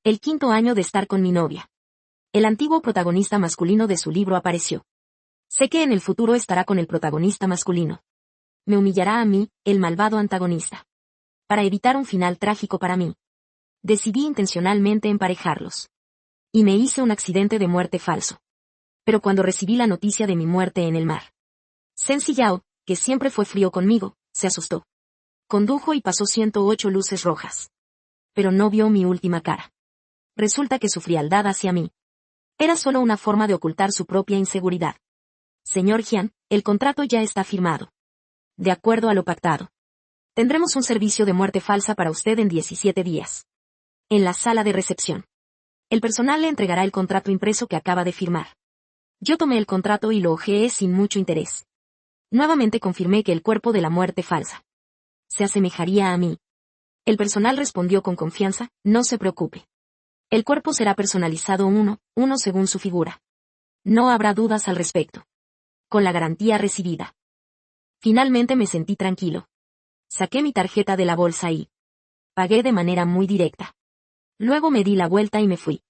El 5º año de estar con mi novia. El antiguo protagonista masculino de su libro apareció. Sé que en el futuro estará con el protagonista masculino. Me humillará a mí, el malvado antagonista. Para evitar un final trágico para mí. Decidí intencionalmente emparejarlos. Y me hice un accidente de muerte falso. Pero cuando recibí la noticia de mi muerte en el mar, Sensi Yao, que siempre fue frío conmigo, se asustó. Condujo y pasó 108 luces rojas. Pero no vio mi última cara. Resulta que su frialdad hacia mí era solo una forma de ocultar su propia inseguridad. Señor Jian, el contrato ya está firmado. De acuerdo a lo pactado. Tendremos un servicio de muerte falsa para usted en 17 días. En la sala de recepción. El personal le entregará el contrato impreso que acaba de firmar. Yo tomé el contrato y lo hojeé sin mucho interés. Nuevamente confirmé que el cuerpo de la muerte falsa se asemejaría a mí. El personal respondió con confianza, no se preocupe. El cuerpo será personalizado uno según su figura. No habrá dudas al respecto. Con la garantía recibida. Finalmente me sentí tranquilo. Saqué mi tarjeta de la bolsa y pagué de manera muy directa. Luego me di la vuelta y me fui.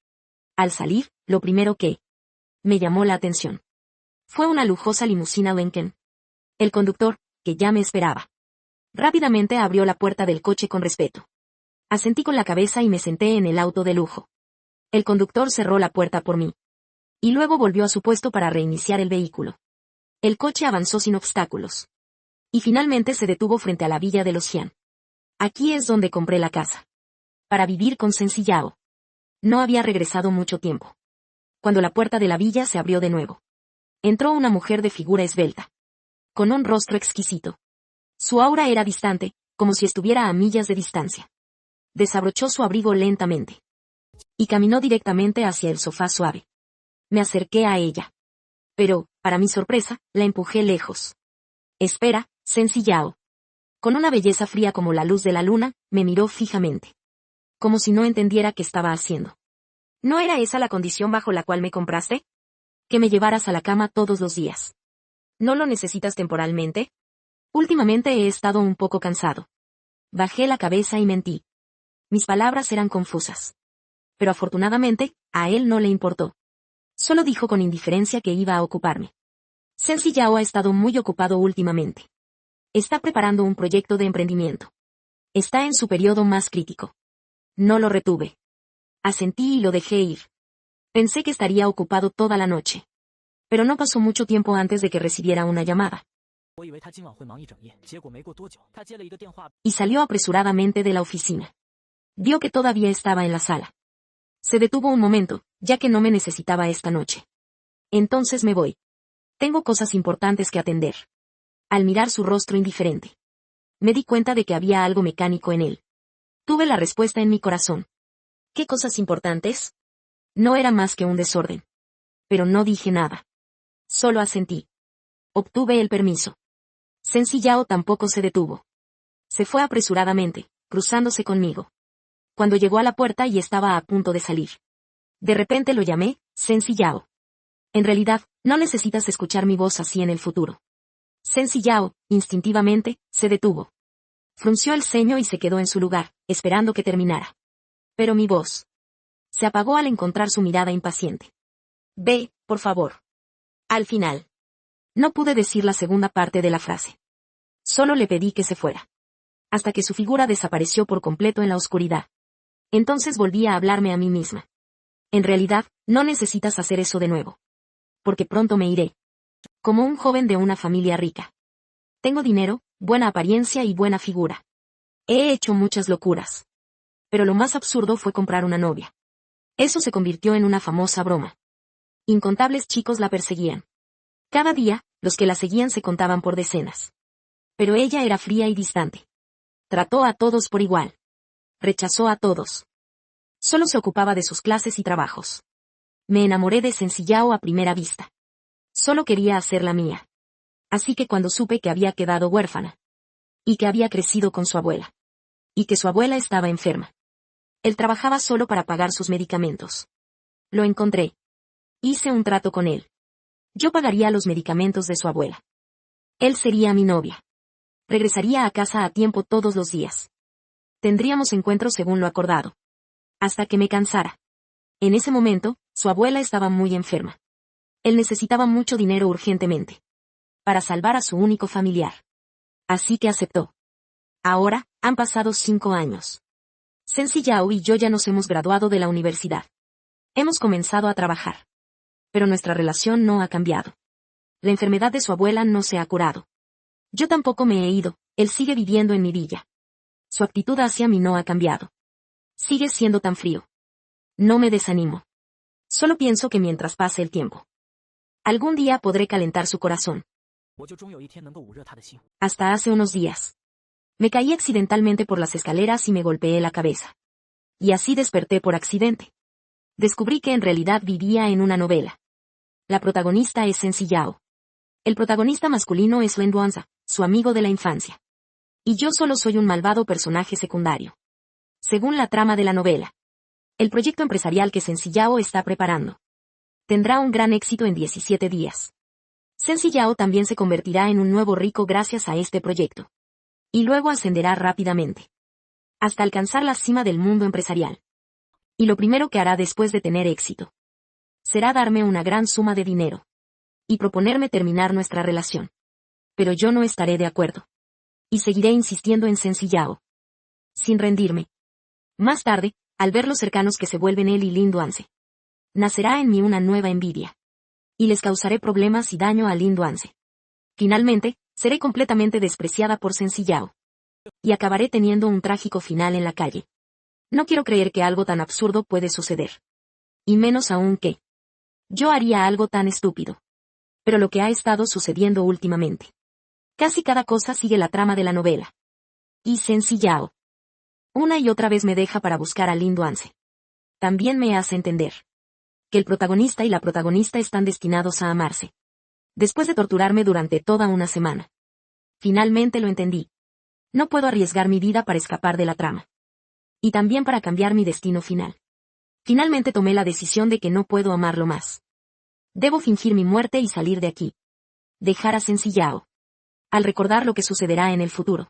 Al salir, lo primero que me llamó la atención fue una lujosa limusina Lincoln. El conductor, que ya me esperaba, rápidamente abrió la puerta del coche con respeto. Asentí con la cabeza y me senté en el auto de lujo. El conductor cerró la puerta por mí. Y luego volvió a su puesto para reiniciar el vehículo. El coche avanzó sin obstáculos. Y finalmente se detuvo frente a la villa de los Jian. Aquí es donde compré la casa. Para vivir con Sensi Yao. No había regresado mucho tiempo. Cuando la puerta de la villa se abrió de nuevo. Entró una mujer de figura esbelta. Con un rostro exquisito. Su aura era distante, como si estuviera a millas de distancia. Desabrochó su abrigo lentamente. Y caminó directamente hacia el sofá suave. Me acerqué a ella. Pero, para mi sorpresa, la empujé lejos. Espera, Sensi Yao. Con una belleza fría como la luz de la luna, me miró fijamente. Como si no entendiera qué estaba haciendo. ¿No era esa la condición bajo la cual me compraste? Que me llevaras a la cama todos los días. ¿No lo necesitas temporalmente? Últimamente he estado un poco cansado. Bajé la cabeza y mentí. Mis palabras eran confusas. Pero afortunadamente, a él no le importó. Solo dijo con indiferencia que iba a ocuparme. Sensi Yao ha estado muy ocupado últimamente. Está preparando un proyecto de emprendimiento. Está en su periodo más crítico. No lo retuve. Asentí y lo dejé ir. Pensé que estaría ocupado toda la noche. Pero no pasó mucho tiempo antes de que recibiera una llamada. Y salió apresuradamente de la oficina. Vio que todavía estaba en la sala. Se detuvo un momento, ya que no me necesitaba esta noche. Entonces me voy. Tengo cosas importantes que atender. Al mirar su rostro indiferente, me di cuenta de que había algo mecánico en él. Tuve la respuesta en mi corazón. ¿Qué cosas importantes? No era más que un desorden. Pero no dije nada. Solo asentí. Obtuve el permiso. Sensi Yao tampoco se detuvo. Se fue apresuradamente, cruzándose conmigo. Cuando llegó a la puerta y estaba a punto de salir. De repente lo llamé, Sensi Yao. En realidad, no necesitas escuchar mi voz así en el futuro. Sensi Yao, instintivamente, se detuvo. Frunció el ceño y se quedó en su lugar, esperando que terminara. Pero mi voz se apagó al encontrar su mirada impaciente. Ve, por favor. Al final. No pude decir la segunda parte de la frase. Solo le pedí que se fuera. Hasta que su figura desapareció por completo en la oscuridad. Entonces volví a hablarme a mí misma. En realidad, no necesitas hacer eso de nuevo. Porque pronto me iré. Como un joven de una familia rica. Tengo dinero, buena apariencia y buena figura. He hecho muchas locuras. Pero lo más absurdo fue comprar una novia. Eso se convirtió en una famosa broma. Incontables chicos la perseguían. Cada día, los que la seguían se contaban por decenas. Pero ella era fría y distante. Trató a todos por igual. Rechazó a todos. Solo se ocupaba de sus clases y trabajos. Me enamoré de Sensi Yao a primera vista. Solo quería hacerla mía. Así que cuando supe que había quedado huérfana. Y que había crecido con su abuela. Y que su abuela estaba enferma. Él trabajaba solo para pagar sus medicamentos. Lo encontré. Hice un trato con él. Yo pagaría los medicamentos de su abuela. Él sería mi novia. Regresaría a casa a tiempo todos los días. Tendríamos encuentros según lo acordado. Hasta que me cansara. En ese momento, su abuela estaba muy enferma. Él necesitaba mucho dinero urgentemente. Para salvar a su único familiar. Así que aceptó. Ahora, han pasado 5 años. Sensi Yao y yo ya nos hemos graduado de la universidad. Hemos comenzado a trabajar. Pero nuestra relación no ha cambiado. La enfermedad de su abuela no se ha curado. Yo tampoco me he ido, él sigue viviendo en mi villa. Su actitud hacia mí no ha cambiado. Sigue siendo tan frío. No me desanimo. Solo pienso que mientras pase el tiempo, algún día podré calentar su corazón. Hasta hace unos días. Me caí accidentalmente por las escaleras y me golpeé la cabeza. Y así desperté por accidente. Descubrí que en realidad vivía en una novela. La protagonista es Sensi Yao. El protagonista masculino es Len Duanza, su amigo de la infancia. Y yo solo soy un malvado personaje secundario. Según la trama de la novela, el proyecto empresarial que Sensi Yao está preparando tendrá un gran éxito en 17 días. Sensi Yao también se convertirá en un nuevo rico gracias a este proyecto. Y luego ascenderá rápidamente. Hasta alcanzar la cima del mundo empresarial. Y lo primero que hará después de tener éxito será darme una gran suma de dinero. Y proponerme terminar nuestra relación. Pero yo no estaré de acuerdo. Y seguiré insistiendo en Sensi Yao. Sin rendirme. Más tarde, al ver lo cercanos que se vuelven él y Lin Duanze, nacerá en mí una nueva envidia. Y les causaré problemas y daño a Lin Duanze. Finalmente, seré completamente despreciada por Sensi Yao. Y acabaré teniendo un trágico final en la calle. No quiero creer que algo tan absurdo puede suceder. Y menos aún que yo haría algo tan estúpido. Pero lo que ha estado sucediendo últimamente. Casi cada cosa sigue la trama de la novela. Y Sensi Yao. Una y otra vez me deja para buscar a Lin Duanze. También me hace entender que el protagonista y la protagonista están destinados a amarse. Después de torturarme durante toda una semana. Finalmente lo entendí. No puedo arriesgar mi vida para escapar de la trama. Y también para cambiar mi destino final. Finalmente tomé la decisión de que no puedo amarlo más. Debo fingir mi muerte y salir de aquí. Dejar a Sensi Yao. Al recordar lo que sucederá en el futuro.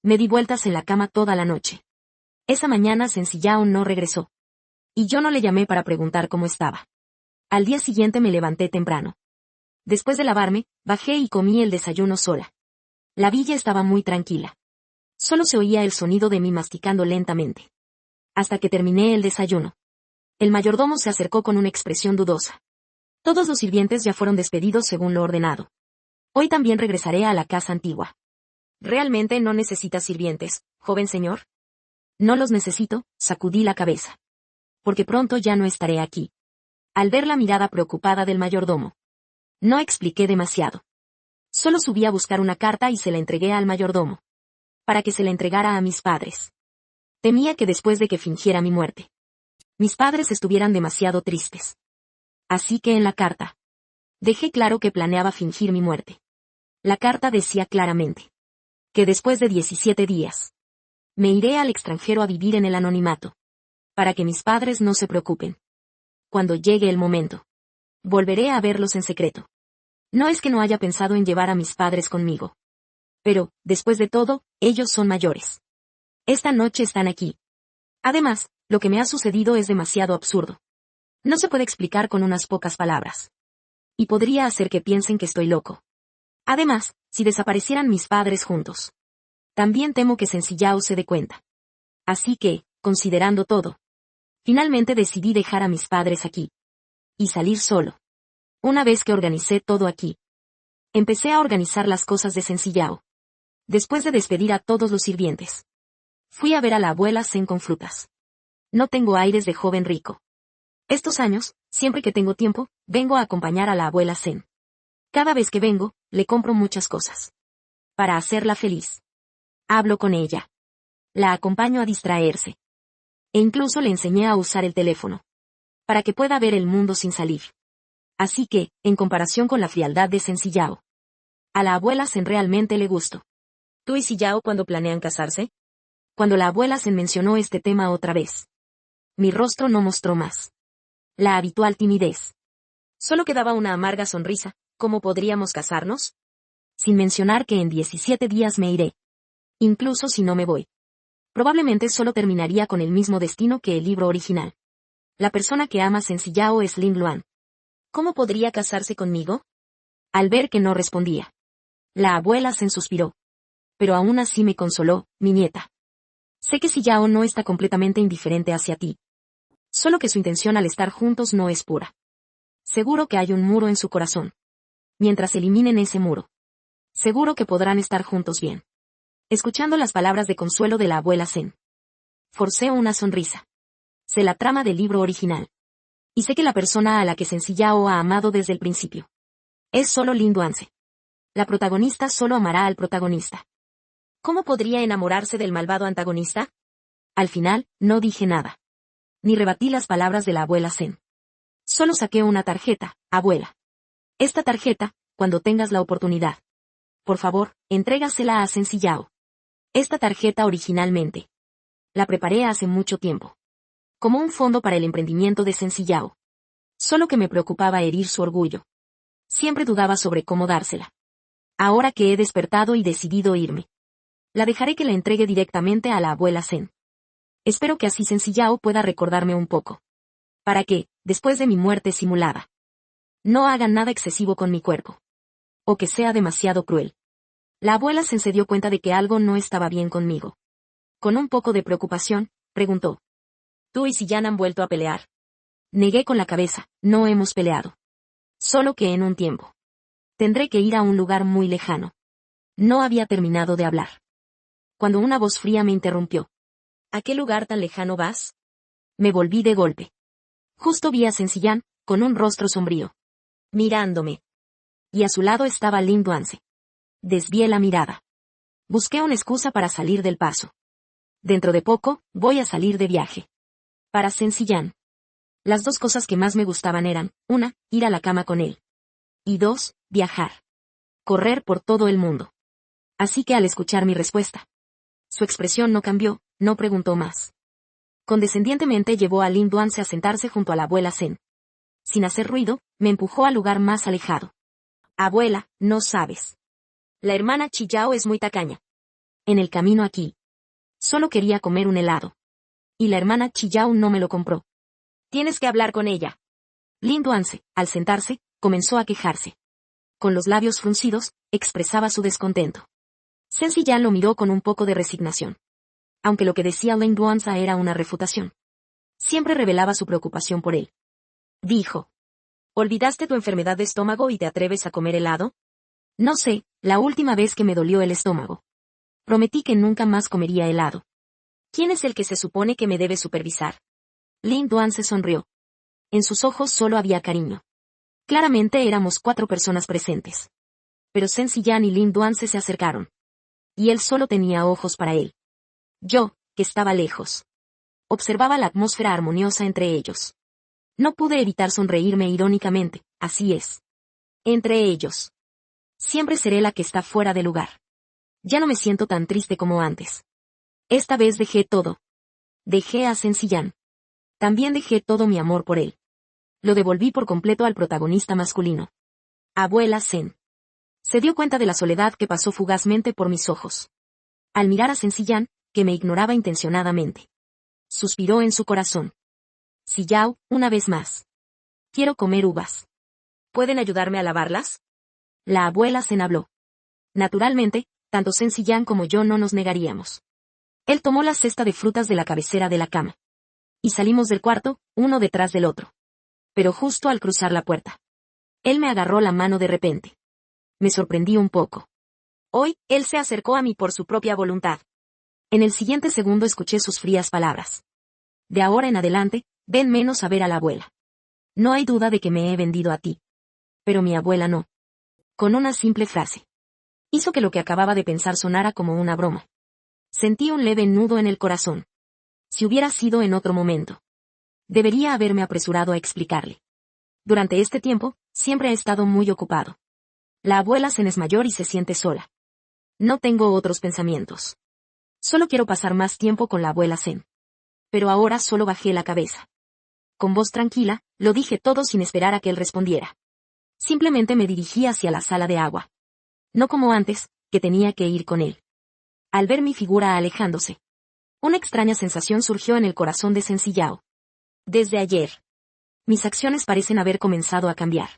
Me di vueltas en la cama toda la noche. Esa mañana Sensi Yao no regresó. Y yo no le llamé para preguntar cómo estaba. Al día siguiente me levanté temprano. Después de lavarme, bajé y comí el desayuno sola. La villa estaba muy tranquila. Solo se oía el sonido de mí masticando lentamente. Hasta que terminé el desayuno. El mayordomo se acercó con una expresión dudosa. Todos los sirvientes ya fueron despedidos según lo ordenado. Hoy también regresaré a la casa antigua. ¿Realmente no necesitas sirvientes, joven señor? No los necesito, sacudí la cabeza. Porque pronto ya no estaré aquí. Al ver la mirada preocupada del mayordomo. No expliqué demasiado. Solo subí a buscar una carta y se la entregué al mayordomo. Para que se la entregara a mis padres. Temía que después de que fingiera mi muerte, mis padres estuvieran demasiado tristes. Así que en la carta, dejé claro que planeaba fingir mi muerte. La carta decía claramente que después de 17 días, me iré al extranjero a vivir en el anonimato. Para que mis padres no se preocupen. Cuando llegue el momento, volveré a verlos en secreto. No es que no haya pensado en llevar a mis padres conmigo. Pero, después de todo, ellos son mayores. Esta noche están aquí. Además, lo que me ha sucedido es demasiado absurdo. No se puede explicar con unas pocas palabras. Y podría hacer que piensen que estoy loco. Además, si desaparecieran mis padres juntos. También temo que Sensi Yao se dé cuenta. Así que, considerando todo, finalmente decidí dejar a mis padres aquí. Y salir solo. Una vez que organicé todo aquí, empecé a organizar las cosas de Sensi Yao. Después de despedir a todos los sirvientes, fui a ver a la abuela Zen con frutas. No tengo aires de joven rico. Estos años, siempre que tengo tiempo, vengo a acompañar a la abuela Zen. Cada vez que vengo, le compro muchas cosas. Para hacerla feliz. Hablo con ella. La acompaño a distraerse. E incluso le enseñé a usar el teléfono. Para que pueda ver el mundo sin salir. Así que, en comparación con la frialdad de Sensi Yao, a la abuela Zen realmente le gustó. ¿Tú y Siyao cuándo planean casarse? Cuando la abuela Zen mencionó este tema otra vez. Mi rostro no mostró más la habitual timidez. Solo quedaba una amarga sonrisa. ¿Cómo podríamos casarnos? Sin mencionar que en 17 días me iré. Incluso si no me voy. Probablemente solo terminaría con el mismo destino que el libro original. La persona que ama Sencillao es Ling Luan. ¿Cómo podría casarse conmigo? Al ver que no respondía, la abuela Sen suspiró. Pero aún así me consoló, mi nieta. Sé que Sillao no está completamente indiferente hacia ti. Solo que su intención al estar juntos no es pura. Seguro que hay un muro en su corazón. Mientras eliminen ese muro, seguro que podrán estar juntos bien. Escuchando las palabras de consuelo de la abuela Sen, forcé una sonrisa. Sé la trama del libro original. Y sé que la persona a la que Sencillao ha amado desde el principio es solo Lin Duanse. La protagonista solo amará al protagonista. ¿Cómo podría enamorarse del malvado antagonista? Al final, no dije nada. Ni rebatí las palabras de la abuela Sen. Solo saqué una tarjeta, abuela. Esta tarjeta, cuando tengas la oportunidad. Por favor, entrégasela a Sencillao. Esta tarjeta originalmente la preparé hace mucho tiempo. Como un fondo para el emprendimiento de Sencillao. Solo que me preocupaba herir su orgullo. Siempre dudaba sobre cómo dársela. Ahora que he despertado y decidido irme, la dejaré que la entregue directamente a la abuela Sen. Espero que así Sencillao pueda recordarme un poco. Para que, después de mi muerte simulada, no hagan nada excesivo con mi cuerpo. O que sea demasiado cruel. La abuela Sen se dio cuenta de que algo no estaba bien conmigo. Con un poco de preocupación, preguntó. ¿Tú y Sillan han vuelto a pelear? Negué con la cabeza, no hemos peleado. Solo que en un tiempo. Tendré que ir a un lugar muy lejano. No había terminado de hablar, cuando una voz fría me interrumpió. ¿A qué lugar tan lejano vas? Me volví de golpe. Justo vi a Sencillán, con un rostro sombrío, mirándome. Y a su lado estaba Lin Duanse. Desvié la mirada. Busqué una excusa para salir del paso. Dentro de poco, voy a salir de viaje. Para Sencillán. Las dos cosas que más me gustaban eran, 1, ir a la cama con él. Y 2, viajar. Correr por todo el mundo. Así que al escuchar mi respuesta, su expresión no cambió, no preguntó más. Condescendientemente llevó a Lin Duanse a sentarse junto a la abuela Sen. Sin hacer ruido, me empujó al lugar más alejado. Abuela, no sabes. La hermana Chillao es muy tacaña. En el camino aquí, solo quería comer un helado. Y la hermana Chillao no me lo compró. Tienes que hablar con ella. Lin Duanse, al sentarse, comenzó a quejarse. Con los labios fruncidos, expresaba su descontento. Sencillán lo miró con un poco de resignación. Aunque lo que decía Lin Duanse era una refutación. Siempre revelaba su preocupación por él. Dijo. ¿Olvidaste tu enfermedad de estómago y te atreves a comer helado? No sé, la última vez que me dolió el estómago. Prometí que nunca más comería helado. ¿Quién es el que se supone que me debe supervisar? Lin Duanse sonrió. En sus ojos solo había cariño. Claramente éramos 4 personas presentes. Pero Sencillán y Lin Duanse se acercaron. Y él solo tenía ojos para él. Yo, que estaba lejos, observaba la atmósfera armoniosa entre ellos. No pude evitar sonreírme irónicamente, así es. Entre ellos. Siempre seré la que está fuera de lugar. Ya no me siento tan triste como antes. Esta vez dejé todo. Dejé a Sencillán. También dejé todo mi amor por él. Lo devolví por completo al protagonista masculino. Abuela Sen. Se dio cuenta de la soledad que pasó fugazmente por mis ojos. Al mirar a Sencillán, que me ignoraba intencionadamente. Suspiró en su corazón. Sillao, una vez más. Quiero comer uvas. ¿Pueden ayudarme a lavarlas? La abuela Sen habló. Naturalmente, tanto Sencillán como yo no nos negaríamos. Él tomó la cesta de frutas de la cabecera de la cama. Y salimos del cuarto, uno detrás del otro. Pero justo al cruzar la puerta, él me agarró la mano de repente. Me sorprendí un poco. Hoy, él se acercó a mí por su propia voluntad. En el siguiente segundo escuché sus frías palabras. De ahora en adelante, ven menos a ver a la abuela. No hay duda de que me he vendido a ti. Pero mi abuela no. Con una simple frase. Hizo que lo que acababa de pensar sonara como una broma. Sentí un leve nudo en el corazón. Si hubiera sido en otro momento, debería haberme apresurado a explicarle. Durante este tiempo, siempre he estado muy ocupado. La abuela Sen es mayor y se siente sola. No tengo otros pensamientos. Solo quiero pasar más tiempo con la abuela Sen. Pero ahora solo bajé la cabeza. Con voz tranquila, lo dije todo sin esperar a que él respondiera. Simplemente me dirigí hacia la sala de agua. No como antes, que tenía que ir con él. Al ver mi figura alejándose, Una extraña sensación surgió en el corazón de Sencillao. Desde ayer. Mis acciones parecen haber comenzado a cambiar.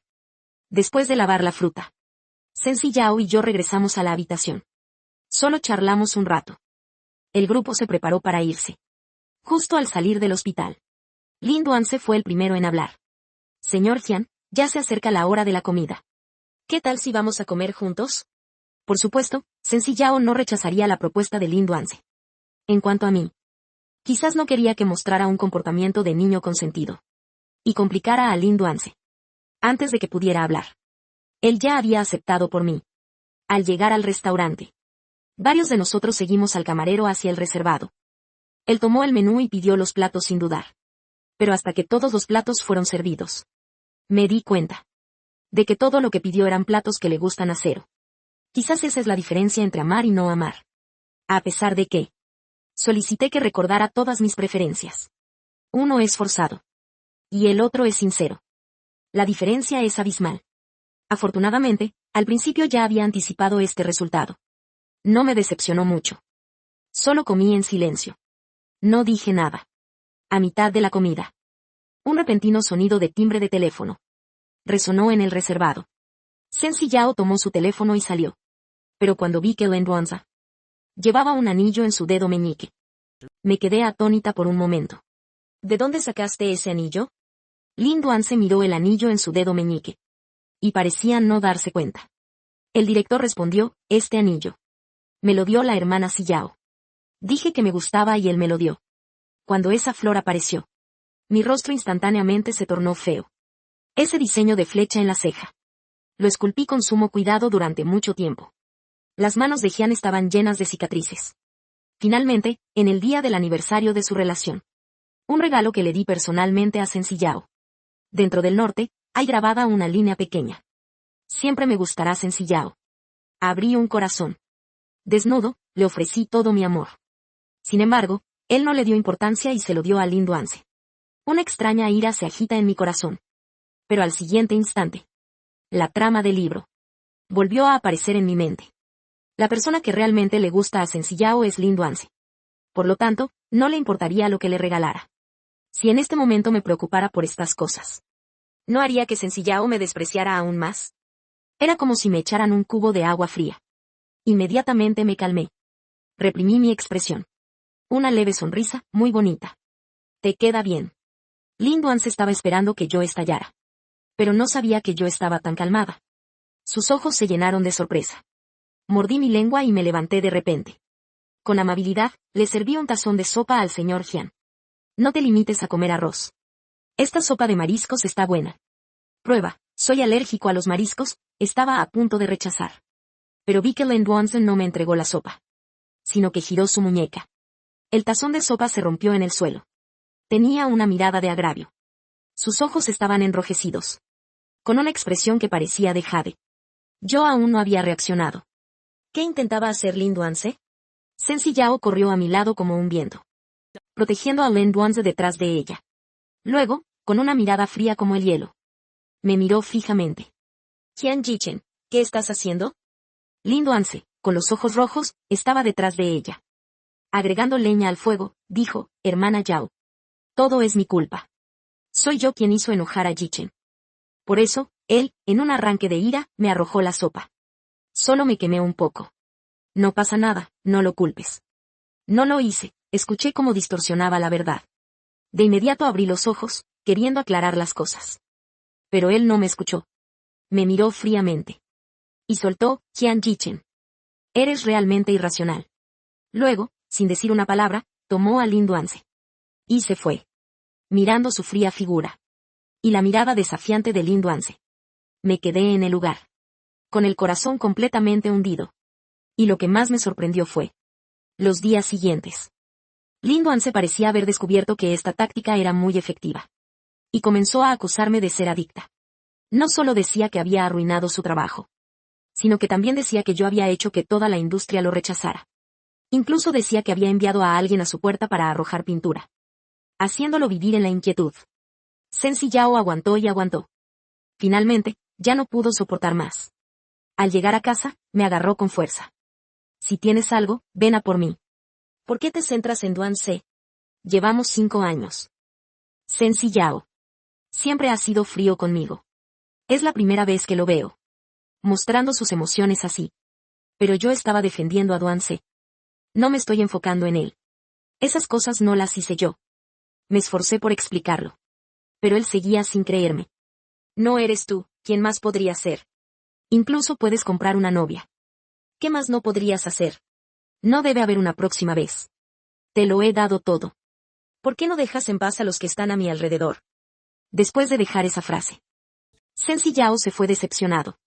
Después de lavar la fruta, Sencillao y yo regresamos a la habitación. Solo charlamos un rato. El grupo se preparó para irse. Justo al salir del hospital, Lin Duanse fue el primero en hablar. Señor Jian, ya se acerca la hora de la comida. ¿Qué tal si vamos a comer juntos? Por supuesto, Sencillao no rechazaría la propuesta de Lin Duanse. En cuanto a mí, quizás no quería que mostrara un comportamiento de niño consentido. Y complicara a Lin Duanse. Antes de que pudiera hablar. Él ya había aceptado por mí. Al llegar al restaurante, varios de nosotros seguimos al camarero hacia el reservado. Él tomó el menú y pidió los platos sin dudar. Pero hasta que todos los platos fueron servidos, me di cuenta de que todo lo que pidió eran platos que le gustan a Cero. Quizás esa es la diferencia entre amar y no amar. A pesar de que solicité que recordara todas mis preferencias. Uno es forzado. Y el otro es sincero. La diferencia es abismal. Afortunadamente, al principio ya había anticipado este resultado. No me decepcionó mucho. Solo comí en silencio. No dije nada. A mitad de la comida, un repentino sonido de timbre de teléfono resonó en el reservado. Sencillao tomó su teléfono y salió. Pero cuando vi que Lin Duanse llevaba un anillo en su dedo meñique, me quedé atónita por un momento. ¿De dónde sacaste ese anillo? Lin Duanse miró el anillo en su dedo meñique. Y parecía no darse cuenta. El director respondió, este anillo me lo dio la hermana Sillao. Dije que me gustaba y él me lo dio. Cuando esa flor apareció, mi rostro instantáneamente se tornó feo. Ese diseño de flecha en la ceja. Lo esculpí con sumo cuidado durante mucho tiempo. Las manos de Jian estaban llenas de cicatrices. Finalmente, en el día del aniversario de su relación. Un regalo que le di personalmente a Sencillao. Dentro del norte, hay grabada una línea pequeña. Siempre me gustará Sencillao. Abrí un corazón. Desnudo, le ofrecí todo mi amor. Sin embargo, él no le dio importancia y se lo dio a Lin Duanse. Una extraña ira se agita en mi corazón. Pero al siguiente instante, la trama del libro volvió a aparecer en mi mente. La persona que realmente le gusta a Sencillao es Lin Duanse. Por lo tanto, no le importaría lo que le regalara. Si en este momento me preocupara por estas cosas, ¿no haría que Sencillao me despreciara aún más? Era como si me echaran un cubo de agua fría. Inmediatamente me calmé. Reprimí mi expresión. Una leve sonrisa, muy bonita. Te queda bien. Lin Duanse estaba esperando que yo estallara. Pero no sabía que yo estaba tan calmada. Sus ojos se llenaron de sorpresa. Mordí mi lengua y me levanté de repente. Con amabilidad, le serví un tazón de sopa al señor Jian. No te limites a comer arroz. Esta sopa de mariscos está buena. Prueba, soy alérgico a los mariscos, estaba a punto de rechazar. Pero vi que Lin Duanse no me entregó la sopa, sino que giró su muñeca. El tazón de sopa se rompió en el suelo. Tenía una mirada de agravio. Sus ojos estaban enrojecidos, con una expresión que parecía de jade. Yo aún no había reaccionado. ¿Qué intentaba hacer Lin Duanse? Sencillao corrió a mi lado como un viento, protegiendo a Lin Duanse detrás de ella. Luego, con una mirada fría como el hielo, me miró fijamente. Jian Jichen, ¿qué estás haciendo? Lin Duanse, con los ojos rojos, estaba detrás de ella. Agregando leña al fuego, dijo, hermana Yao. Todo es mi culpa. Soy yo quien hizo enojar a Jichen. Por eso, él, en un arranque de ira, me arrojó la sopa. Solo me quemé un poco. No pasa nada, no lo culpes. No lo hice, escuché cómo distorsionaba la verdad. De inmediato abrí los ojos, queriendo aclarar las cosas. Pero él no me escuchó. Me miró fríamente. Y soltó, Jian Jichen. Eres realmente irracional. Luego, sin decir una palabra, tomó a Lin Duanse. Y se fue. Mirando su fría figura. Y la mirada desafiante de Lin Duanse. Me quedé en el lugar. Con el corazón completamente hundido. Y lo que más me sorprendió fue los días siguientes. Lin Duanse parecía haber descubierto que esta táctica era muy efectiva. Y comenzó a acusarme de ser adicta. No solo decía que había arruinado su trabajo, sino que también decía que yo había hecho que toda la industria lo rechazara. Incluso decía que había enviado a alguien a su puerta para arrojar pintura, haciéndolo vivir en la inquietud. Sencillao aguantó y aguantó. Finalmente, ya no pudo soportar más. Al llegar a casa, me agarró con fuerza. Si tienes algo, ven a por mí. ¿Por qué te centras en Duan Se? Llevamos 5 años. Sensi Yao. Siempre ha sido frío conmigo. Es la primera vez que lo veo. Mostrando sus emociones así. Pero yo estaba defendiendo a Duan Se. No me estoy enfocando en él. Esas cosas no las hice yo. Me esforcé por explicarlo. Pero él seguía sin creerme. No eres tú, ¿quién más podría ser? Incluso puedes comprar una novia. ¿Qué más no podrías hacer? No debe haber una próxima vez. Te lo he dado todo. ¿Por qué no dejas en paz a los que están a mi alrededor? Después de dejar esa frase, Sensi Yao se fue decepcionado.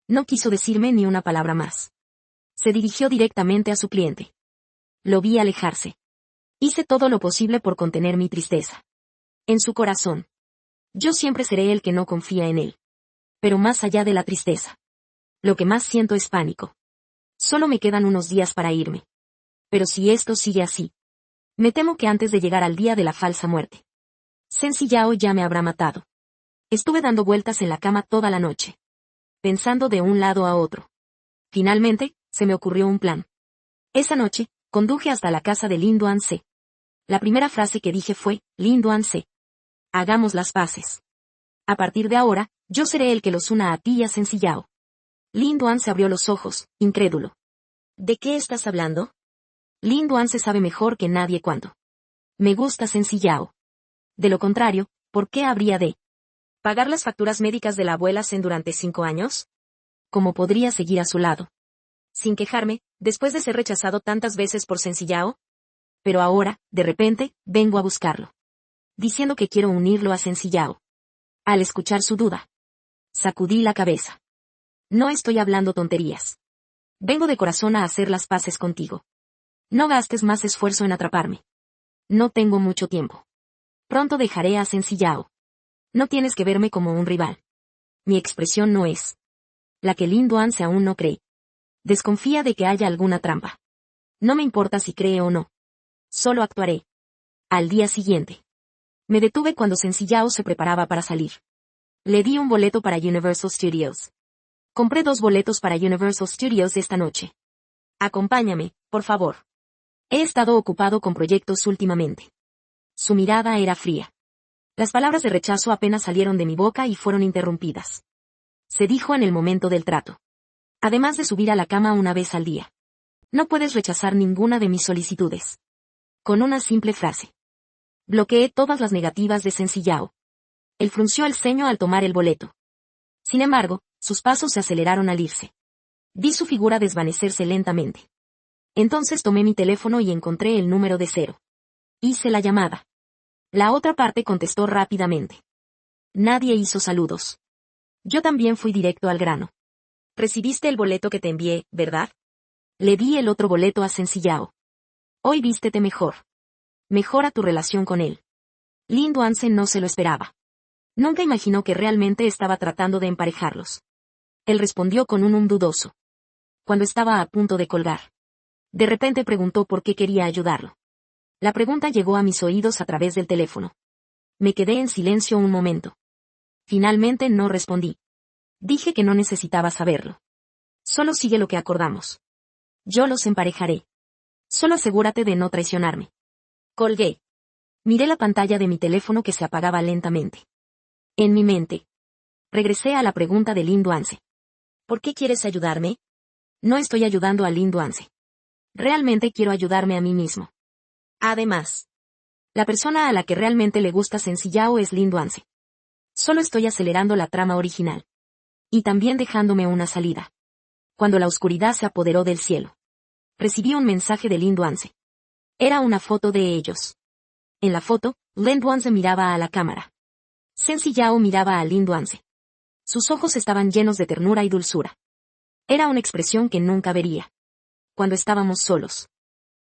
No quiso decirme ni una palabra más. Se dirigió directamente a su cliente. Lo vi alejarse. Hice todo lo posible por contener mi tristeza. En su corazón. Yo siempre seré el que no confía en él. Pero más allá de la tristeza. Lo que más siento es pánico. Solo me quedan unos días para irme. Pero si esto sigue así, me temo que antes de llegar al día de la falsa muerte, Sensi Yao ya me habrá matado. Estuve dando vueltas en la cama toda la noche. Pensando de un lado a otro. Finalmente, se me ocurrió un plan. Esa noche, conduje hasta la casa de Lin Duan Se. La primera frase que dije fue, Lin Duan Se. Hagamos las paces. A partir de ahora, yo seré el que los una a ti y a Sensi Yao. Lin Duan Se abrió los ojos, incrédulo. ¿De qué estás hablando? Lin Duan Se sabe mejor que nadie cuándo. Me gusta Sensi Yao. De lo contrario, ¿por qué habría de pagar las facturas médicas de la abuela Sen durante 5 años? ¿Cómo podría seguir a su lado? Sin quejarme, después de ser rechazado tantas veces por Sensi Yao. Pero ahora, de repente, vengo a buscarlo. Diciendo que quiero unirlo a Sensi Yao. Al escuchar su duda, sacudí la cabeza. No estoy hablando tonterías. Vengo de corazón a hacer las paces contigo. No gastes más esfuerzo en atraparme. No tengo mucho tiempo. Pronto dejaré a Sensi Yao. No tienes que verme como un rival. Mi expresión no es la que Lin Duan Se aún no cree. Desconfía de que haya alguna trampa. No me importa si cree o no. Solo actuaré. Al día siguiente. Me detuve cuando Sensi Yao se preparaba para salir. Le di un boleto para Universal Studios. Compré 2 boletos para Universal Studios esta noche. Acompáñame, por favor. He estado ocupado con proyectos últimamente. Su mirada era fría. Las palabras de rechazo apenas salieron de mi boca y fueron interrumpidas. Se dijo en el momento del trato. Además de subir a la cama una vez al día. No puedes rechazar ninguna de mis solicitudes. Con una simple frase. Bloqueé todas las negativas de Sensi Yao. Él frunció el ceño al tomar el boleto. Sin embargo, sus pasos se aceleraron al irse. Vi su figura desvanecerse lentamente. Entonces tomé mi teléfono y encontré el número de 0. Hice la llamada. La otra parte contestó rápidamente. Nadie hizo saludos. Yo también fui directo al grano. Recibiste el boleto que te envié, ¿verdad? Le di el otro boleto a Sensi Yao. Hoy vístete mejor. Mejora tu relación con él. Lin Duan Se no se lo esperaba. Nunca imaginó que realmente estaba tratando de emparejarlos. Él respondió con un dudoso. Cuando estaba a punto de colgar. De repente preguntó por qué quería ayudarlo. La pregunta llegó a mis oídos a través del teléfono. Me quedé en silencio un momento. Finalmente no respondí. Dije que no necesitaba saberlo. Solo sigue lo que acordamos. Yo los emparejaré. Solo asegúrate de no traicionarme. Colgué. Miré la pantalla de mi teléfono que se apagaba lentamente. En mi mente. Regresé a la pregunta de Lin Duan Se. ¿Por qué quieres ayudarme? No estoy ayudando a Lin Duan Se. Realmente quiero ayudarme a mí mismo. Además, la persona a la que realmente le gusta Sensi Yao es Lin Duan Se. Solo estoy acelerando la trama original. Y también dejándome una salida. Cuando la oscuridad se apoderó del cielo. Recibí un mensaje de Lin Duan Se. Era una foto de ellos. En la foto, Lin Duan Se miraba a la cámara. Sensi Yao miraba a Lin Duan Se. Sus ojos estaban llenos de ternura y dulzura. Era una expresión que nunca vería. Cuando estábamos solos.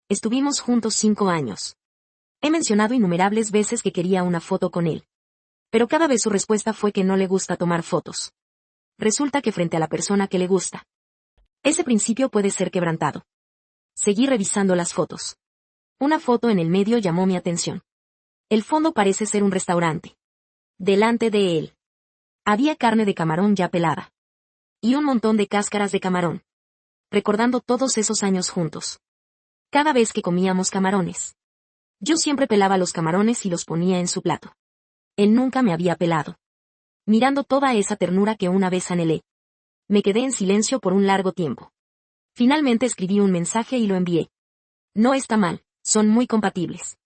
Estuvimos juntos 5 años. He mencionado innumerables veces que quería una foto con él. Pero cada vez su respuesta fue que no le gusta tomar fotos. Resulta que frente a la persona que le gusta, ese principio puede ser quebrantado. Seguí revisando las fotos. Una foto en el medio llamó mi atención. El fondo parece ser un restaurante. Delante de él. Había carne de camarón ya pelada. Y un montón de cáscaras de camarón. Recordando todos esos años juntos. Cada vez que comíamos camarones. Yo siempre pelaba los camarones y los ponía en su plato. Él nunca me había pelado. Mirando toda esa ternura que una vez anhelé. Me quedé en silencio por un largo tiempo. Finalmente escribí un mensaje y lo envié. No está mal, son muy compatibles.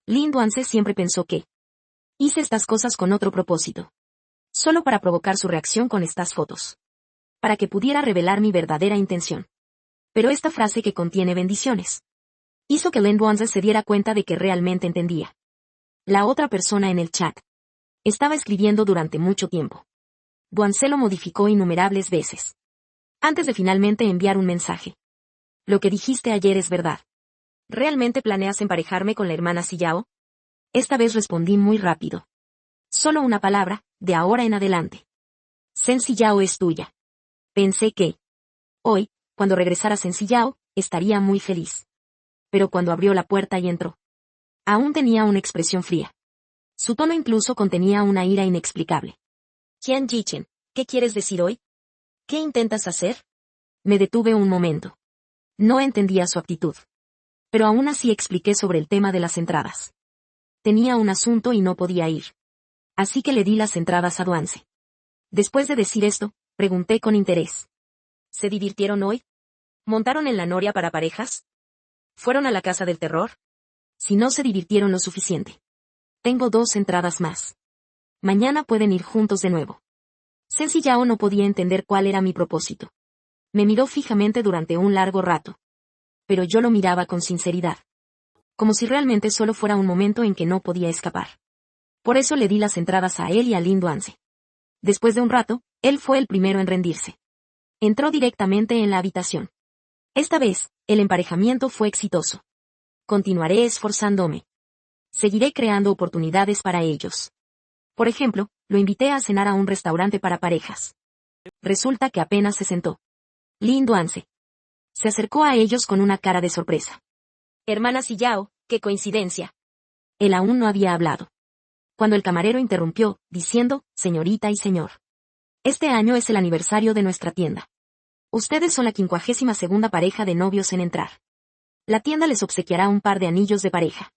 Lin Duanse siempre pensó que hice estas cosas con otro propósito. Solo para provocar su reacción con estas fotos. Para que pudiera revelar mi verdadera intención. Pero esta frase que contiene bendiciones hizo que Lin Duanse se diera cuenta de que realmente entendía. La otra persona en el chat estaba escribiendo durante mucho tiempo. Duanse lo modificó innumerables veces. Antes de finalmente enviar un mensaje. Lo que dijiste ayer es verdad. ¿Realmente planeas emparejarme con la hermana Sillao? Esta vez respondí muy rápido. Solo una palabra, de ahora en adelante. Sen Sillao es tuya. Pensé que hoy, cuando regresara Sen Sillao, estaría muy feliz. Pero cuando abrió la puerta y entró, aún tenía una expresión fría. Su tono incluso contenía una ira inexplicable. Qian Jichen, ¿qué quieres decir hoy? ¿Qué intentas hacer? Me detuve un momento. No entendía su actitud. Pero aún así expliqué sobre el tema de las entradas. Tenía un asunto y no podía ir. Así que le di las entradas a Duanse. Después de decir esto, pregunté con interés. ¿Se divirtieron hoy? ¿Montaron en la noria para parejas? ¿Fueron a la casa del terror? Si no se divirtieron lo suficiente. Tengo 2 entradas más. Mañana pueden ir juntos de nuevo. Sen Sillao no podía entender cuál era mi propósito. Me miró fijamente durante un largo rato. Pero yo lo miraba con sinceridad. Como si realmente solo fuera un momento en que no podía escapar. Por eso le di las entradas a él y a Lin Duanse. Después de un rato, él fue el primero en rendirse. Entró directamente en la habitación. Esta vez, el emparejamiento fue exitoso. Continuaré esforzándome. Seguiré creando oportunidades para ellos. Por ejemplo, lo invité a cenar a un restaurante para parejas. Resulta que apenas se sentó. Lin Duanse se acercó a ellos con una cara de sorpresa. Hermana Sillao, qué coincidencia. Él aún no había hablado. Cuando el camarero interrumpió, diciendo, señorita y señor. Este año es el aniversario de nuestra tienda. Ustedes son la 52ª pareja de novios en entrar. La tienda les obsequiará un par de anillos de pareja.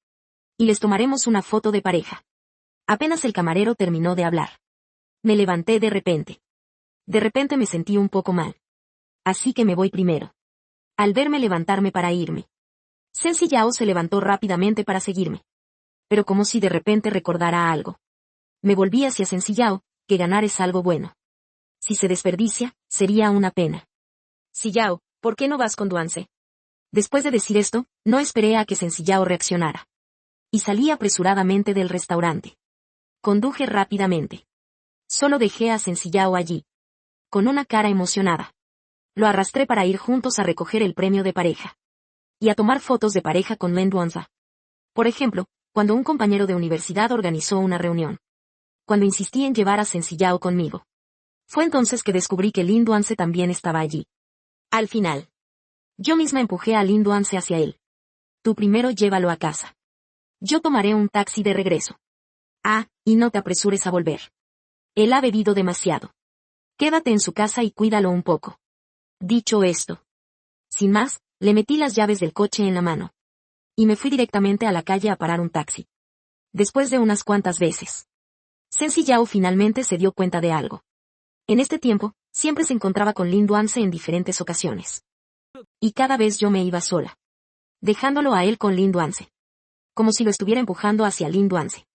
Y les tomaremos una foto de pareja. Apenas el camarero terminó de hablar. Me levanté de repente. De repente me sentí un poco mal. Así que me voy primero. Al verme levantarme para irme. Sen Sillao se levantó rápidamente para seguirme. Pero como si de repente recordara algo. Me volví hacia Sen Sillao, que ganar es algo bueno. Si se desperdicia, sería una pena. Sillao, ¿por qué no vas con Duanse? Después de decir esto, no esperé a que Sen Sillao reaccionara. Y salí apresuradamente del restaurante. Conduje rápidamente. Solo dejé a Sen Sillao allí. Con una cara emocionada. Lo arrastré para ir juntos a recoger el premio de pareja. Y a tomar fotos de pareja con Lin Duanse. Por ejemplo, cuando un compañero de universidad organizó una reunión. Cuando insistí en llevar a Sen Sillao conmigo. Fue entonces que descubrí que Lin Duanse también estaba allí. Al final. Yo misma empujé a Lin Duanse hacia él. Tú primero llévalo a casa. Yo tomaré un taxi de regreso. Ah, y no te apresures a volver. Él ha bebido demasiado. Quédate en su casa y cuídalo un poco. Dicho esto. Sin más, le metí las llaves del coche en la mano. Y me fui directamente a la calle a parar un taxi. Después de unas cuantas veces. Sen Sillao finalmente se dio cuenta de algo. En este tiempo, siempre se encontraba con Lin Duanse en diferentes ocasiones. Y cada vez yo me iba sola. Dejándolo a él con Lin Duanse. Como si lo estuviera empujando hacia Lin Duanse.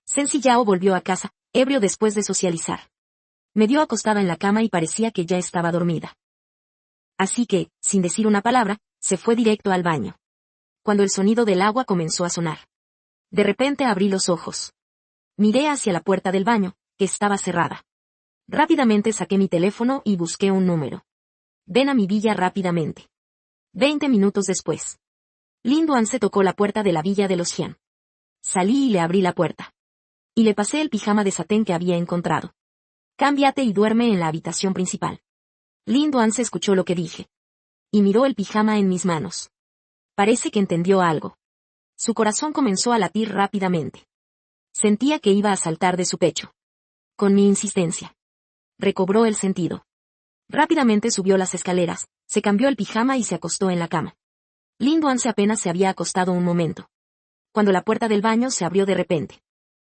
Sen Sillao volvió a casa, ebrio después de socializar. Me dio acostada en la cama y parecía que ya estaba dormida. Así que, sin decir una palabra, se fue directo al baño. Cuando el sonido del agua comenzó a sonar. De repente abrí los ojos. Miré hacia la puerta del baño, que estaba cerrada. Rápidamente saqué mi teléfono y busqué un número. Ven a mi villa rápidamente. 20 minutos después. Lin Duanse tocó la puerta de la villa de los Jian. Salí y le abrí la puerta. Y le pasé el pijama de satén que había encontrado. Cámbiate y duerme en la habitación principal. Lin Duanse escuchó lo que dije. Y miró el pijama en mis manos. Parece que entendió algo. Su corazón comenzó a latir rápidamente. Sentía que iba a saltar de su pecho. Con mi insistencia. Recobró el sentido. Rápidamente subió las escaleras, se cambió el pijama y se acostó en la cama. Lin Duanse apenas se había acostado un momento, cuando la puerta del baño se abrió de repente.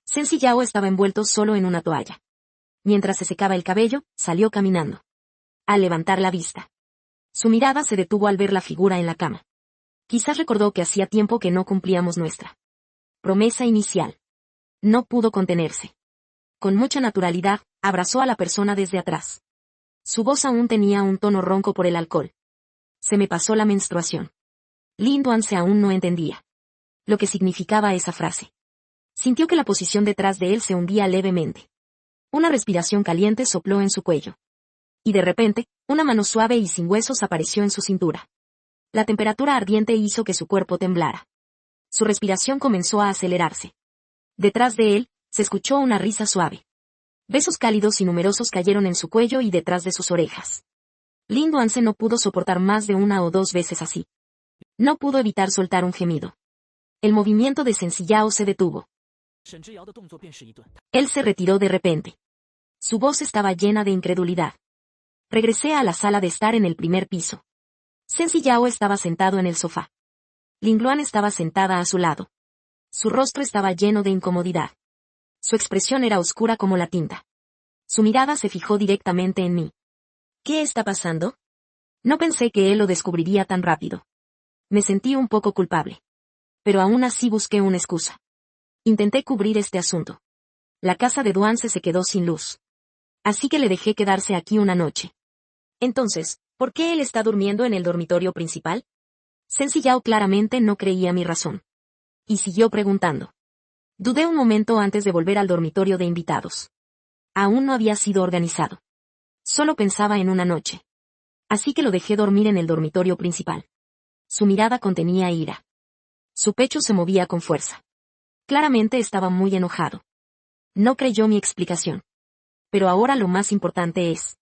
Shen Ziyao estaba envuelto solo en una toalla. Mientras se secaba el cabello, salió caminando. Al levantar la vista, su mirada se detuvo al ver la figura en la cama. Quizás recordó que hacía tiempo que no cumplíamos nuestra promesa inicial. No pudo contenerse. Con mucha naturalidad, abrazó a la persona desde atrás. Su voz aún tenía un tono ronco por el alcohol. Se me pasó la menstruación. Lin Duanse aún no entendía lo que significaba esa frase. Sintió que la posición detrás de él se hundía levemente. Una respiración caliente sopló en su cuello. Y de repente, una mano suave y sin huesos apareció en su cintura. La temperatura ardiente hizo que su cuerpo temblara. Su respiración comenzó a acelerarse. Detrás de él, se escuchó una risa suave. Besos cálidos y numerosos cayeron en su cuello y detrás de sus orejas. Lin Duanse no pudo soportar más de una o dos veces así. No pudo evitar soltar un gemido. El movimiento de Shen Ziyao se detuvo. Él se retiró de repente. Su voz estaba llena de incredulidad. Regresé a la sala de estar en el primer piso. Shen Ziyao estaba sentado en el sofá. Ling Luan estaba sentada a su lado. Su rostro estaba lleno de incomodidad. Su expresión era oscura como la tinta. Su mirada se fijó directamente en mí. ¿Qué está pasando? No pensé que él lo descubriría tan rápido. Me sentí un poco culpable. Pero aún así busqué una excusa. Intenté cubrir este asunto. La casa de Duanse se quedó sin luz. Así que le dejé quedarse aquí una noche. Entonces, ¿por qué él está durmiendo en el dormitorio principal? Shen Ziyao claramente no creía mi razón. Y siguió preguntando. Dudé un momento antes de volver al dormitorio de invitados. Aún no había sido organizado. Solo pensaba en una noche. Así que lo dejé dormir en el dormitorio principal. Su mirada contenía ira. Su pecho se movía con fuerza. Claramente estaba muy enojado. No creyó mi explicación. Pero ahora lo más importante es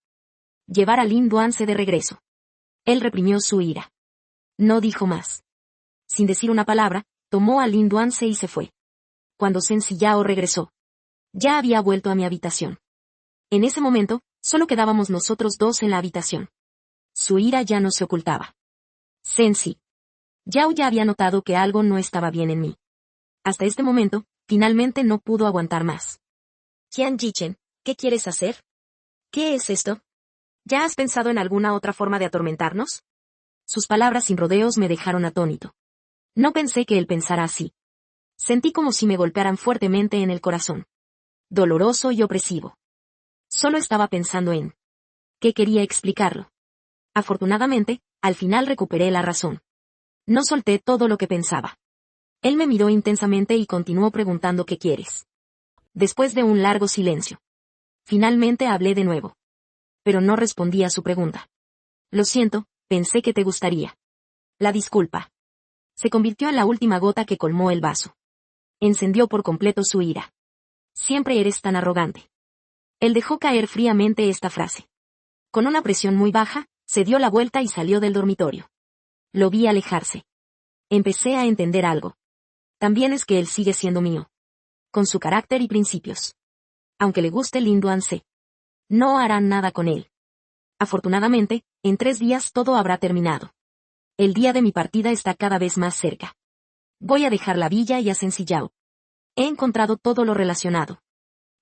llevar a Lin Duanse de regreso. Él reprimió su ira. No dijo más. Sin decir una palabra, tomó a Lin Duanse y se fue. Cuando Shen Ziyao regresó, ya había vuelto a mi habitación. En ese momento, solo quedábamos nosotros dos en la habitación. Su ira ya no se ocultaba. Shen Ziyao ya había notado que algo no estaba bien en mí. Hasta este momento, finalmente no pudo aguantar más. Qian Yichen, ¿qué quieres hacer? ¿Qué es esto? ¿Ya has pensado en alguna otra forma de atormentarnos? Sus palabras sin rodeos me dejaron atónito. No pensé que él pensara así. Sentí como si me golpearan fuertemente en el corazón. Doloroso y opresivo. Solo estaba pensando en qué quería explicarlo. Afortunadamente, al final recuperé la razón. No solté todo lo que pensaba. Él me miró intensamente y continuó preguntando ¿qué quieres? Después de un largo silencio. Finalmente hablé de nuevo. Pero no respondí a su pregunta. Lo siento, pensé que te gustaría. La disculpa. Se convirtió en la última gota que colmó el vaso. Encendió por completo su ira. Siempre eres tan arrogante. Él dejó caer fríamente esta frase. Con una presión muy baja, se dio la vuelta y salió del dormitorio. Lo vi alejarse. Empecé a entender algo. También es que él sigue siendo mío. Con su carácter y principios. Aunque le guste Lin Duanse, no harán nada con él. Afortunadamente, en 3 días todo habrá terminado. El día de mi partida está cada vez más cerca. Voy a dejar la villa y a Shen Ziyao. He encontrado todo lo relacionado.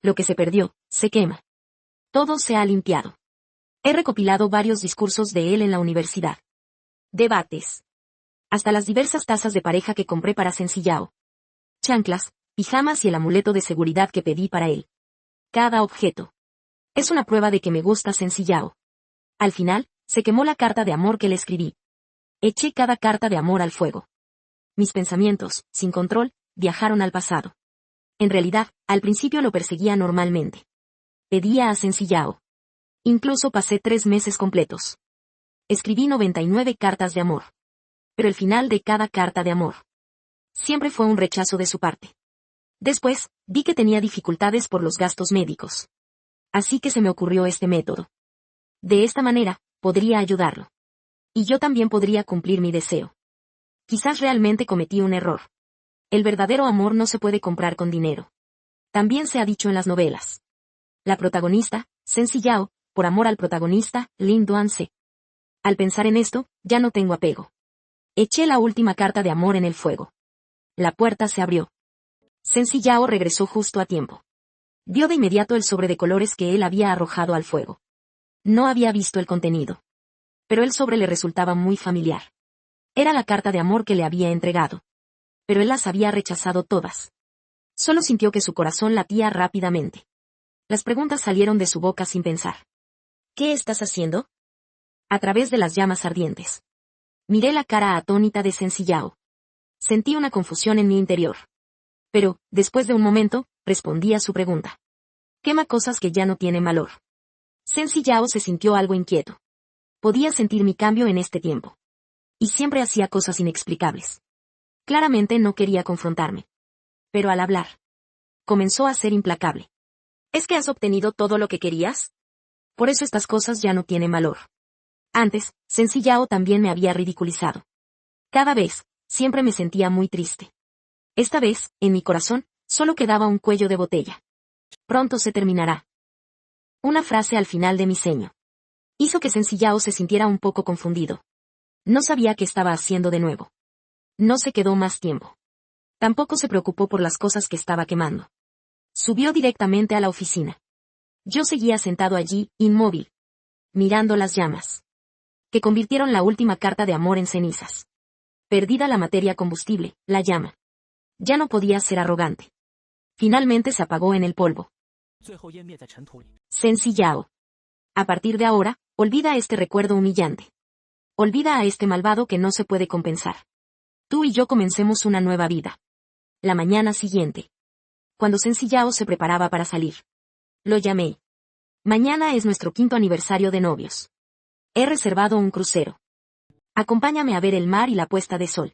Lo que se perdió, se quema. Todo se ha limpiado. He recopilado varios discursos de él en la universidad. Debates. Hasta las diversas tazas de pareja que compré para Shen Ziyao. Chanclas, pijamas y el amuleto de seguridad que pedí para él. Cada objeto. Es una prueba de que me gusta Shen Ziyao. Al final, se quemó la carta de amor que le escribí. Eché cada carta de amor al fuego. Mis pensamientos, sin control, viajaron al pasado. En realidad, al principio lo perseguía normalmente. Pedía a Shen Ziyao. Incluso pasé 3 meses completos. Escribí 99 cartas de amor. Pero el final de cada carta de amor siempre fue un rechazo de su parte. Después, vi que tenía dificultades por los gastos médicos. Así que se me ocurrió este método. De esta manera, podría ayudarlo. Y yo también podría cumplir mi deseo. Quizás realmente cometí un error. El verdadero amor no se puede comprar con dinero. También se ha dicho en las novelas. La protagonista, Shen Ziyao, por amor al protagonista, Lin Duanse. Al pensar en esto, ya no tengo apego. Eché la última carta de amor en el fuego. La puerta se abrió. Shen Yao regresó justo a tiempo. Vio de inmediato el sobre de colores que él había arrojado al fuego. No había visto el contenido. Pero el sobre le resultaba muy familiar. Era la carta de amor que le había entregado. Pero él las había rechazado todas. Solo sintió que su corazón latía rápidamente. Las preguntas salieron de su boca sin pensar. ¿Qué estás haciendo? A través de las llamas ardientes. Miré la cara atónita de Shen Yao. Sentí una confusión en mi interior. Pero, después de un momento, respondí a su pregunta. Quema cosas que ya no tienen valor. Shen Yao se sintió algo inquieto. Podía sentir mi cambio en este tiempo. Y siempre hacía cosas inexplicables. Claramente no quería confrontarme. Pero al hablar, comenzó a ser implacable. ¿Es que has obtenido todo lo que querías? Por eso estas cosas ya no tienen valor. Antes, Shen Yao también me había ridiculizado. Cada vez, siempre me sentía muy triste. Esta vez, en mi corazón, solo quedaba un cuello de botella. Pronto se terminará. Una frase al final de mi ceño. Hizo que Shen Yao se sintiera un poco confundido. No sabía qué estaba haciendo de nuevo. No se quedó más tiempo. Tampoco se preocupó por las cosas que estaba quemando. Subió directamente a la oficina. Yo seguía sentado allí, inmóvil, mirando las llamas, que convirtieron la última carta de amor en cenizas. Perdida la materia combustible, la llama. Ya no podía ser arrogante. Finalmente se apagó en el polvo. Shen Yao. A partir de ahora, olvida este recuerdo humillante. Olvida a este malvado que no se puede compensar. Tú y yo comencemos una nueva vida. La mañana siguiente. Cuando Shen Yao se preparaba para salir. Lo llamé. Mañana es nuestro 5º aniversario de novios. He reservado un crucero. Acompáñame a ver el mar y la puesta de sol.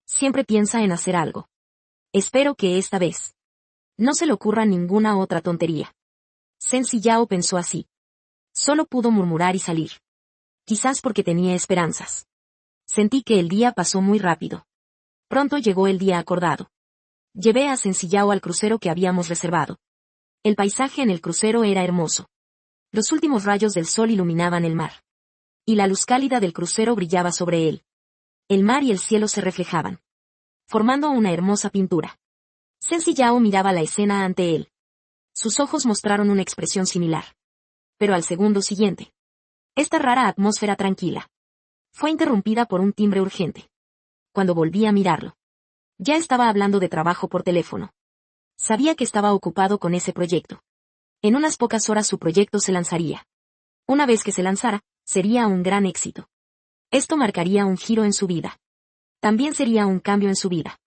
Siempre piensa en hacer algo. Espero que esta vez no se le ocurra ninguna otra tontería. Shen Yao pensó así. Solo pudo murmurar y salir. Quizás porque tenía esperanzas. Sentí que el día pasó muy rápido. Pronto llegó el día acordado. Llevé a Shen Yao al crucero que habíamos reservado. El paisaje en el crucero era hermoso. Los últimos rayos del sol iluminaban el mar. Y la luz cálida del crucero brillaba sobre él. El mar y el cielo se reflejaban, formando una hermosa pintura. Shen Yao miraba la escena ante él. Sus ojos mostraron una expresión similar. Pero al segundo siguiente, esta rara atmósfera tranquila fue interrumpida por un timbre urgente. Cuando volví a mirarlo, ya estaba hablando de trabajo por teléfono. Sabía que estaba ocupado con ese proyecto. En unas pocas horas su proyecto se lanzaría. Una vez que se lanzara, sería un gran éxito. Esto marcaría un giro en su vida. También sería un cambio en su vida.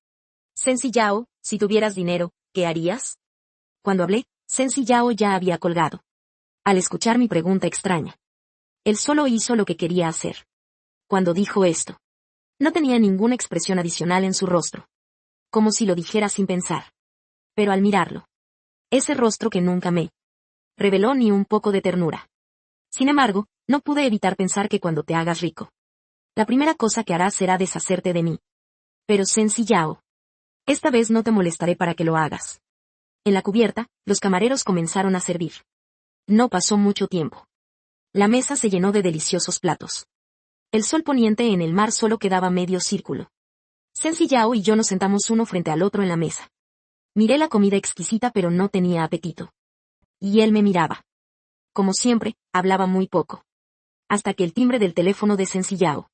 Shen Yao, si tuvieras dinero, ¿qué harías? Cuando hablé, Shen Yao ya había colgado. Al escuchar mi pregunta extraña, él solo hizo lo que quería hacer. Cuando dijo esto, no tenía ninguna expresión adicional en su rostro. Como si lo dijera sin pensar. Pero al mirarlo, ese rostro que nunca me reveló ni un poco de ternura. Sin embargo, no pude evitar pensar que cuando te hagas rico, la primera cosa que harás será deshacerte de mí. Pero Shen Yao, esta vez no te molestaré para que lo hagas. En la cubierta, los camareros comenzaron a servir. No pasó mucho tiempo. La mesa se llenó de deliciosos platos. El sol poniente en el mar solo quedaba medio círculo. Shen Yao y yo nos sentamos uno frente al otro en la mesa. Miré la comida exquisita pero no tenía apetito. Y él me miraba. Como siempre, hablaba muy poco. Hasta que el timbre del teléfono de Shen Yao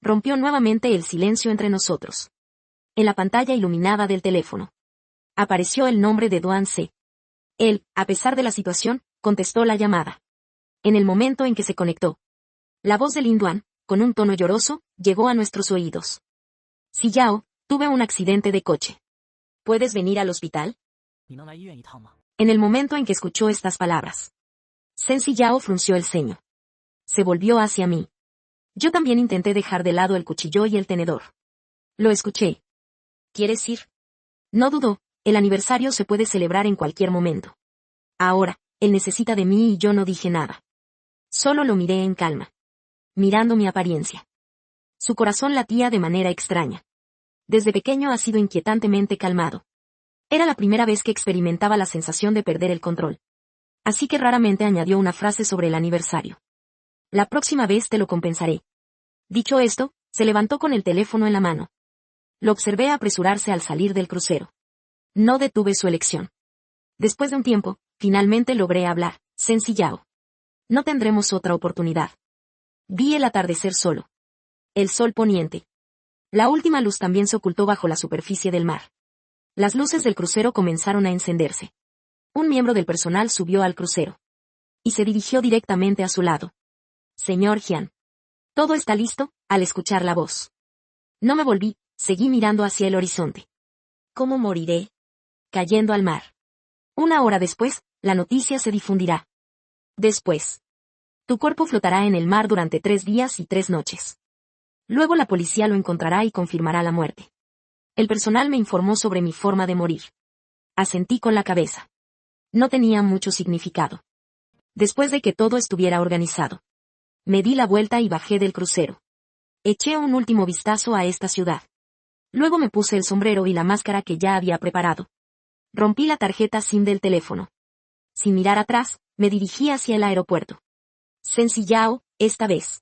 rompió nuevamente el silencio entre nosotros. En la pantalla iluminada del teléfono apareció el nombre de Duan Ce. Él, a pesar de la situación, contestó la llamada. En el momento en que se conectó, la voz de Lin Duan, con un tono lloroso, llegó a nuestros oídos. Si Yao, tuve un accidente de coche. ¿Puedes venir al hospital? En el momento en que escuchó estas palabras, Shen Yao frunció el ceño. Se volvió hacia mí. Yo también intenté dejar de lado el cuchillo y el tenedor. Lo escuché. ¿Quieres ir? No dudó, el aniversario se puede celebrar en cualquier momento. Ahora, él necesita de mí y yo no dije nada. Solo lo miré en calma. Mirando mi apariencia. Su corazón latía de manera extraña. Desde pequeño ha sido inquietantemente calmado. Era la primera vez que experimentaba la sensación de perder el control. Así que raramente añadió una frase sobre el aniversario. La próxima vez te lo compensaré. Dicho esto, Se levantó con el teléfono en la mano. Lo observé apresurarse al salir del crucero. No detuve su elección. Después de un tiempo, finalmente logré hablar. Sencillao. No tendremos otra oportunidad. Vi el atardecer solo. El sol poniente. La última luz también se ocultó bajo la superficie del mar. Las luces del crucero comenzaron a encenderse. Un miembro del personal subió al crucero. Y se dirigió directamente a su lado. Señor Jian. Todo está listo, al escuchar la voz. No me volví, seguí mirando hacia el horizonte. ¿Cómo moriré? Cayendo al mar. 1 hora después, la noticia se difundirá. Después. Tu cuerpo flotará en el mar durante 3 días y 3 noches. Luego la policía lo encontrará y confirmará la muerte. El personal me informó sobre mi forma de morir. Asentí con la cabeza. No tenía mucho significado. Después de que todo estuviera organizado, me di la vuelta y bajé del crucero. Eché un último vistazo a esta ciudad. Luego me puse el sombrero y la máscara que ya había preparado. Rompí la tarjeta SIM del teléfono. Sin mirar atrás, me dirigí hacia el aeropuerto. Sencillao, esta vez.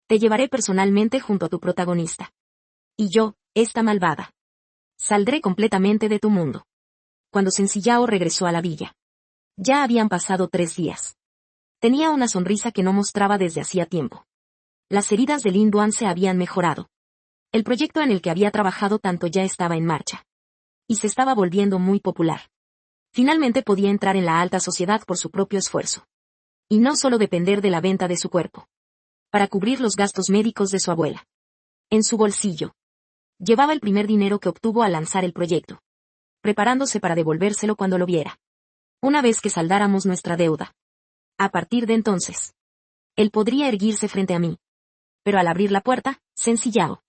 Te llevaré personalmente junto a tu protagonista. Y yo, esta malvada. Saldré completamente de tu mundo. Cuando Sencillao regresó a la villa. Ya habían pasado 3 días. Tenía una sonrisa que no mostraba desde hacía tiempo. Las heridas de Lin Duan se habían mejorado. El proyecto en el que había trabajado tanto ya estaba en marcha. Y se estaba volviendo muy popular. Finalmente podía entrar en la alta sociedad por su propio esfuerzo. Y no solo depender de la venta de su cuerpo. Para cubrir los gastos médicos de su abuela. En su bolsillo. Llevaba el primer dinero que obtuvo al lanzar el proyecto. Preparándose para devolvérselo cuando lo viera. Una vez que saldáramos nuestra deuda. A partir de entonces. Él podría erguirse frente a mí. Pero al abrir la puerta, Sencillao.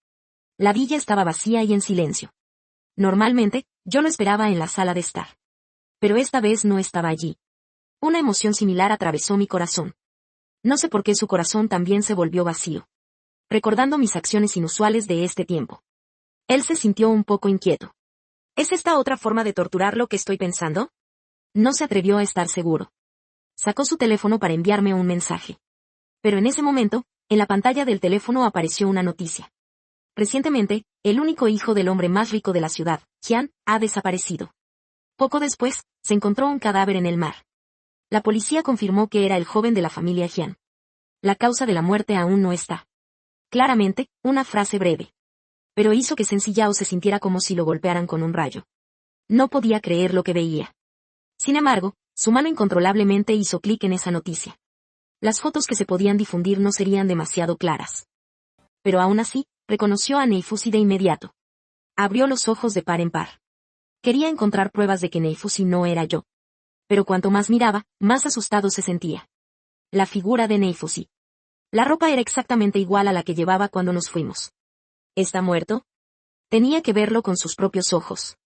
La villa estaba vacía y en silencio. Normalmente, yo lo esperaba en la sala de estar. Pero esta vez no estaba allí. Una emoción similar atravesó mi corazón. No sé por qué su corazón también se volvió vacío. Recordando mis acciones inusuales de este tiempo. Él se sintió un poco inquieto. ¿Es esta otra forma de torturar lo que estoy pensando? No se atrevió a estar seguro. Sacó su teléfono para enviarme un mensaje. Pero en ese momento, en la pantalla del teléfono apareció una noticia. Recientemente, el único hijo del hombre más rico de la ciudad, Jian, ha desaparecido. Poco después, se encontró un cadáver en el mar. La policía confirmó que era el joven de la familia Jian. La causa de la muerte aún no está. Claramente, una frase breve. Pero hizo que Sencillao se sintiera como si lo golpearan con un rayo. No podía creer lo que veía. Sin embargo, su mano incontrolablemente hizo clic en esa noticia. Las fotos que se podían difundir no serían demasiado claras. Pero aún así, reconoció a Neifusi de inmediato. Abrió los ojos de par en par. Quería encontrar pruebas de que Neifusi no era yo. Pero cuanto más miraba, más asustado se sentía. La figura de Neifusi. La ropa era exactamente igual a la que llevaba cuando nos fuimos. ¿Está muerto? Tenía que verlo con sus propios ojos.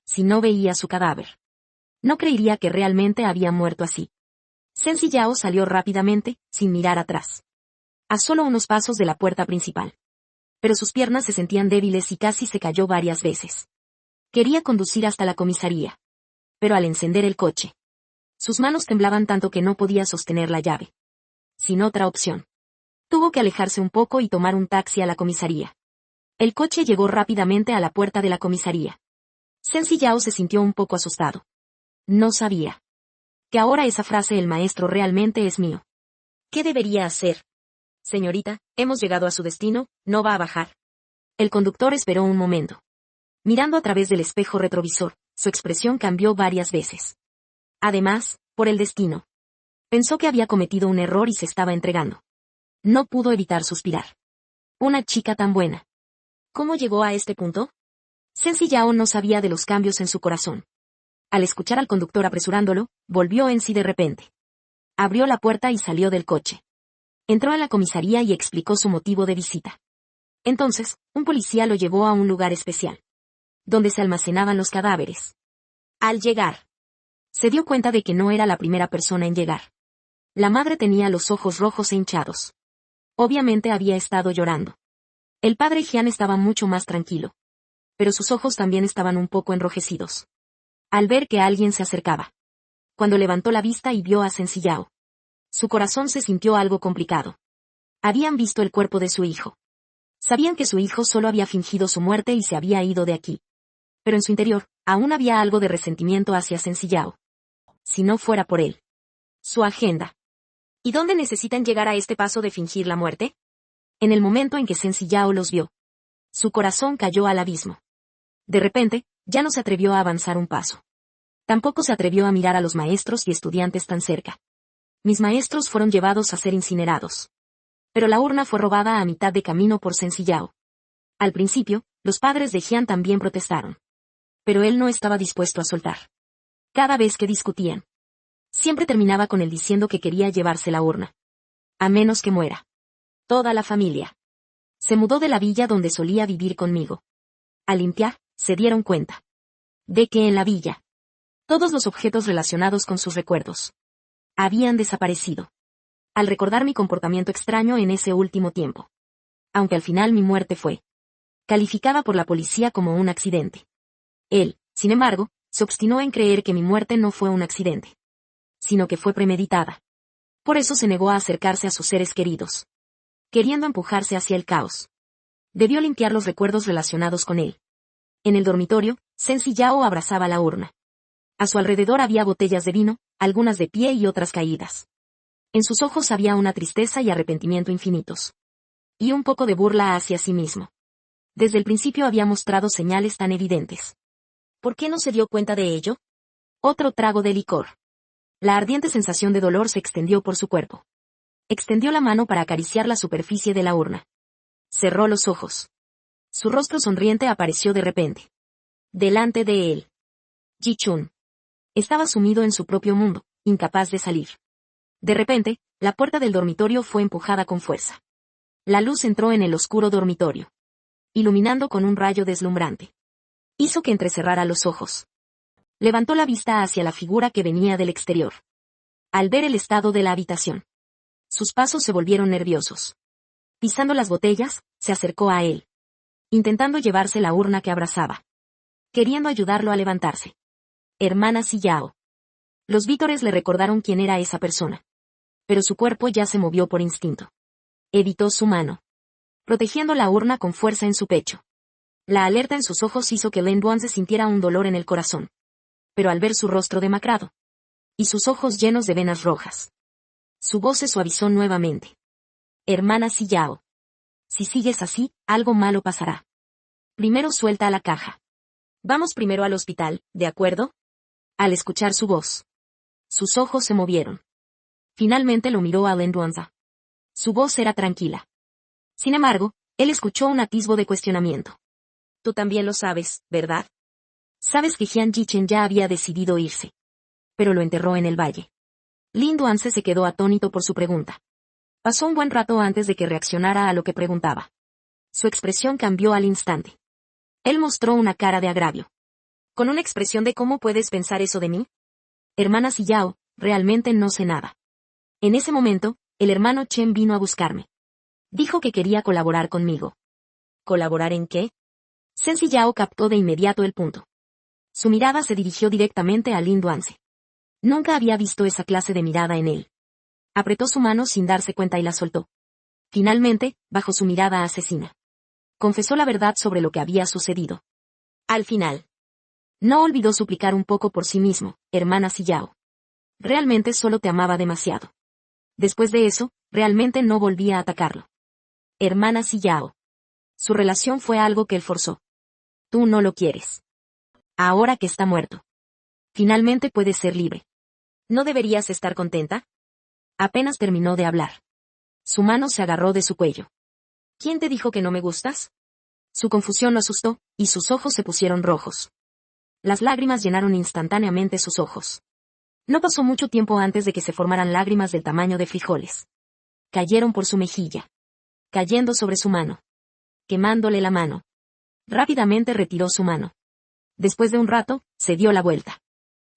Si no veía su cadáver. No creería que realmente había muerto así. Sencillao salió rápidamente, sin mirar atrás. A solo unos pasos de la puerta principal. Pero sus piernas se sentían débiles y casi se cayó varias veces. Quería conducir hasta la comisaría. Pero al encender el coche. Sus manos temblaban tanto que no podía sostener la llave. Sin otra opción. Tuvo que alejarse un poco y tomar un taxi a la comisaría. El coche llegó rápidamente a la puerta de la comisaría. Sencillao se sintió un poco asustado. No sabía. Que ahora esa frase el maestro realmente es mío. ¿Qué debería hacer? Señorita, hemos llegado a su destino, no va a bajar. El conductor esperó un momento. Mirando a través del espejo retrovisor, su expresión cambió varias veces. Además, por el destino. Pensó que había cometido un error y se estaba entregando. No pudo evitar suspirar. Una chica tan buena. ¿Cómo llegó a este punto? Sencillao no sabía de los cambios en su corazón. Al escuchar al conductor apresurándolo, volvió en sí de repente. Abrió la puerta y salió del coche. Entró a la comisaría y explicó su motivo de visita. Entonces, un policía lo llevó a un lugar especial. Donde se almacenaban los cadáveres. Al llegar, se dio cuenta de que no era la primera persona en llegar. La madre tenía los ojos rojos e hinchados. Obviamente había estado llorando. El padre Jian estaba mucho más tranquilo. Pero sus ojos también estaban un poco enrojecidos. Al ver que alguien se acercaba. Cuando levantó la vista y vio a Sencillao. Su corazón se sintió algo complicado. Habían visto el cuerpo de su hijo. Sabían que su hijo solo había fingido su muerte y se había ido de aquí. Pero en su interior, aún había algo de resentimiento hacia Sencillao. Si no fuera por él. Su agenda. ¿Y dónde necesitan llegar a este paso de fingir la muerte? En el momento en que Sencillao los vio. Su corazón cayó al abismo. De repente, ya no se atrevió a avanzar un paso. Tampoco se atrevió a mirar a los maestros y estudiantes tan cerca. Mis maestros fueron llevados a ser incinerados. Pero la urna fue robada a mitad de camino por Sencillao. Al principio, los padres de Jian también protestaron. Pero él no estaba dispuesto a soltar. Cada vez que discutían, siempre terminaba con él diciendo que quería llevarse la urna. A menos que muera. Toda la familia. Se mudó de la villa donde solía vivir conmigo. Al limpiar, se dieron cuenta de que en la villa, todos los objetos relacionados con sus recuerdos habían desaparecido. Al recordar mi comportamiento extraño en ese último tiempo. Aunque al final mi muerte fue calificada por la policía como un accidente. Él, sin embargo, se obstinó en creer que mi muerte no fue un accidente, sino que fue premeditada. Por eso se negó a acercarse a sus seres queridos, queriendo empujarse hacia el caos. Debió limpiar los recuerdos relacionados con él. En el dormitorio, Sencillao abrazaba la urna. A su alrededor había botellas de vino, algunas de pie y otras caídas. En sus ojos había una tristeza y arrepentimiento infinitos. Y un poco de burla hacia sí mismo. Desde el principio había mostrado señales tan evidentes. ¿Por qué no se dio cuenta de ello? Otro trago de licor. La ardiente sensación de dolor se extendió por su cuerpo. Extendió la mano para acariciar la superficie de la urna. Cerró los ojos. Su rostro sonriente apareció de repente. Delante de él. Ji-chun. Estaba sumido en su propio mundo, incapaz de salir. De repente, la puerta del dormitorio fue empujada con fuerza. La luz entró en el oscuro dormitorio, iluminando con un rayo deslumbrante. Hizo que entrecerrara los ojos. Levantó la vista hacia la figura que venía del exterior. Al ver el estado de la habitación, sus pasos se volvieron nerviosos. Pisando las botellas, se acercó a él, intentando llevarse la urna que abrazaba, queriendo ayudarlo a levantarse. Hermana Sillao. Los vítores le recordaron quién era esa persona. Pero su cuerpo ya se movió por instinto. Evitó su mano, protegiendo la urna con fuerza en su pecho. La alerta en sus ojos hizo que Len Duanze sintiera un dolor en el corazón. Pero al ver su rostro demacrado, y sus ojos llenos de venas rojas, su voz se suavizó nuevamente. Hermana Sillao. Si sigues así, algo malo pasará. Primero suelta a la caja. Vamos primero al hospital, ¿de acuerdo? Al escuchar su voz, sus ojos se movieron. Finalmente lo miró a Len Duanze. Su voz era tranquila. Sin embargo, él escuchó un atisbo de cuestionamiento. Tú también lo sabes, ¿verdad? Sabes que Jian Jichen ya había decidido irse. Pero lo enterró en el valle. Lin Duanze se quedó atónito por su pregunta. Pasó un buen rato antes de que reaccionara a lo que preguntaba. Su expresión cambió al instante. Él mostró una cara de agravio. Con una expresión de ¿cómo puedes pensar eso de mí? Hermana Sillao, realmente no sé nada. En ese momento, el hermano Chen vino a buscarme. Dijo que quería colaborar conmigo. ¿Colaborar en qué? Sencillao captó de inmediato el punto. Su mirada se dirigió directamente a Lin Duanze. Nunca había visto esa clase de mirada en él. Apretó su mano sin darse cuenta y la soltó. Finalmente, bajo su mirada asesina, confesó la verdad sobre lo que había sucedido. Al final, no olvidó suplicar un poco por sí mismo, hermana Sillao. Realmente solo te amaba demasiado. Después de eso, realmente no volvía a atacarlo. Hermana Sillao. Su relación fue algo que él forzó. Tú no lo quieres. Ahora que está muerto, finalmente puedes ser libre. ¿No deberías estar contenta? Apenas terminó de hablar. Su mano se agarró de su cuello. ¿Quién te dijo que no me gustas? Su confusión lo asustó, y sus ojos se pusieron rojos. Las lágrimas llenaron instantáneamente sus ojos. No pasó mucho tiempo antes de que se formaran lágrimas del tamaño de frijoles. Cayeron por su mejilla, cayendo sobre su mano, quemándole la mano. Rápidamente retiró su mano. Después de un rato, se dio la vuelta.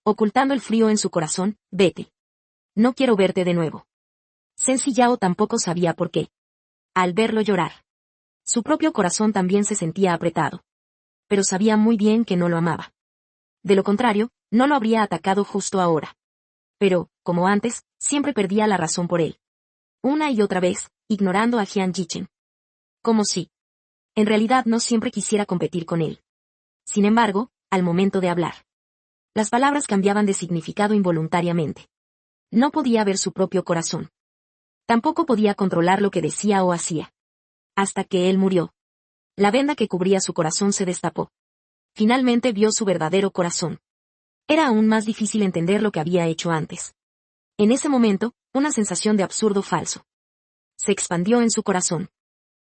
Ocultando el frío en su corazón, vete. No quiero verte de nuevo. Sencillao tampoco sabía por qué. Al verlo llorar, su propio corazón también se sentía apretado. Pero sabía muy bien que no lo amaba. De lo contrario, no lo habría atacado justo ahora. Pero, como antes, siempre perdía la razón por él. Una y otra vez, ignorando a Jian Jichen. Como si En realidad no siempre quisiera competir con él. Sin embargo, al momento de hablar, las palabras cambiaban de significado involuntariamente. No podía ver su propio corazón. Tampoco podía controlar lo que decía o hacía. Hasta que él murió. La venda que cubría su corazón se destapó. Finalmente vio su verdadero corazón. Era aún más difícil entender lo que había hecho antes. En ese momento, una sensación de absurdo falso se expandió en su corazón.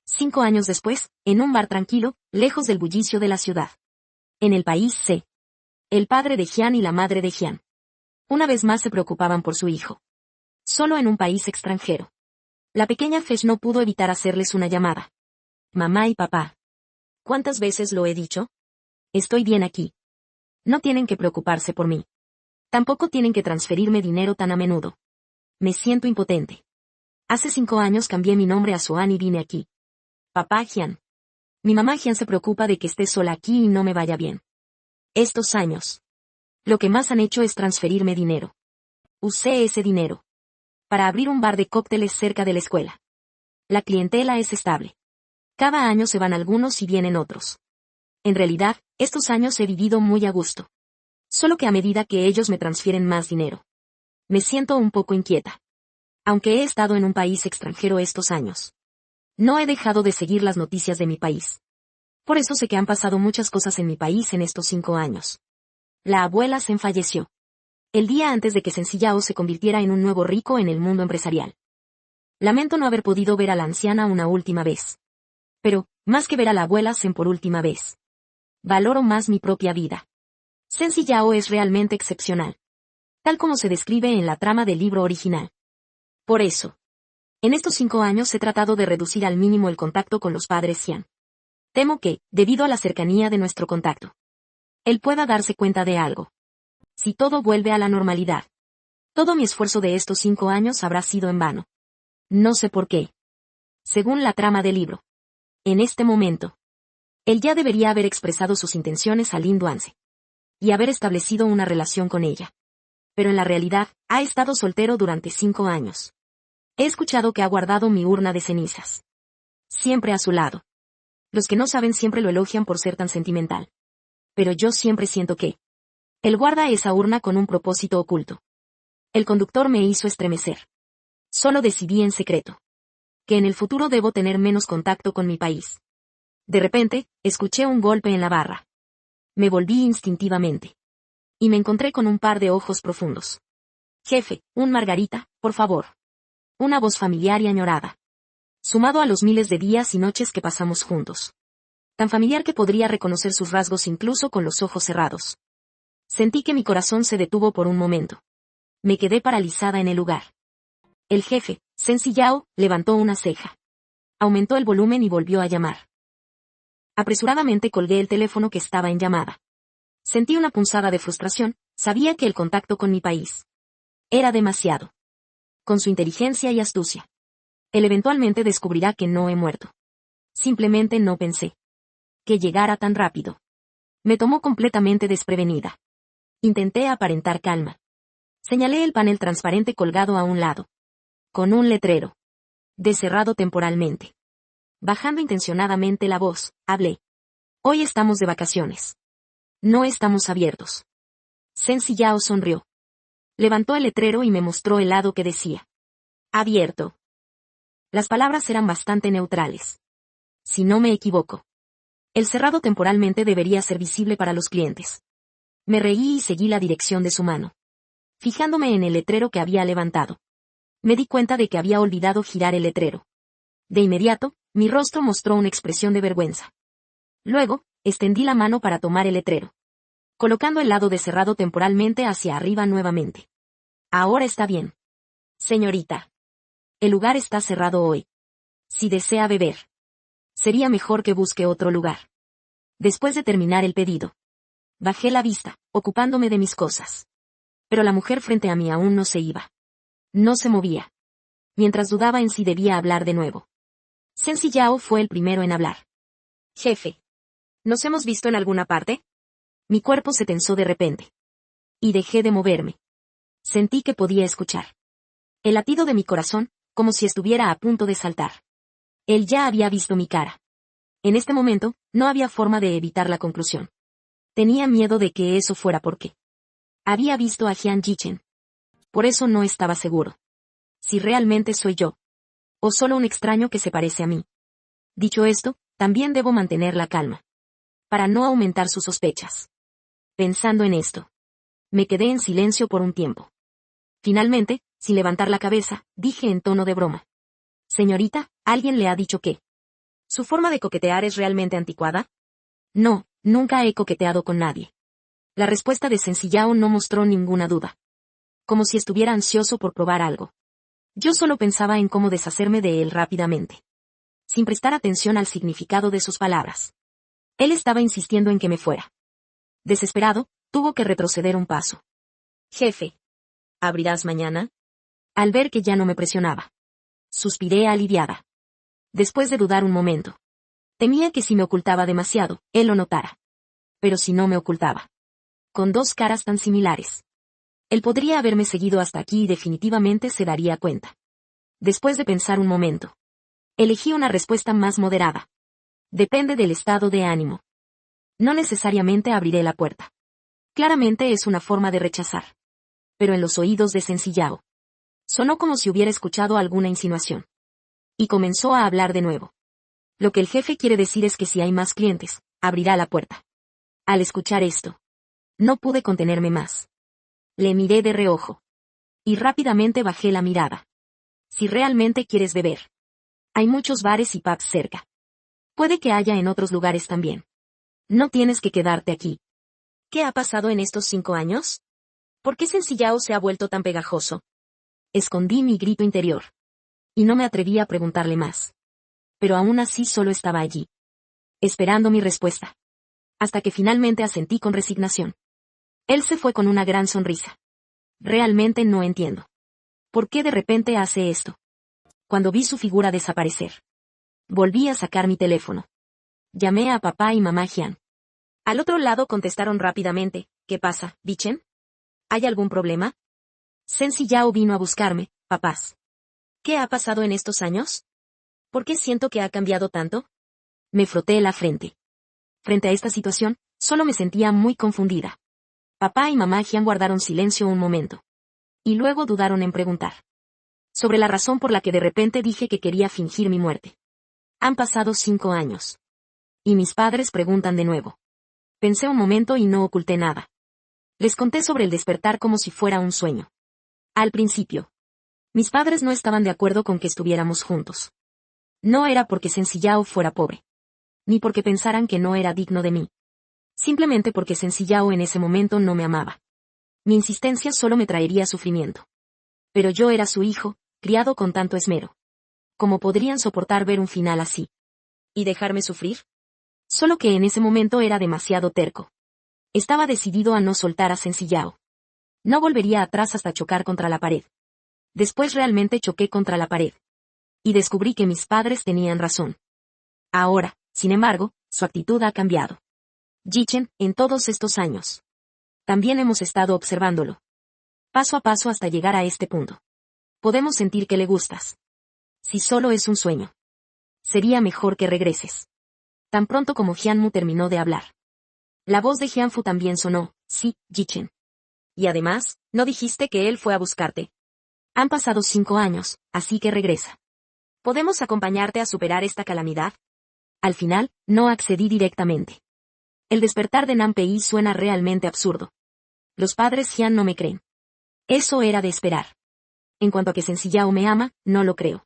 5 años después, en un bar tranquilo, lejos del bullicio de la ciudad. En el país C. El padre de Jian y la madre de Jian. Una vez más se preocupaban por su hijo. Solo en un país extranjero. La pequeña Fesh no pudo evitar hacerles una llamada. Mamá y papá. ¿Cuántas veces lo he dicho? Estoy bien aquí. No tienen que preocuparse por mí. Tampoco tienen que transferirme dinero tan a menudo. Me siento impotente. Hace 5 años cambié mi nombre a Soan y vine aquí. Papá Jian. Mi mamá Jian se preocupa de que esté sola aquí y no me vaya bien. Estos años. Lo que más han hecho es transferirme dinero. Usé ese dinero para abrir un bar de cócteles cerca de la escuela. La clientela es estable. Cada año se van algunos y vienen otros. En realidad, estos años he vivido muy a gusto. Solo que a medida que ellos me transfieren más dinero, me siento un poco inquieta. Aunque he estado en un país extranjero estos años, no he dejado de seguir las noticias de mi país. Por eso sé que han pasado muchas cosas en mi país en estos 5 años. La abuela Sen falleció el día antes de que Sencillao se convirtiera en un nuevo rico en el mundo empresarial. Lamento no haber podido ver a la anciana una última vez. Pero, más que ver a la abuela Sen por última vez, valoro más mi propia vida. Sencillao es realmente excepcional. Tal como se describe en la trama del libro original. Por eso, en estos 5 años he tratado de reducir al mínimo el contacto con los padres Xian. Temo que, debido a la cercanía de nuestro contacto, él pueda darse cuenta de algo. Si todo vuelve a la normalidad, todo mi esfuerzo de estos 5 años habrá sido en vano. No sé por qué. Según la trama del libro, en este momento, él ya debería haber expresado sus intenciones a Lin Duanze y haber establecido una relación con ella. Pero en la realidad, ha estado soltero durante 5 años. He escuchado que ha guardado mi urna de cenizas. Siempre a su lado. Los que no saben siempre lo elogian por ser tan sentimental. Pero yo siempre siento que él guarda esa urna con un propósito oculto. El conductor me hizo estremecer. Solo decidí en secreto que en el futuro debo tener menos contacto con mi país. De repente, escuché un golpe en la barra. Me volví instintivamente. Y me encontré con un par de ojos profundos. Jefe, un margarita, por favor. Una voz familiar y añorada. Sumado a los miles de días y noches que pasamos juntos. Tan familiar que podría reconocer sus rasgos incluso con los ojos cerrados. Sentí que mi corazón se detuvo por un momento. Me quedé paralizada en el lugar. El jefe, Sencillao, levantó una ceja. Aumentó el volumen y volvió a llamar. Apresuradamente colgué el teléfono que estaba en llamada. Sentí una punzada de frustración, sabía que el contacto con mi país era demasiado. Con su inteligencia y astucia, él eventualmente descubrirá que no he muerto. Simplemente no pensé que llegara tan rápido. Me tomó completamente desprevenida. Intenté aparentar calma. Señalé el panel transparente colgado a un lado. Con un letrero. De cerrado temporalmente. Bajando intencionadamente la voz, hablé. Hoy estamos de vacaciones. No estamos abiertos. Sencillao sonrió. Levantó el letrero y me mostró el lado que decía. Abierto. Las palabras eran bastante neutrales. Si no me equivoco. El cerrado temporalmente debería ser visible para los clientes. Me reí y seguí la dirección de su mano. Fijándome en el letrero que había levantado. Me di cuenta de que había olvidado girar el letrero. De inmediato, mi rostro mostró una expresión de vergüenza. Luego, extendí la mano para tomar el letrero. Colocando el lado de cerrado temporalmente hacia arriba nuevamente. Ahora está bien. Señorita. El lugar está cerrado hoy. Si desea beber, sería mejor que busque otro lugar. Después de terminar el pedido, bajé la vista, ocupándome de mis cosas. Pero la mujer frente a mí aún no se iba. No se movía. Mientras dudaba en si debía hablar de nuevo. Sencillao fue el primero en hablar. Jefe. ¿Nos hemos visto en alguna parte? Mi cuerpo se tensó de repente. Y dejé de moverme. Sentí que podía escuchar el latido de mi corazón, como si estuviera a punto de saltar. Él ya había visto mi cara. En este momento, no había forma de evitar la conclusión. Tenía miedo de que eso fuera porque había visto a Hyun Ji-chen. Por eso no estaba seguro. Si realmente soy yo. O solo un extraño que se parece a mí. Dicho esto, también debo mantener la calma. Para no aumentar sus sospechas. Pensando en esto. Me quedé en silencio por un tiempo. Finalmente, sin levantar la cabeza, dije en tono de broma. Señorita, ¿alguien le ha dicho que su forma de coquetear es realmente anticuada? No, nunca he coqueteado con nadie. La respuesta de Sencillao no mostró ninguna duda. Como si estuviera ansioso por probar algo. Yo solo pensaba en cómo deshacerme de él rápidamente. Sin prestar atención al significado de sus palabras. Él estaba insistiendo en que me fuera. Desesperado, tuvo que retroceder un paso. Jefe. ¿Abrirás mañana? Al ver que ya no me presionaba. Suspiré aliviada. Después de dudar un momento. Temía que si me ocultaba demasiado, él lo notara. Pero si no me ocultaba. Con dos caras tan similares. Él podría haberme seguido hasta aquí y definitivamente se daría cuenta. Después de pensar un momento. Elegí una respuesta más moderada. Depende del estado de ánimo. No necesariamente abriré la puerta. Claramente es una forma de rechazar. Pero en los oídos de Sencillao. Sonó como si hubiera escuchado alguna insinuación. Y comenzó a hablar de nuevo. Lo que el jefe quiere decir es que si hay más clientes, abrirá la puerta. Al escuchar esto, no pude contenerme más. Le miré de reojo. Y rápidamente bajé la mirada. Si realmente quieres beber. Hay muchos bares y pubs cerca. Puede que haya en otros lugares también. No tienes que quedarte aquí. ¿Qué ha pasado en estos 5 años? ¿Por qué Sencillao se ha vuelto tan pegajoso? Escondí mi grito interior. Y no me atreví a preguntarle más. Pero aún así solo estaba allí. Esperando mi respuesta. Hasta que finalmente asentí con resignación. Él se fue con una gran sonrisa. Realmente no entiendo. ¿Por qué de repente hace esto? Cuando vi su figura desaparecer. Volví a sacar mi teléfono. Llamé a papá y mamá Hyun. Al otro lado contestaron rápidamente, ¿qué pasa, Ji-chen? ¿Hay algún problema? Sencillao vino a buscarme, papás. ¿Qué ha pasado en estos años? ¿Por qué siento que ha cambiado tanto? Me froté la frente. Frente a esta situación, solo me sentía muy confundida. Papá y mamá Hyun guardaron silencio un momento. Y luego dudaron en preguntar. Sobre la razón por la que de repente dije que quería fingir mi muerte. Han pasado 5 años. Y mis padres preguntan de nuevo. Pensé un momento y no oculté nada. Les conté sobre el despertar como si fuera un sueño. Al principio. Mis padres no estaban de acuerdo con que estuviéramos juntos. No era porque Sencillao fuera pobre. Ni porque pensaran que no era digno de mí. Simplemente porque Sencillao en ese momento no me amaba. Mi insistencia solo me traería sufrimiento. Pero yo era su hijo, criado con tanto esmero. ¿Cómo podrían soportar ver un final así? ¿Y dejarme sufrir? Solo que en ese momento era demasiado terco. Estaba decidido a no soltar a Sencillao. No volvería atrás hasta chocar contra la pared. Después realmente choqué contra la pared. Y descubrí que mis padres tenían razón. Ahora, sin embargo, su actitud ha cambiado. Ji-chen, en todos estos años. También hemos estado observándolo. Paso a paso hasta llegar a este punto. Podemos sentir que le gustas. Si solo es un sueño. Sería mejor que regreses. Tan pronto como Hyunmu terminó de hablar. La voz de Hyunfu también sonó, sí, Ji-chen. Y además, ¿no dijiste que él fue a buscarte? Han pasado 5 años, así que regresa. ¿Podemos acompañarte a superar esta calamidad? Al final, no accedí directamente. El despertar de Nanpei suena realmente absurdo. Los padres Hyun no me creen. Eso era de esperar. En cuanto a que Sencillao me ama, no lo creo.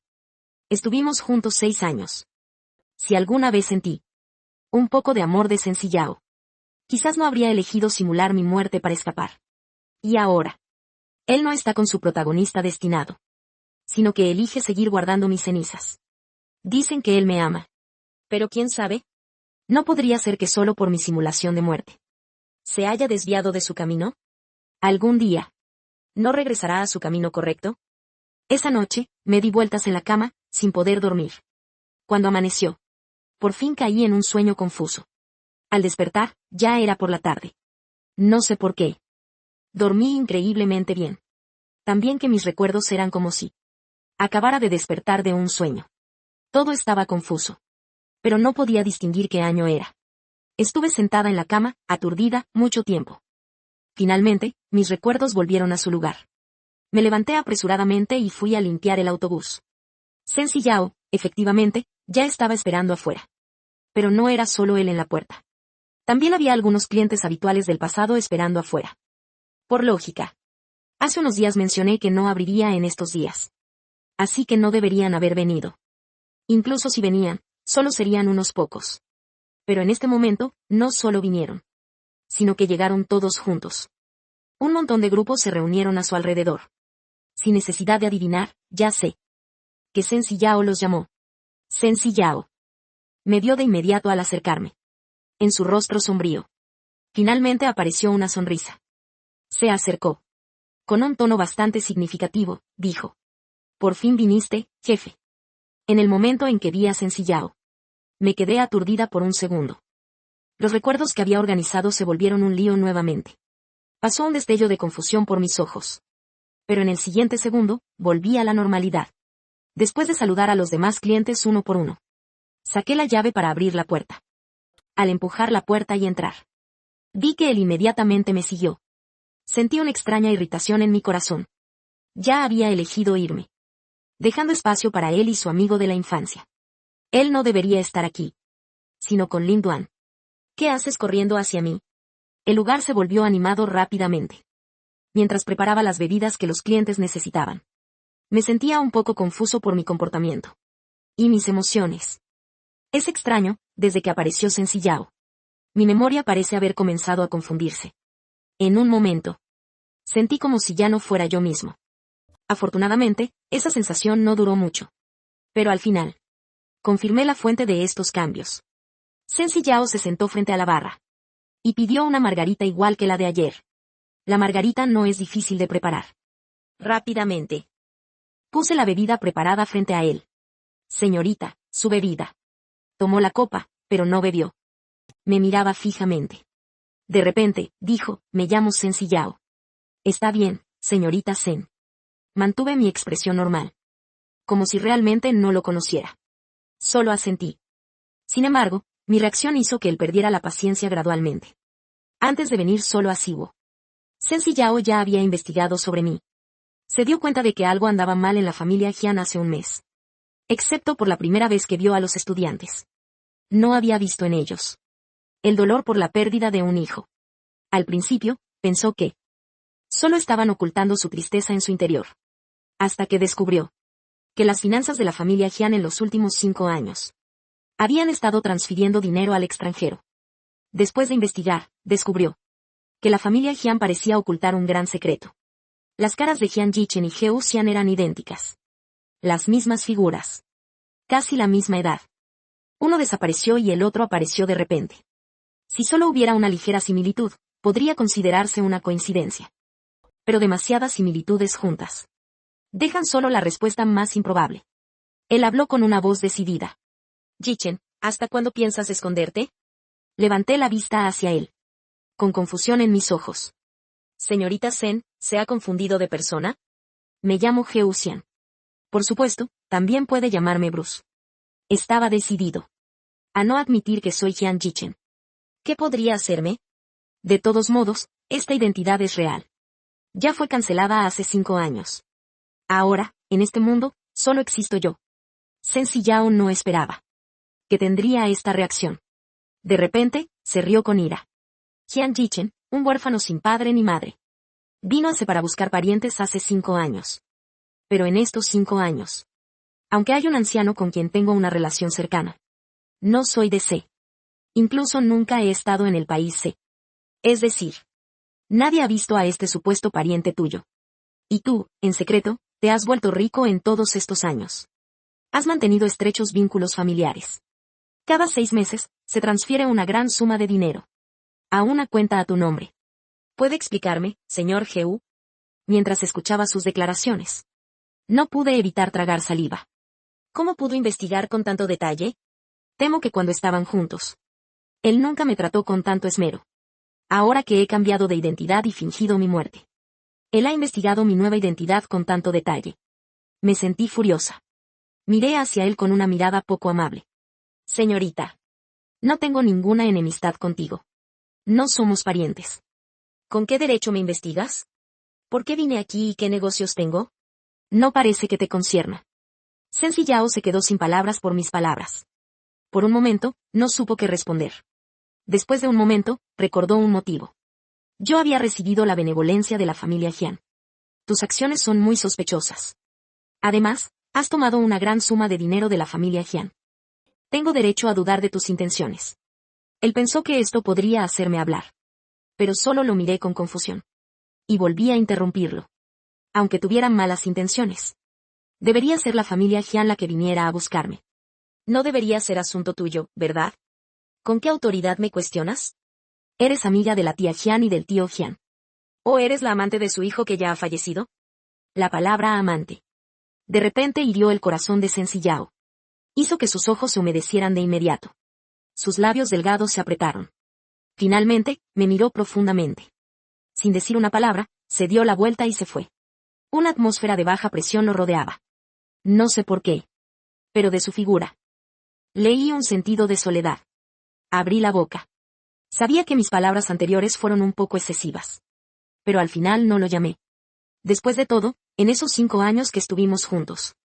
Estuvimos juntos 6 años. Si alguna vez sentí un poco de amor de Sencillao, quizás no habría elegido simular mi muerte para escapar. Y ahora. Él no está con su protagonista destinado. Sino que elige seguir guardando mis cenizas. Dicen que él me ama. Pero quién sabe. No podría ser que solo por mi simulación de muerte se haya desviado de su camino. Algún día. ¿No regresará a su camino correcto? Esa noche, me di vueltas en la cama, sin poder dormir. Cuando amaneció, por fin caí en un sueño confuso. Al despertar, ya era por la tarde. No sé por qué. Dormí increíblemente bien. También que mis recuerdos eran como si acabara de despertar de un sueño. Todo estaba confuso. Pero no podía distinguir qué año era. Estuve sentada en la cama, aturdida, mucho tiempo. Finalmente, mis recuerdos volvieron a su lugar. Me levanté apresuradamente y fui a limpiar el autobús. Shen Siyao, efectivamente, ya estaba esperando afuera. Pero no era solo él en la puerta. También había algunos clientes habituales del pasado esperando afuera. Por lógica. Hace unos días mencioné que no abriría en estos días. Así que no deberían haber venido. Incluso si venían, solo serían unos pocos. Pero en este momento, no solo vinieron, sino que llegaron todos juntos. Un montón de grupos se reunieron a su alrededor. Sin necesidad de adivinar, ya sé. Que Shen Siyao los llamó. Shen Siyao. Me vio de inmediato al acercarme. En su rostro sombrío. Finalmente apareció una sonrisa. Se acercó. Con un tono bastante significativo, dijo. Por fin viniste, jefe. En el momento en que vi a Shen Siyao, me quedé aturdida por un segundo. Los recuerdos que había organizado se volvieron un lío nuevamente. Pasó un destello de confusión por mis ojos. Pero en el siguiente segundo, volví a la normalidad. Después de saludar a los demás clientes uno por uno, saqué la llave para abrir la puerta. Al empujar la puerta y entrar, vi que él inmediatamente me siguió. Sentí una extraña irritación en mi corazón. Ya había elegido irme, dejando espacio para él y su amigo de la infancia. Él no debería estar aquí, sino con Lin Duan. ¿Qué haces corriendo hacia mí? El lugar se volvió animado rápidamente. Mientras preparaba las bebidas que los clientes necesitaban. Me sentía un poco confuso por mi comportamiento. Y mis emociones. Es extraño, desde que apareció Shen Siyao. Mi memoria parece haber comenzado a confundirse. En un momento. Sentí como si ya no fuera yo mismo. Afortunadamente, esa sensación no duró mucho. Pero al final, confirmé la fuente de estos cambios. Shen Siyao se sentó frente a la barra. Y pidió una margarita igual que la de ayer. La margarita no es difícil de preparar. Rápidamente. Puse la bebida preparada frente a él. Señorita, su bebida. Tomó la copa, pero no bebió. Me miraba fijamente. De repente, dijo, me llamo Shen Siyao. Está bien, señorita Shen. Mantuve mi expresión normal. Como si realmente no lo conociera. Solo asentí. Sin embargo, mi reacción hizo que él perdiera la paciencia gradualmente. Antes de venir solo a Siwo, Shen Siyao ya había investigado sobre mí. Se dio cuenta de que algo andaba mal en la familia Jian hace un mes. Excepto por la primera vez que vio a los estudiantes. No había visto en ellos el dolor por la pérdida de un hijo. Al principio, pensó que solo estaban ocultando su tristeza en su interior. Hasta que descubrió que las finanzas de la familia Jian en los últimos 5 años habían estado transfiriendo dinero al extranjero. Después de investigar, descubrió que la familia Jian parecía ocultar un gran secreto. Las caras de Jian Jichen y Heo Xian eran idénticas. Las mismas figuras. Casi la misma edad. Uno desapareció y el otro apareció de repente. Si solo hubiera una ligera similitud, podría considerarse una coincidencia. Pero demasiadas similitudes juntas dejan solo la respuesta más improbable. Él habló con una voz decidida. Jichen, ¿hasta cuándo piensas esconderte? Levanté la vista hacia él. Con confusión en mis ojos. Señorita Shen, ¿se ha confundido de persona? Me llamo Heo Xian. Por supuesto, también puede llamarme Bruce. Estaba decidido a no admitir que soy Jian Jichen. ¿Qué podría hacerme? De todos modos, esta identidad es real. Ya fue cancelada hace 5 años. Ahora, en este mundo, solo existo yo. Shen Siyao no esperaba que tendría esta reacción. De repente, se rió con ira. Jian Jichen, un huérfano sin padre ni madre. Vino hace para buscar parientes hace 5 años. Pero en estos 5 años, aunque hay un anciano con quien tengo una relación cercana, no soy de C. Incluso nunca he estado en el país C. Es decir, nadie ha visto a este supuesto pariente tuyo. Y tú, en secreto, te has vuelto rico en todos estos años. Has mantenido estrechos vínculos familiares. Cada 6 meses, se transfiere una gran suma de dinero a una cuenta a tu nombre. ¿Puede explicarme, señor Heu? Mientras escuchaba sus declaraciones, no pude evitar tragar saliva. ¿Cómo pudo investigar con tanto detalle? Temo que cuando estaban juntos, él nunca me trató con tanto esmero. Ahora que he cambiado de identidad y fingido mi muerte, él ha investigado mi nueva identidad con tanto detalle. Me sentí furiosa. Miré hacia él con una mirada poco amable. Señorita. No tengo ninguna enemistad contigo. No somos parientes. ¿Con qué derecho me investigas? ¿Por qué vine aquí y qué negocios tengo? No parece que te concierna. Shen Yao se quedó sin palabras por mis palabras. Por un momento, no supo qué responder. Después de un momento, recordó un motivo. Yo había recibido la benevolencia de la familia Jian. Tus acciones son muy sospechosas. Además, has tomado una gran suma de dinero de la familia Jian. Tengo derecho a dudar de tus intenciones. Él pensó que esto podría hacerme hablar. Pero solo lo miré con confusión. Y volví a interrumpirlo. Aunque tuviera malas intenciones. Debería ser la familia Jian la que viniera a buscarme. No debería ser asunto tuyo, ¿verdad? ¿Con qué autoridad me cuestionas? ¿Eres amiga de la tía Jian y del tío Jian? ¿O eres la amante de su hijo que ya ha fallecido? La palabra amante. De repente hirió el corazón de Shen Yao. Hizo que sus ojos se humedecieran de inmediato. Sus labios delgados se apretaron. Finalmente, me miró profundamente. Sin decir una palabra, se dio la vuelta y se fue. Una atmósfera de baja presión lo rodeaba. No sé por qué. Pero de su figura. Leí un sentido de soledad. Abrí la boca. Sabía que mis palabras anteriores fueron un poco excesivas. Pero al final no lo llamé. Después de todo, en esos 5 años que estuvimos juntos.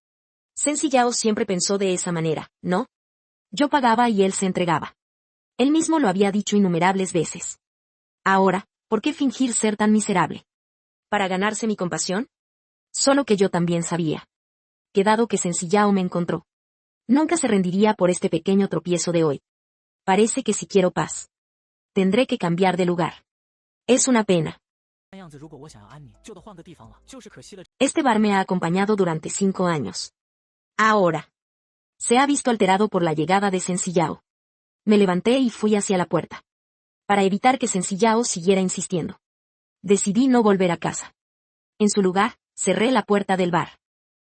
Shen Yao siempre pensó de esa manera, ¿no? Yo pagaba y él se entregaba. Él mismo lo había dicho innumerables veces. Ahora, ¿por qué fingir ser tan miserable? ¿Para ganarse mi compasión? Solo que yo también sabía. Que dado que Shen Yao me encontró. Nunca se rendiría por este pequeño tropiezo de hoy. Parece que si quiero paz. Tendré que cambiar de lugar. Es una pena. Este bar me ha acompañado durante 5 años. Ahora. Se ha visto alterado por la llegada de Shen Yao. Me levanté y fui hacia la puerta. Para evitar que Shen Yao siguiera insistiendo. Decidí no volver a casa. En su lugar, cerré la puerta del bar.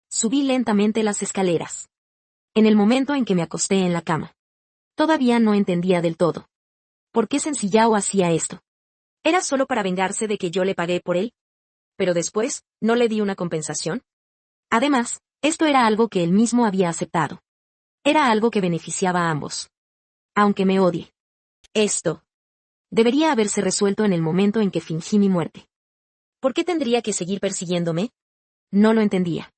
Subí lentamente las escaleras. En el momento en que me acosté en la cama. Todavía no entendía del todo. ¿Por qué Shen Yao hacía esto? ¿Era solo para vengarse de que yo le pagué por él? Pero después, ¿no le di una compensación? Además, esto era algo que él mismo había aceptado. Era algo que beneficiaba a ambos. Aunque me odie. Esto debería haberse resuelto en el momento en que fingí mi muerte. ¿Por qué tendría que seguir persiguiéndome? No lo entendía.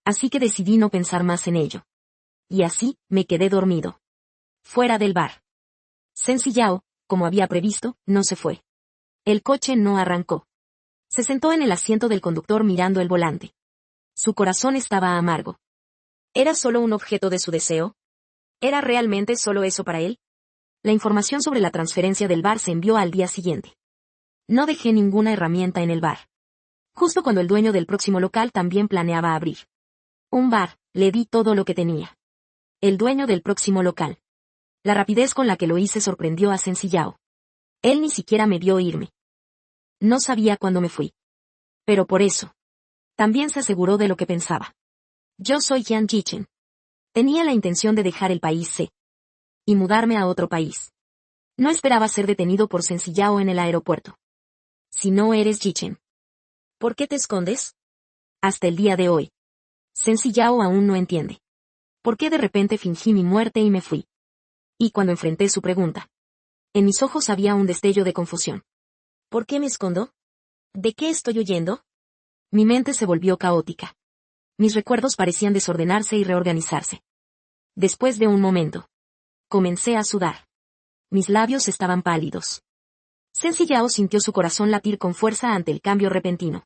Así que decidí no pensar más en ello. Y así, me quedé dormido. Fuera del bar. Shen Yao, como había previsto, no se fue. El coche no arrancó. Se sentó en el asiento del conductor mirando el volante. Su corazón estaba amargo. ¿Era solo un objeto de su deseo? ¿Era realmente solo eso para él? La información sobre la transferencia del bar se envió al día siguiente. No dejé ninguna herramienta en el bar. Justo cuando el dueño del próximo local también planeaba abrir un bar, le di todo lo que tenía. El dueño del próximo local. La rapidez con la que lo hice sorprendió a Shen Yao. Él ni siquiera me vio irme. No sabía cuándo me fui. Pero por eso. También se aseguró de lo que pensaba. Yo soy Jian Jichen. Tenía la intención de dejar el país C. Y mudarme a otro país. No esperaba ser detenido por Shen Yao en el aeropuerto. Si no eres Jichen. ¿Por qué te escondes? Hasta el día de hoy. Shen Yao aún no entiende. ¿Por qué de repente fingí mi muerte y me fui? Y cuando enfrenté su pregunta. En mis ojos había un destello de confusión. ¿Por qué me escondo? ¿De qué estoy huyendo? Mi mente se volvió caótica. Mis recuerdos parecían desordenarse y reorganizarse. Después de un momento. Comencé a sudar. Mis labios estaban pálidos. Shen Yao sintió su corazón latir con fuerza ante el cambio repentino.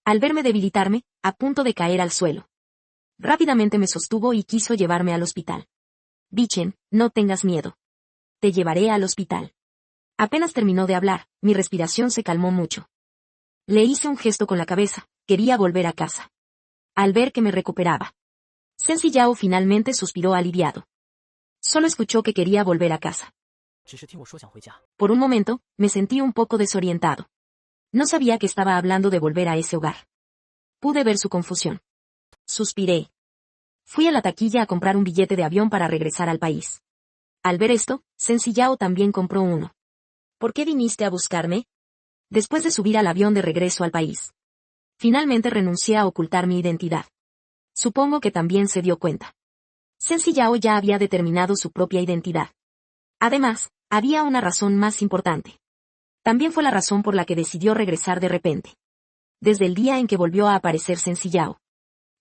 Al verme debilitarme, a punto de caer al suelo. Rápidamente me sostuvo y quiso llevarme al hospital. Bichen, no tengas miedo. Te llevaré al hospital. Apenas terminó de hablar, mi respiración se calmó mucho. Le hice un gesto con la cabeza, quería volver a casa. Al ver que me recuperaba. Shen Yao finalmente suspiró aliviado. Solo escuchó que quería volver a casa. Por un momento, me sentí un poco desorientado. No sabía que estaba hablando de volver a ese hogar. Pude ver su confusión. Suspiré. Fui a la taquilla a comprar un billete de avión para regresar al país. Al ver esto, Shen Yao también compró uno. ¿Por qué viniste a buscarme? Después de subir al avión de regreso al país. Finalmente renuncié a ocultar mi identidad. Supongo que también se dio cuenta. Shen Ziyao ya había determinado su propia identidad. Además, había una razón más importante. También fue la razón por la que decidió regresar de repente. Desde el día en que volvió a aparecer Shen Ziyao,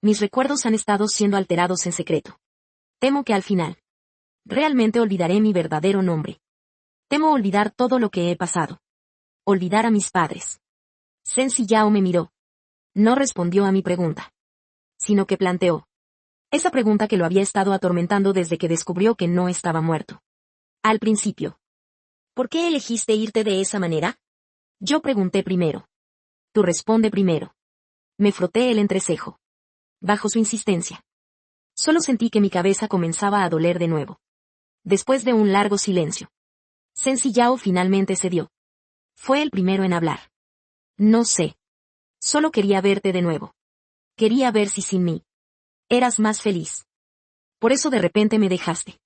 mis recuerdos han estado siendo alterados en secreto. Temo que al final, realmente olvidaré mi verdadero nombre. Temo olvidar todo lo que he pasado. Olvidar a mis padres. Shen Ziyao me miró. No respondió a mi pregunta, sino que planteó esa pregunta que lo había estado atormentando desde que descubrió que no estaba muerto. Al principio. ¿Por qué elegiste irte de esa manera? Yo pregunté primero. Tú responde primero. Me froté el entrecejo. Bajo su insistencia. Solo sentí que mi cabeza comenzaba a doler de nuevo. Después de un largo silencio, Shen Ziyao finalmente cedió. Fue el primero en hablar. No sé. Solo quería verte de nuevo. Quería ver si sin mí eras más feliz. Por eso de repente me dejaste.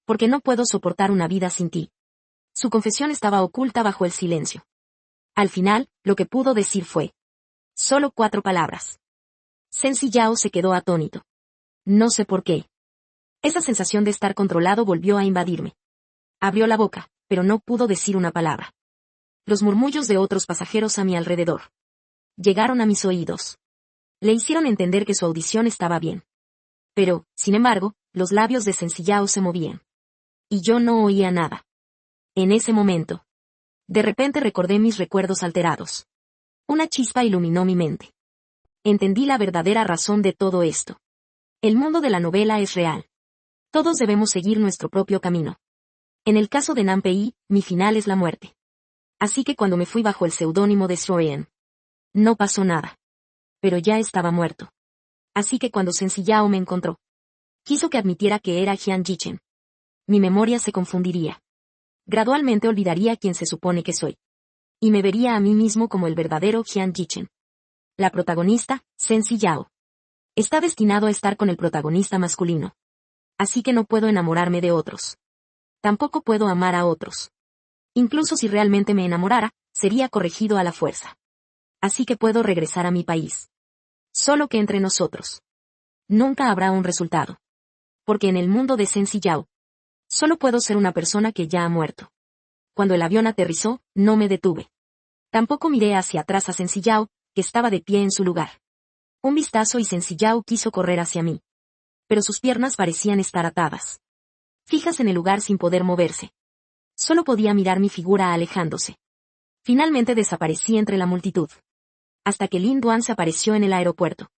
Porque no puedo soportar una vida sin ti. Su confesión estaba oculta bajo el silencio. Al final, lo que pudo decir fue solo 4 palabras. Shen Ziyao se quedó atónito. No sé por qué. Esa sensación de estar controlado volvió a invadirme. Abrió la boca, pero no pudo decir una palabra. Los murmullos de otros pasajeros a mi alrededor llegaron a mis oídos. Le hicieron entender que su audición estaba bien. Pero, sin embargo, los labios de Shen Ziyao se movían. Y yo no oía nada. En ese momento, de repente recordé mis recuerdos alterados. Una chispa iluminó mi mente. Entendí la verdadera razón de todo esto. El mundo de la novela es real. Todos debemos seguir nuestro propio camino. En el caso de Nan Pei, mi final es la muerte. Así que cuando me fui bajo el seudónimo de Shoen, no pasó nada. Pero ya estaba muerto. Así que cuando Shen Ziyao me encontró, quiso que admitiera que era Jian Yichen. Mi memoria se confundiría. Gradualmente olvidaría quién se supone que soy. Y me vería a mí mismo como el verdadero Jian Yichen. La protagonista, Shen Ziyao, está destinado a estar con el protagonista masculino. Así que no puedo enamorarme de otros. Tampoco puedo amar a otros. Incluso si realmente me enamorara, sería corregido a la fuerza. Así que puedo regresar a mi país. Solo que entre nosotros nunca habrá un resultado. Porque en el mundo de Shen Ziyao, solo puedo ser una persona que ya ha muerto. Cuando el avión aterrizó, no me detuve. Tampoco miré hacia atrás a Shen Ziyao, que estaba de pie en su lugar. Un vistazo y Shen Ziyao quiso correr hacia mí. Pero sus piernas parecían estar atadas. Fijas en el lugar sin poder moverse. Solo podía mirar mi figura alejándose. Finalmente desaparecí entre la multitud. Hasta que Lin Duan se apareció en el aeropuerto.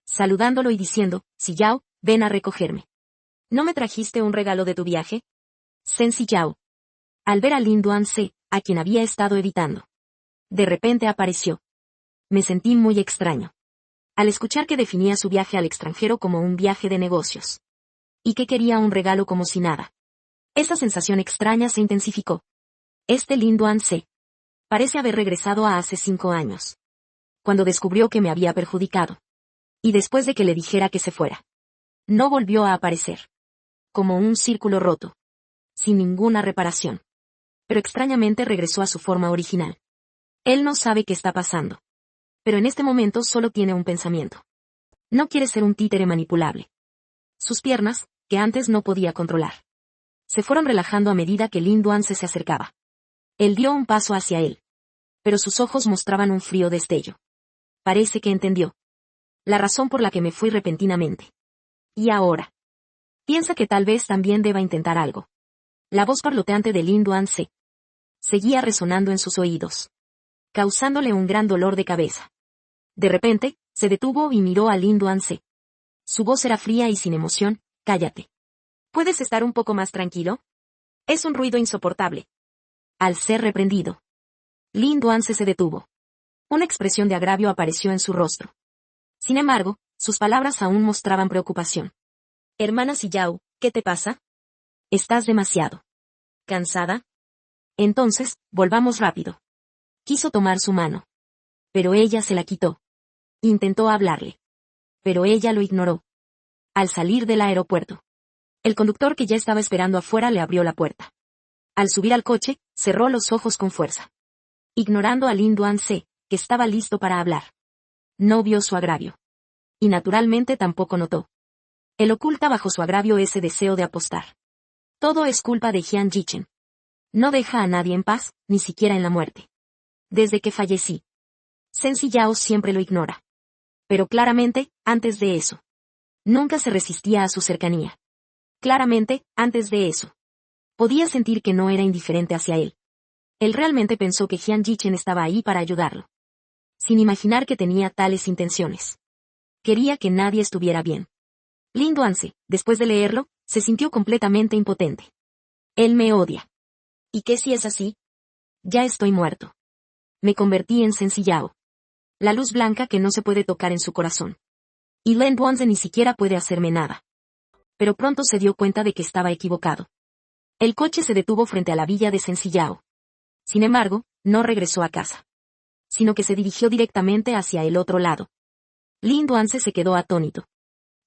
Saludándolo y diciendo, Ziyao, ven a recogerme. ¿No me trajiste un regalo de tu viaje? Shen Ziyao. Al ver a Lin Duan Se, a quien había estado evitando, de repente apareció. Me sentí muy extraño. Al escuchar que definía su viaje al extranjero como un viaje de negocios. Y que quería un regalo como si nada. Esa sensación extraña se intensificó. Este Lin Duan Se parece haber regresado a hace 5 años. Cuando descubrió que me había perjudicado. Y después de que le dijera que se fuera. No volvió a aparecer. Como un círculo roto. Sin ninguna reparación. Pero extrañamente regresó a su forma original. Él no sabe qué está pasando. Pero en este momento solo tiene un pensamiento. No quiere ser un títere manipulable. Sus piernas, que antes no podía controlar, se fueron relajando a medida que Lin Duan se acercaba. Él dio un paso hacia él. Pero sus ojos mostraban un frío destello. Parece que entendió la razón por la que me fui repentinamente. Y ahora piensa que tal vez también deba intentar algo. La voz parloteante de Lin Duan Se seguía resonando en sus oídos, causándole un gran dolor de cabeza. De repente, se detuvo y miró a Lin Duan Se. Su voz era fría y sin emoción. Cállate. ¿Puedes estar un poco más tranquilo? Es un ruido insoportable. Al ser reprendido, Lin Duan se detuvo. Una expresión de agravio apareció en su rostro. Sin embargo, sus palabras aún mostraban preocupación. Hermana Ziyao, ¿qué te pasa? Estás demasiado cansada. Entonces, volvamos rápido. Quiso tomar su mano. Pero ella se la quitó. Intentó hablarle. Pero ella lo ignoró. Al salir del aeropuerto, el conductor que ya estaba esperando afuera le abrió la puerta. Al subir al coche, cerró los ojos con fuerza. Ignorando a Lin Duan Se, que estaba listo para hablar. No vio su agravio. Y naturalmente tampoco notó Él oculta bajo su agravio ese deseo de apostar. Todo es culpa de Jian Yichen. No deja a nadie en paz, ni siquiera en la muerte. Desde que fallecí. Shen Ziyao siempre lo ignora. Pero claramente, antes de eso. Nunca se resistía a su cercanía. Claramente, antes de eso. Podía sentir que no era indiferente hacia él. Él realmente pensó que Jian Yichen estaba ahí para ayudarlo. Sin imaginar que tenía tales intenciones. Quería que nadie estuviera bien. Lin Duanzi, después de leerlo, se sintió completamente impotente. Él me odia. ¿Y qué si es así? Ya estoy muerto. Me convertí en Shen Ziyao. La luz blanca que no se puede tocar en su corazón. Y Lin Duanzi ni siquiera puede hacerme nada. Pero pronto se dio cuenta de que estaba equivocado. El coche se detuvo frente a la villa de Shen Ziyao. Sin embargo, no regresó a casa. Sino que se dirigió directamente hacia el otro lado. Lin Duanzi se quedó atónito.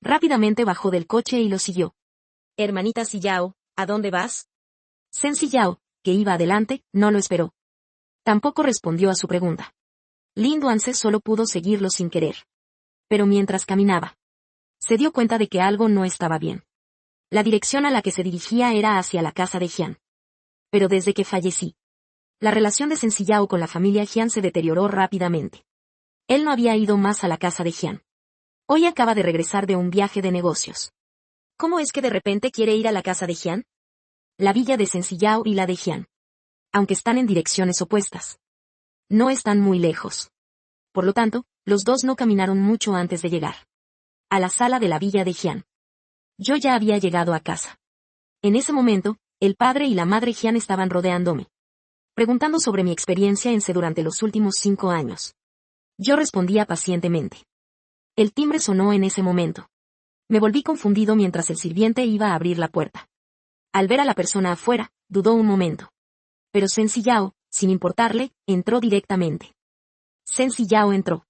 Rápidamente bajó del coche y lo siguió. Hermanita Ziyao, ¿a dónde vas? Shen Ziyao, que iba adelante, no lo esperó. Tampoco respondió a su pregunta. Lin Duanzi solo pudo seguirlo sin querer. Pero mientras caminaba, se dio cuenta de que algo no estaba bien. La dirección a la que se dirigía era hacia la casa de Jian. Pero desde que fallecí, la relación de Shen Ziyao con la familia Jian se deterioró rápidamente. Él no había ido más a la casa de Jian. Hoy acaba de regresar de un viaje de negocios. ¿Cómo es que de repente quiere ir a la casa de Jian? La villa de Shen Ziyao y la de Jian. Aunque están en direcciones opuestas. No están muy lejos. Por lo tanto, los dos no caminaron mucho antes de llegar a la sala de la villa de Jian. Yo ya había llegado a casa. En ese momento, el padre y la madre Jian estaban rodeándome, preguntando sobre mi experiencia en C durante los últimos 5 años. Yo respondía pacientemente. El timbre sonó en ese momento. Me volví confundido mientras el sirviente iba a abrir la puerta. Al ver a la persona afuera, dudó un momento. Pero Shen Ziyao, sin importarle, entró directamente. Shen Ziyao entró.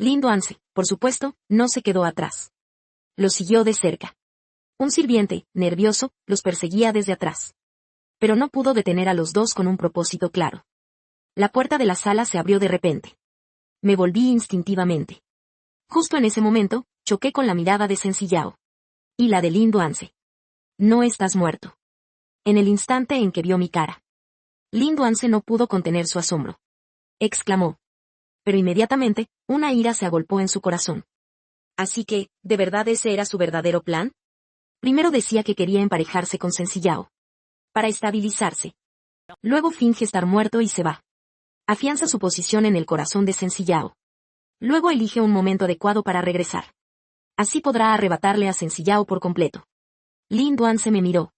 Lin Duanzi, por supuesto, no se quedó atrás. Lo siguió de cerca. Un sirviente, nervioso, los perseguía desde atrás. Pero no pudo detener a los dos con un propósito claro. La puerta de la sala se abrió de repente. Me volví instintivamente. Justo en ese momento, choqué con la mirada de Shen Ziyao. Y la de Lin Duanzi. No estás muerto. En el instante en que vio mi cara, Lin Duanzi no pudo contener su asombro. Exclamó. Pero inmediatamente, una ira se agolpó en su corazón. Así que, ¿de verdad ese era su verdadero plan? Primero decía que quería emparejarse con Shen Ziyao. Para estabilizarse. Luego finge estar muerto y se va. Afianza su posición en el corazón de Shen Ziyao. Luego elige un momento adecuado para regresar. Así podrá arrebatarle a Shen Ziyao por completo. Lin Duanzi me miró.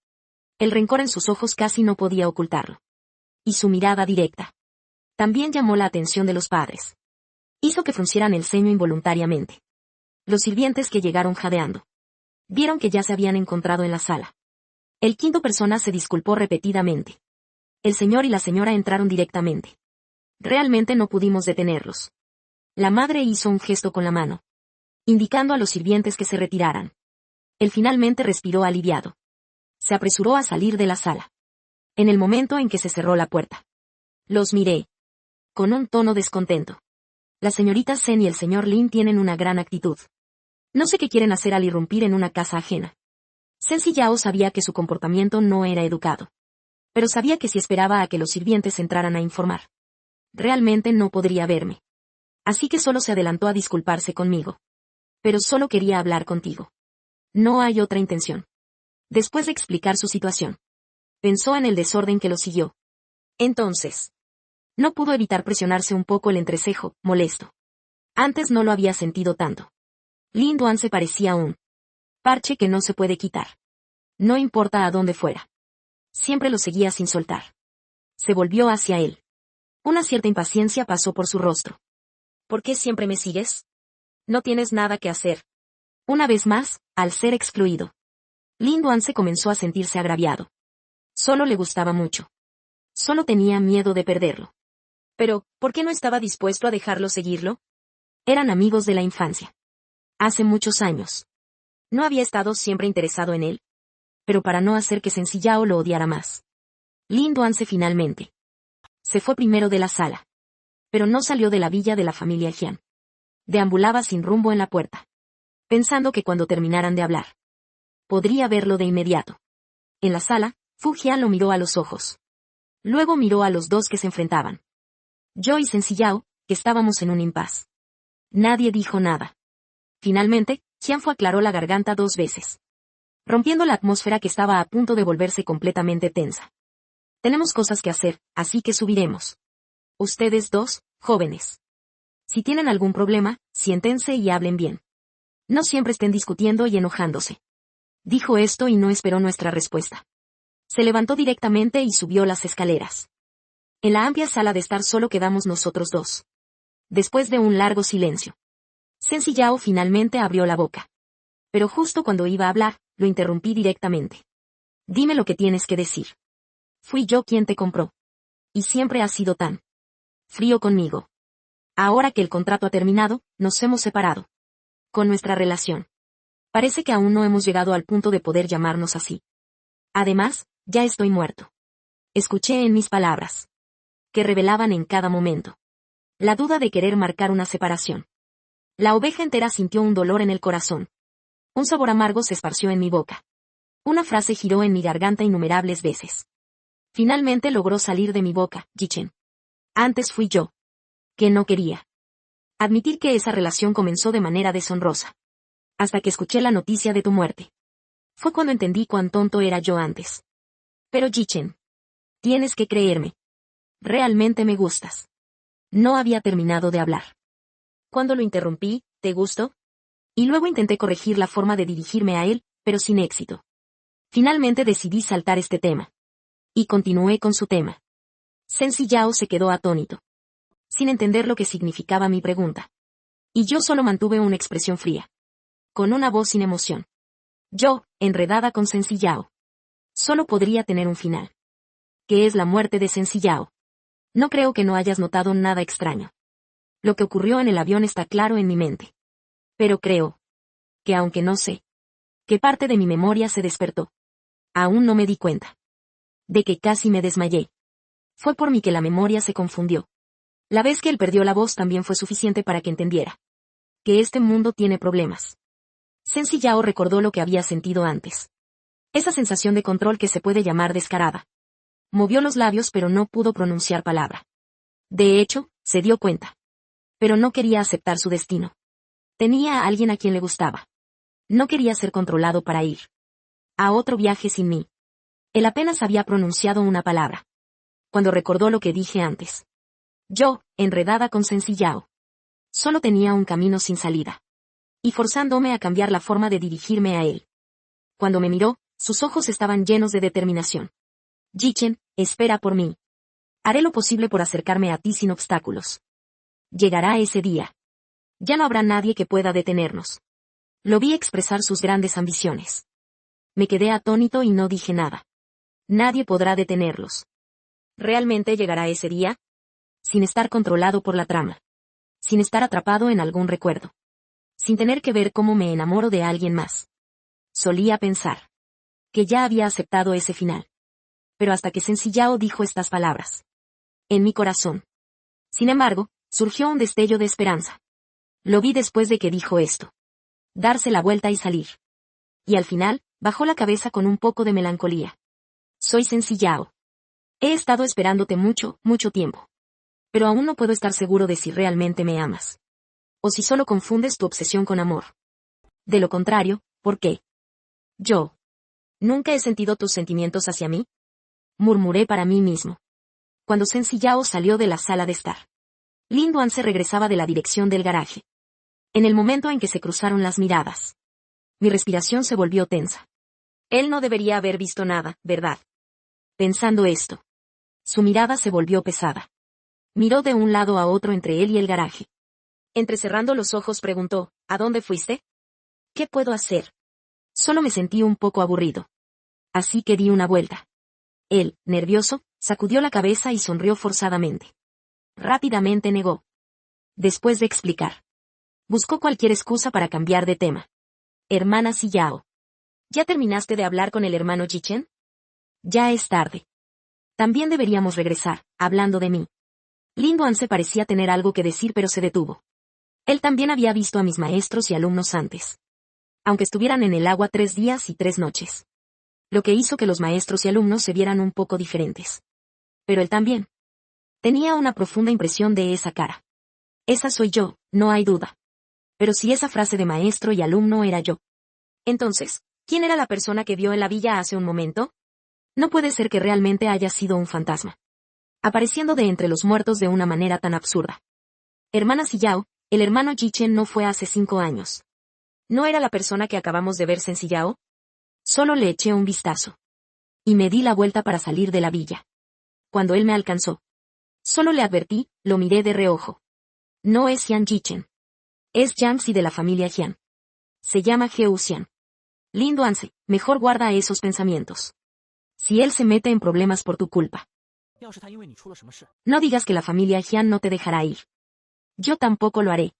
El rencor en sus ojos casi no podía ocultarlo. Y su mirada directa también llamó la atención de los padres. Hizo que fruncieran el ceño involuntariamente. Los sirvientes que llegaron jadeando vieron que ya se habían encontrado en la sala. El quinto persona se disculpó repetidamente. El señor y la señora entraron directamente. Realmente no pudimos detenerlos. La madre hizo un gesto con la mano, indicando a los sirvientes que se retiraran. Él finalmente respiró aliviado. Se apresuró a salir de la sala. En el momento en que se cerró la puerta, los miré con un tono descontento. La señorita Shen y el señor Lin tienen una gran actitud. No sé qué quieren hacer al irrumpir en una casa ajena. Shen Ziyao sabía que su comportamiento no era educado. Pero sabía que si esperaba a que los sirvientes entraran a informar, realmente no podría verme. Así que solo se adelantó a disculparse conmigo. Pero solo quería hablar contigo. No hay otra intención. Después de explicar su situación, pensó en el desorden que lo siguió. Entonces, no pudo evitar presionarse un poco el entrecejo, molesto. Antes no lo había sentido tanto. Lin Duanzi parecía un parche que no se puede quitar. No importa a dónde fuera. Siempre lo seguía sin soltar. Se volvió hacia él. Una cierta impaciencia pasó por su rostro. ¿Por qué siempre me sigues? No tienes nada que hacer. Una vez más, al ser excluido, Lin Duanzi comenzó a sentirse agraviado. Solo le gustaba mucho. Solo tenía miedo de perderlo. Pero, ¿por qué no estaba dispuesto a dejarlo seguirlo? Eran amigos de la infancia. Hace muchos años. ¿No había estado siempre interesado en él? Pero para no hacer que Shen Ziyao lo odiara más, Lin Duanzi finalmente se fue primero de la sala. Pero no salió de la villa de la familia Jian. Deambulaba sin rumbo en la puerta, pensando que cuando terminaran de hablar, Podría verlo de inmediato. En la sala, Fu Jian lo miró a los ojos. Luego miró a los dos que se enfrentaban. Yo y Shen Ziyao, que estábamos en un impas. Nadie dijo nada. Finalmente, Jianfu aclaró la garganta 2 veces, rompiendo la atmósfera que estaba a punto de volverse completamente tensa. Tenemos cosas que hacer, así que subiremos. Ustedes dos, jóvenes. Si tienen algún problema, siéntense y hablen bien. No siempre estén discutiendo y enojándose. Dijo esto y no esperó nuestra respuesta. Se levantó directamente y subió las escaleras. En la amplia sala de estar solo quedamos nosotros dos. Después de un largo silencio, Shen Ziyao finalmente abrió la boca. Pero justo cuando iba a hablar, lo interrumpí directamente. Dime lo que tienes que decir. Fui yo quien te compró. Y siempre has sido tan frío conmigo. Ahora que el contrato ha terminado, nos hemos separado. Con nuestra relación. Parece que aún no hemos llegado al punto de poder llamarnos así. Además, ya estoy muerto. Escuché en mis palabras, que revelaban en cada momento, la duda de querer marcar una separación. La oveja entera sintió un dolor en el corazón. Un sabor amargo se esparció en mi boca. Una frase giró en mi garganta innumerables veces. Finalmente logró salir de mi boca, Jichen. Antes fui yo, que no quería admitir que esa relación comenzó de manera deshonrosa. Hasta que escuché la noticia de tu muerte. Fue cuando entendí cuán tonto era yo antes. Pero Jichen, tienes que creerme. Realmente me gustas. No había terminado de hablar. Cuando lo interrumpí, ¿te gustó? Y luego intenté corregir la forma de dirigirme a él, pero sin éxito. Finalmente decidí saltar este tema. Y continué con su tema. Shen Ziyao se quedó atónito, sin entender lo que significaba mi pregunta. Y yo solo mantuve una expresión fría, con una voz sin emoción. Yo, enredada con Shen Ziyao, solo podría tener un final. Que es la muerte de Shen Ziyao. No creo que no hayas notado nada extraño. Lo que ocurrió en el avión está claro en mi mente. Pero creo que aunque no sé qué parte de mi memoria se despertó, aún no me di cuenta de que casi me desmayé. Fue por mí que la memoria se confundió. La vez que él perdió la voz también fue suficiente para que entendiera que este mundo tiene problemas. Shen Ziyao recordó lo que había sentido antes. Esa sensación de control que se puede llamar descarada. Movió los labios pero no pudo pronunciar palabra. De hecho, se dio cuenta. Pero no quería aceptar su destino. Tenía a alguien a quien le gustaba. No quería ser controlado para ir a otro viaje sin mí. Él apenas había pronunciado una palabra, cuando recordó lo que dije antes. Yo, enredada con Shen Ziyao, solo tenía un camino sin salida. Y forzándome a cambiar la forma de dirigirme a él. Cuando me miró, sus ojos estaban llenos de determinación. Jichen, espera por mí. Haré lo posible por acercarme a ti sin obstáculos. Llegará ese día. Ya no habrá nadie que pueda detenernos. Lo vi expresar sus grandes ambiciones. Me quedé atónito y no dije nada. Nadie podrá detenerlos. ¿Realmente llegará ese día? Sin estar controlado por la trama. Sin estar atrapado en algún recuerdo. Sin tener que ver cómo me enamoro de alguien más. Solía pensar que ya había aceptado ese final. Pero hasta que Shen Ziyao dijo estas palabras. En mi corazón. Sin embargo, surgió un destello de esperanza. Lo vi después de que dijo esto. Darse la vuelta y salir. Y al final, bajó la cabeza con un poco de melancolía. Soy Shen Ziyao. He estado esperándote mucho, mucho tiempo. Pero aún no puedo estar seguro de si realmente me amas. O si solo confundes tu obsesión con amor. De lo contrario, ¿por qué? Yo. ¿Nunca he sentido tus sentimientos hacia mí? Murmuré para mí mismo. Cuando Shen Ziyao salió de la sala de estar. Lin Duan se regresaba de la dirección del garaje. En el momento en que se cruzaron las miradas. Mi respiración se volvió tensa. Él no debería haber visto nada, ¿verdad? Pensando esto. Su mirada se volvió pesada. Miró de un lado a otro entre él y el garaje. Entrecerrando los ojos preguntó, ¿a dónde fuiste? ¿Qué puedo hacer? Solo me sentí un poco aburrido. Así que di una vuelta. Él, nervioso, sacudió la cabeza y sonrió forzadamente. Rápidamente negó. Después de explicar. Buscó cualquier excusa para cambiar de tema. Hermana Ziyao. ¿Ya terminaste de hablar con el hermano Jichen? Ya es tarde. También deberíamos regresar, hablando de mí. Lin Duan se parecía tener algo que decir pero se detuvo. Él también había visto a mis maestros y alumnos antes. aunque estuvieran en el agua 3 días y 3 noches. Lo que hizo que los maestros y alumnos se vieran un poco diferentes. Pero él también. Tenía una profunda impresión de esa cara. Esa soy yo, no hay duda. Pero si esa frase de maestro y alumno era yo. Entonces, ¿quién era la persona que vio en la villa hace un momento? No puede ser que realmente haya sido un fantasma. Apareciendo de entre los muertos de una manera tan absurda. Hermana Sillao, el hermano Jichen no fue hace 5 años. ¿No era la persona que acabamos de ver en Sillao? Solo le eché un vistazo. Y me di la vuelta para salir de la villa. Cuando él me alcanzó. Solo le advertí, lo miré de reojo. No es Jian Jichen. Es Jiangxi de la familia Jian. Se llama Heu Xian. Lin Duanse, mejor guarda esos pensamientos. Si él se mete en problemas por tu culpa. No digas que la familia Jian no te dejará ir. Yo tampoco lo haré.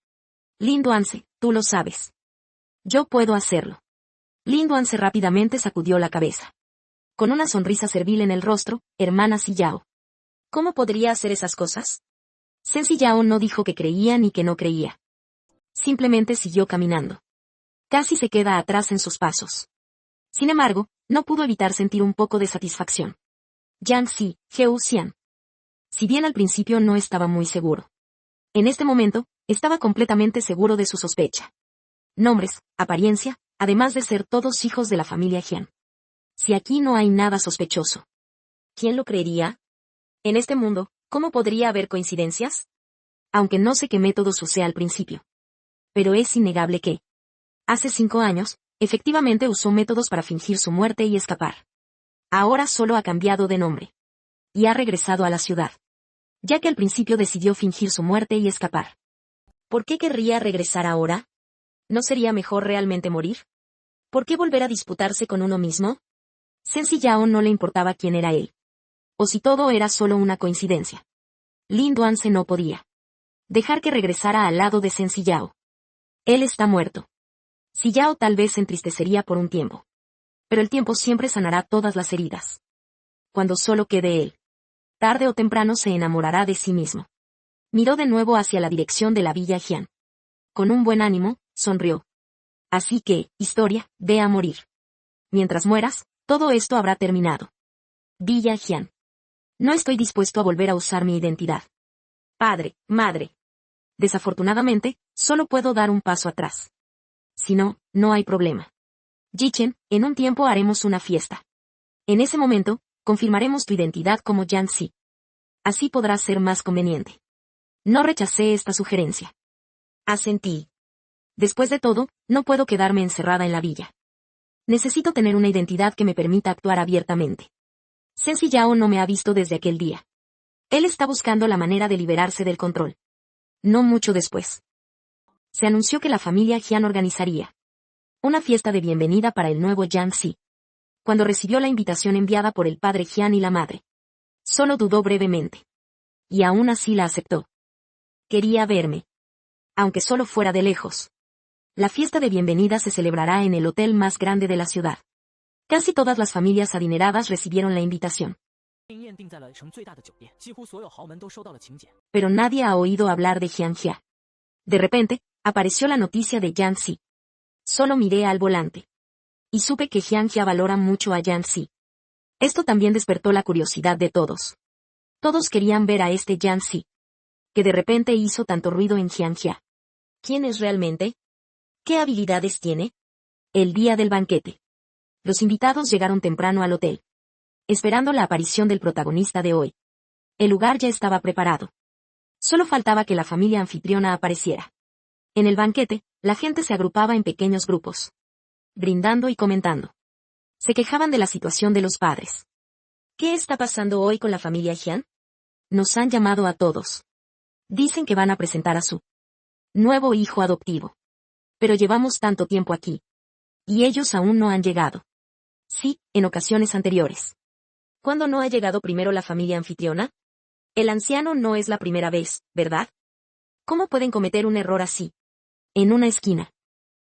Lin Duanse, tú lo sabes. Yo puedo hacerlo. Lin Duanse rápidamente sacudió la cabeza. Con una sonrisa servil en el rostro, hermana Sillao. ¿Cómo podría hacer esas cosas? Sen Sillao no dijo que creía ni que no creía. Simplemente siguió caminando. Casi se queda atrás en sus pasos. Sin embargo, no pudo evitar sentir un poco de satisfacción. Jiangxi, Heu Xian. Si bien al principio no estaba muy seguro. En este momento, estaba completamente seguro de su sospecha. Nombres, apariencia, además de ser todos hijos de la familia Jian. Si aquí no hay nada sospechoso. ¿Quién lo creería? En este mundo, ¿cómo podría haber coincidencias? Aunque no sé qué métodos usé al principio. Pero es innegable que, hace 5 años, efectivamente usó métodos para fingir su muerte y escapar. Ahora solo ha cambiado de nombre. Y ha regresado a la ciudad. Ya que al principio decidió fingir su muerte y escapar. ¿Por qué querría regresar ahora? ¿No sería mejor realmente morir? ¿Por qué volver a disputarse con uno mismo? Sen Sillao no le importaba quién era él. O si todo era solo una coincidencia. Lin Duanse no podía dejar que regresara al lado de Sen Sillao. Él está muerto. Sillao tal vez se entristecería por un tiempo. Pero el tiempo siempre sanará todas las heridas. Cuando solo quede él. Tarde o temprano se enamorará de sí mismo. Miró de nuevo hacia la dirección de la villa Jian. Con un buen ánimo, sonrió. Así que, historia, ve a morir. Mientras mueras, todo esto habrá terminado. Villa Jian. No estoy dispuesto a volver a usar mi identidad. Padre, madre. Desafortunadamente, solo puedo dar un paso atrás. Si no, no hay problema. Jichen, en un tiempo haremos una fiesta. En ese momento, confirmaremos tu identidad como Jiangxi. Así podrá ser más conveniente. No rechacé esta sugerencia. Asentí. Después de todo, no puedo quedarme encerrada en la villa. Necesito tener una identidad que me permita actuar abiertamente. Sen Sillao no me ha visto desde aquel día. Él está buscando la manera de liberarse del control. No mucho después. Se anunció que la familia Jian organizaría una fiesta de bienvenida para el nuevo Jiangxi. Cuando recibió la invitación enviada por el padre Jian y la madre. Solo dudó brevemente. Y aún así la aceptó. Quería verme. Aunque solo fuera de lejos. La fiesta de bienvenida se celebrará en el hotel más grande de la ciudad. Casi todas las familias adineradas recibieron la invitación. Pero nadie ha oído hablar de Jianjia. De repente, apareció la noticia de Jiangxi. Solo miré al volante. Y supe que Jianjia valora mucho a Jiangxi. Esto también despertó la curiosidad de todos. Todos querían ver a este Jiangxi. Que de repente hizo tanto ruido en Jianjia. ¿Quién es realmente? ¿Qué habilidades tiene? El día del banquete. Los invitados llegaron temprano al hotel. Esperando la aparición del protagonista de hoy. El lugar ya estaba preparado. Solo faltaba que la familia anfitriona apareciera. En el banquete, la gente se agrupaba en pequeños grupos. Brindando y comentando. Se quejaban de la situación de los padres. ¿Qué está pasando hoy con la familia Jian? Nos han llamado a todos. Dicen que van a presentar a su nuevo hijo adoptivo. Pero llevamos tanto tiempo aquí. Y ellos aún no han llegado. Sí, en ocasiones anteriores. ¿Cuándo no ha llegado primero la familia anfitriona? El anciano no es la primera vez, ¿verdad? ¿Cómo pueden cometer un error así? En una esquina.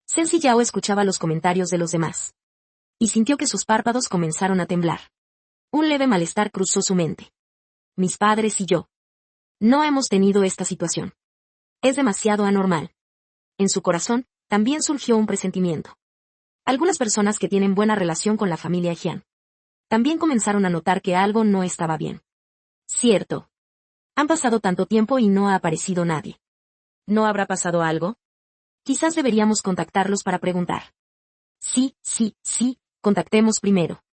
Sen Sillao escuchaba los comentarios de los demás. Y sintió que sus párpados comenzaron a temblar. Un leve malestar cruzó su mente. Mis padres y yo. No hemos tenido esta situación. Es demasiado anormal. En su corazón, también surgió un presentimiento. Algunas personas que tienen buena relación con la familia Jian también comenzaron a notar que algo no estaba bien. Cierto. Han pasado tanto tiempo y no ha aparecido nadie. ¿No habrá pasado algo? Quizás deberíamos contactarlos para preguntar. Sí, contactemos primero.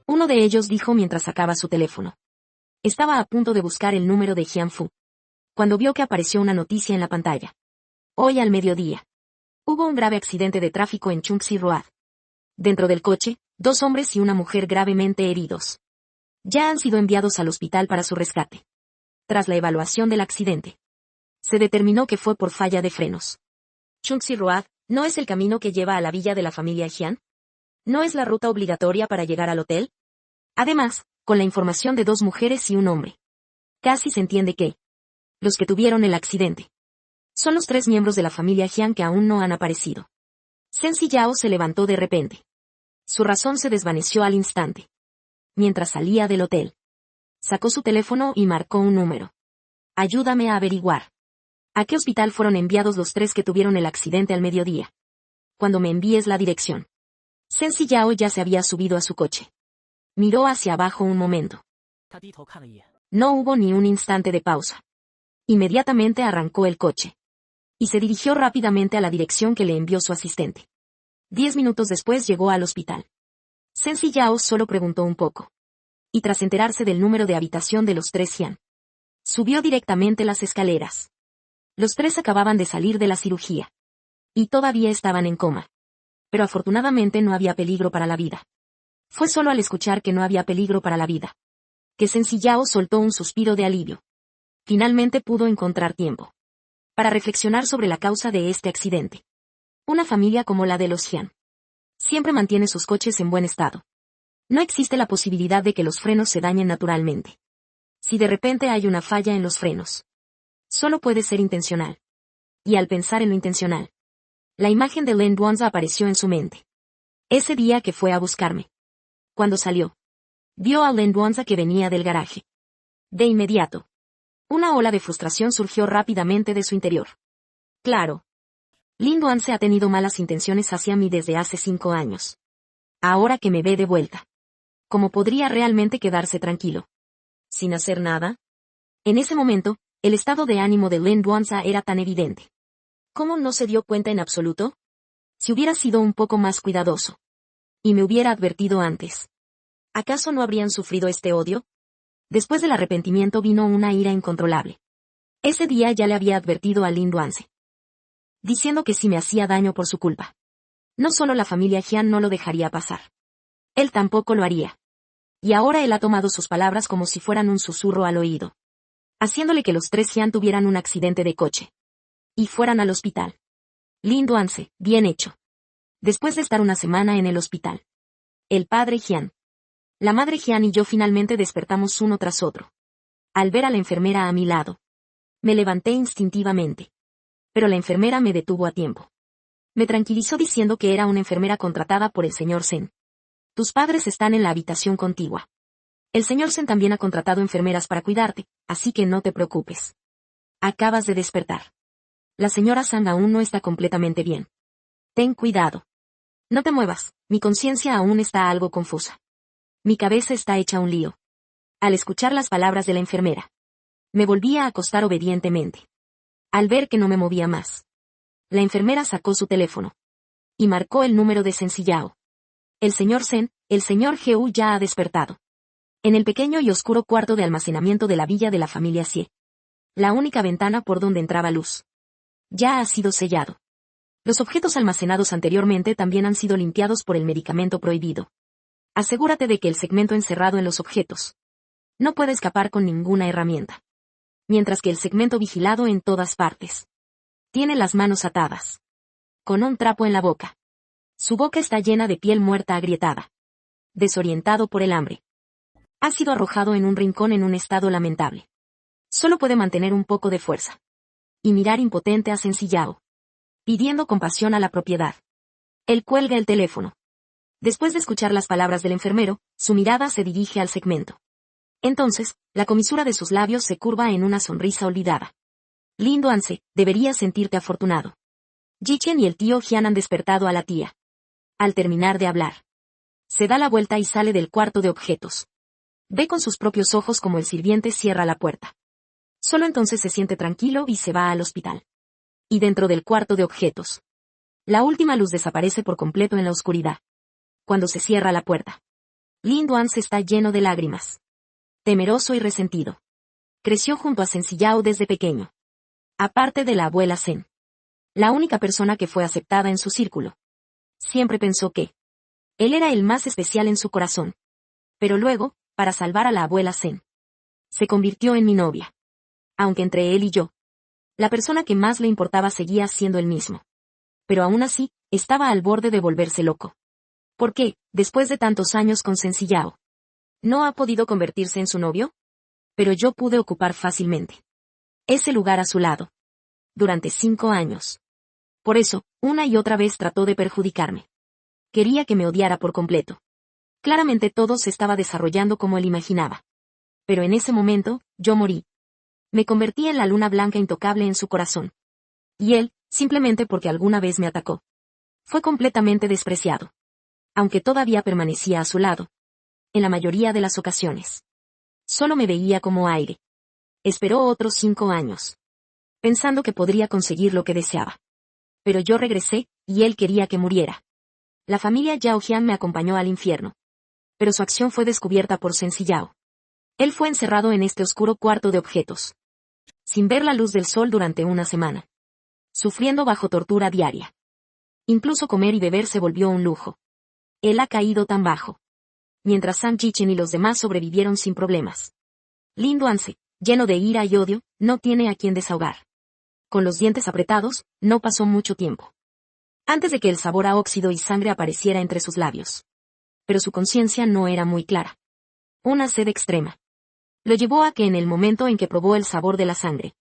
Uno de ellos dijo mientras sacaba su teléfono. Estaba a punto de buscar el número de Jianfu, cuando vio que apareció una noticia en la pantalla. Hoy al mediodía. Hubo un grave accidente de tráfico en Chungsi Road. Dentro del coche, 2 hombres y una mujer gravemente heridos. Ya han sido enviados al hospital para su rescate. Tras la evaluación del accidente, se determinó que fue por falla de frenos. Chungsi Road, ¿no es el camino que lleva a la villa de la familia Jian? ¿No es la ruta obligatoria para llegar al hotel? Además, con la información de 2 mujeres y un hombre, casi se entiende que los que tuvieron el accidente son los 3 miembros de la familia Jian que aún no han aparecido. Shen Siyao se levantó de repente. Su razón se desvaneció al instante. Mientras salía del hotel, sacó su teléfono y marcó un número. Ayúdame a averiguar. ¿A qué hospital fueron enviados los 3 que tuvieron el accidente al mediodía? Cuando me envíes la dirección. Shen Siyao ya se había subido a su coche. Miró hacia abajo un momento. No hubo ni un instante de pausa. Inmediatamente arrancó el coche. Y se dirigió rápidamente a la dirección que le envió su asistente. 10 minutos después llegó al hospital. Shen Siyao solo preguntó un poco. Y tras enterarse del número de habitación de los 3 Jian, subió directamente las escaleras. Los 3 acababan de salir de la cirugía. Y todavía estaban en coma. Pero afortunadamente no había peligro para la vida. Fue solo al escuchar que no había peligro para la vida que Shen Siyao soltó un suspiro de alivio. Finalmente pudo encontrar tiempo para reflexionar sobre la causa de este accidente. Una familia como la de los Jian siempre mantiene sus coches en buen estado. No existe la posibilidad de que los frenos se dañen naturalmente. Si de repente hay una falla en los frenos, solo puede ser intencional. Y al pensar en lo intencional, la imagen de Lin Duanza apareció en su mente. Ese día que fue a buscarme. Cuando salió, vio a Lin Duanza que venía del garaje. De inmediato, una ola de frustración surgió rápidamente de su interior. Claro. Lin Duanza ha tenido malas intenciones hacia mí desde hace 5 años. Ahora que me ve de vuelta, ¿cómo podría realmente quedarse tranquilo? ¿Sin hacer nada? En ese momento, el estado de ánimo de Lin Duanza era tan evidente. ¿Cómo no se dio cuenta en absoluto? Si hubiera sido un poco más cuidadoso. Y me hubiera advertido antes. ¿Acaso no habrían sufrido este odio? Después del arrepentimiento vino una ira incontrolable. Ese día ya le había advertido a Lin Duanza, diciendo que si me hacía daño por su culpa, no solo la familia Jian no lo dejaría pasar. Él tampoco lo haría. Y ahora él ha tomado sus palabras como si fueran un susurro al oído, haciéndole que los 3 Jian tuvieran un accidente de coche y fueran al hospital. Lin Duanza, bien hecho. Después de estar una semana en el hospital, el padre Jian, la madre Jian y yo finalmente despertamos uno tras otro. Al ver a la enfermera a mi lado, me levanté instintivamente. Pero la enfermera me detuvo a tiempo. Me tranquilizó diciendo que era una enfermera contratada por el señor Sen. Tus padres están en la habitación contigua. El señor Sen también ha contratado enfermeras para cuidarte, así que no te preocupes. Acabas de despertar. La señora Sang aún no está completamente bien. Ten cuidado. No te muevas, mi conciencia aún está algo confusa. Mi cabeza está hecha un lío. Al escuchar las palabras de la enfermera, me volví a acostar obedientemente. Al ver que no me movía más, la enfermera sacó su teléfono y marcó el número de Shen Siyao. El señor Sen, el señor Geu ya ha despertado. En el pequeño y oscuro cuarto de almacenamiento de la villa de la familia Xie. La única ventana por donde entraba luz ya ha sido sellado. Los objetos almacenados anteriormente también han sido limpiados por el medicamento prohibido. Asegúrate de que el segmento encerrado en los objetos no puede escapar con ninguna herramienta. Mientras que el segmento vigilado en todas partes tiene las manos atadas, con un trapo en la boca. Su boca está llena de piel muerta agrietada. Desorientado por el hambre. Ha sido arrojado en un rincón en un estado lamentable. Solo puede mantener un poco de fuerza. Y mirar impotente a Shen Siyao, pidiendo compasión a la propiedad. Él cuelga el teléfono. Después de escuchar las palabras del enfermero, su mirada se dirige al segmento. Entonces, la comisura de sus labios se curva en una sonrisa olvidada. Lin Duanza, deberías sentirte afortunado. Jichen y el tío Jian han despertado a la tía. Al terminar de hablar, se da la vuelta y sale del cuarto de objetos. Ve con sus propios ojos como el sirviente cierra la puerta. Solo entonces se siente tranquilo y se va al hospital. Y dentro del cuarto de objetos, la última luz desaparece por completo en la oscuridad. Cuando se cierra la puerta, Lin Duan-se está lleno de lágrimas. Temeroso y resentido. Creció junto a Sencillao desde pequeño. Aparte de la abuela Zen, la única persona que fue aceptada en su círculo. Siempre pensó que él era el más especial en su corazón. Pero luego, para salvar a la abuela Zen, se convirtió en mi novia. Aunque entre él y yo, la persona que más le importaba seguía siendo el mismo. Pero aún así, estaba al borde de volverse loco. ¿Por qué, después de tantos años con Sencillao, no ha podido convertirse en su novio? Pero yo pude ocupar fácilmente ese lugar a su lado. Durante 5 años. Por eso, una y otra vez trató de perjudicarme. Quería que me odiara por completo. Claramente todo se estaba desarrollando como él imaginaba. Pero en ese momento, yo morí. Me convertí en la luna blanca intocable en su corazón. Y él, simplemente porque alguna vez me atacó, fue completamente despreciado. Aunque todavía permanecía a su lado. En la mayoría de las ocasiones. Solo me veía como aire. Esperó otros 5 años. Pensando que podría conseguir lo que deseaba. Pero yo regresé, y él quería que muriera. La familia Yao Jian me acompañó al infierno. Pero su acción fue descubierta por Sencillao. Él fue encerrado en este oscuro cuarto de objetos. Sin ver la luz del sol durante una semana. Sufriendo bajo tortura diaria. Incluso comer y beber se volvió un lujo. Él ha caído tan bajo. Mientras Sam Jichen y los demás sobrevivieron sin problemas. Lin Duan-se, lleno de ira y odio, no tiene a quien desahogar. Con los dientes apretados, no pasó mucho tiempo antes de que el sabor a óxido y sangre apareciera entre sus labios. Pero su conciencia no era muy clara. Una sed extrema lo llevó a que en el momento en que probó el sabor de la sangre,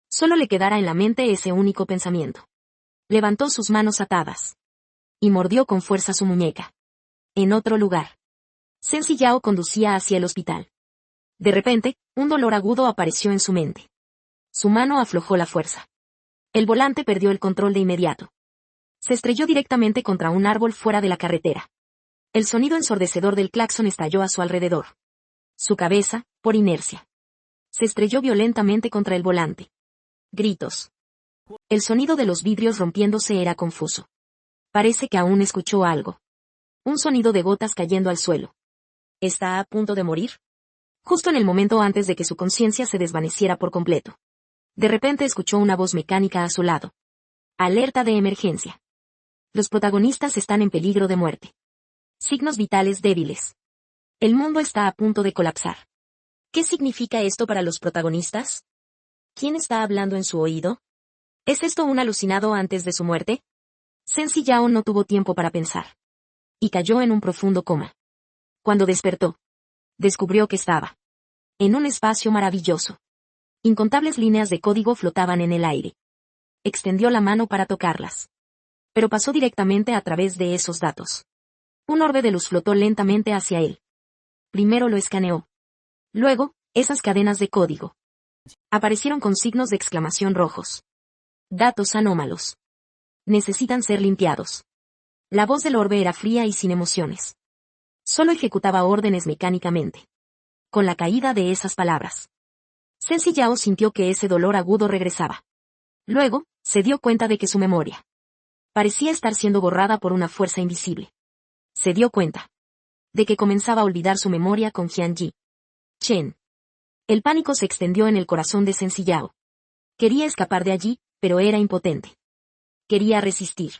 solo le quedara en la mente ese único pensamiento. Levantó sus manos atadas y mordió con fuerza su muñeca. En otro lugar, Sencillao conducía hacia el hospital. De repente, un dolor agudo apareció en su mente. Su mano aflojó la fuerza. El volante perdió el control de inmediato. Se estrelló directamente contra un árbol fuera de la carretera. El sonido ensordecedor del claxon estalló a su alrededor. Su cabeza, por inercia, se estrelló violentamente contra el volante. Gritos. El sonido de los vidrios rompiéndose era confuso. Parece que aún escuchó algo. Un sonido de gotas cayendo al suelo. ¿Está a punto de morir? Justo en el momento antes de que su conciencia se desvaneciera por completo. De repente escuchó una voz mecánica a su lado. Alerta de emergencia. Los protagonistas están en peligro de muerte. Signos vitales débiles. El mundo está a punto de colapsar. ¿Qué significa esto para los protagonistas? ¿Quién está hablando en su oído? ¿Es esto un alucinado antes de su muerte? Sencillao no tuvo tiempo para pensar. Y cayó en un profundo coma. Cuando despertó, descubrió que estaba en un espacio maravilloso. Incontables líneas de código flotaban en el aire. Extendió la mano para tocarlas. Pero pasó directamente a través de esos datos. Un orbe de luz flotó lentamente hacia él. Primero lo escaneó. Luego, esas cadenas de código aparecieron con signos de exclamación rojos. Datos anómalos. Necesitan ser limpiados. La voz del orbe era fría y sin emociones. Solo ejecutaba órdenes mecánicamente. Con la caída de esas palabras, Sencillao sintió que ese dolor agudo regresaba. Luego, se dio cuenta de que su memoria parecía estar siendo borrada por una fuerza invisible. Se dio cuenta de que comenzaba a olvidar su memoria con Jianji Chen. El pánico se extendió en el corazón de Sencillao. Quería escapar de allí, pero era impotente. Quería resistir.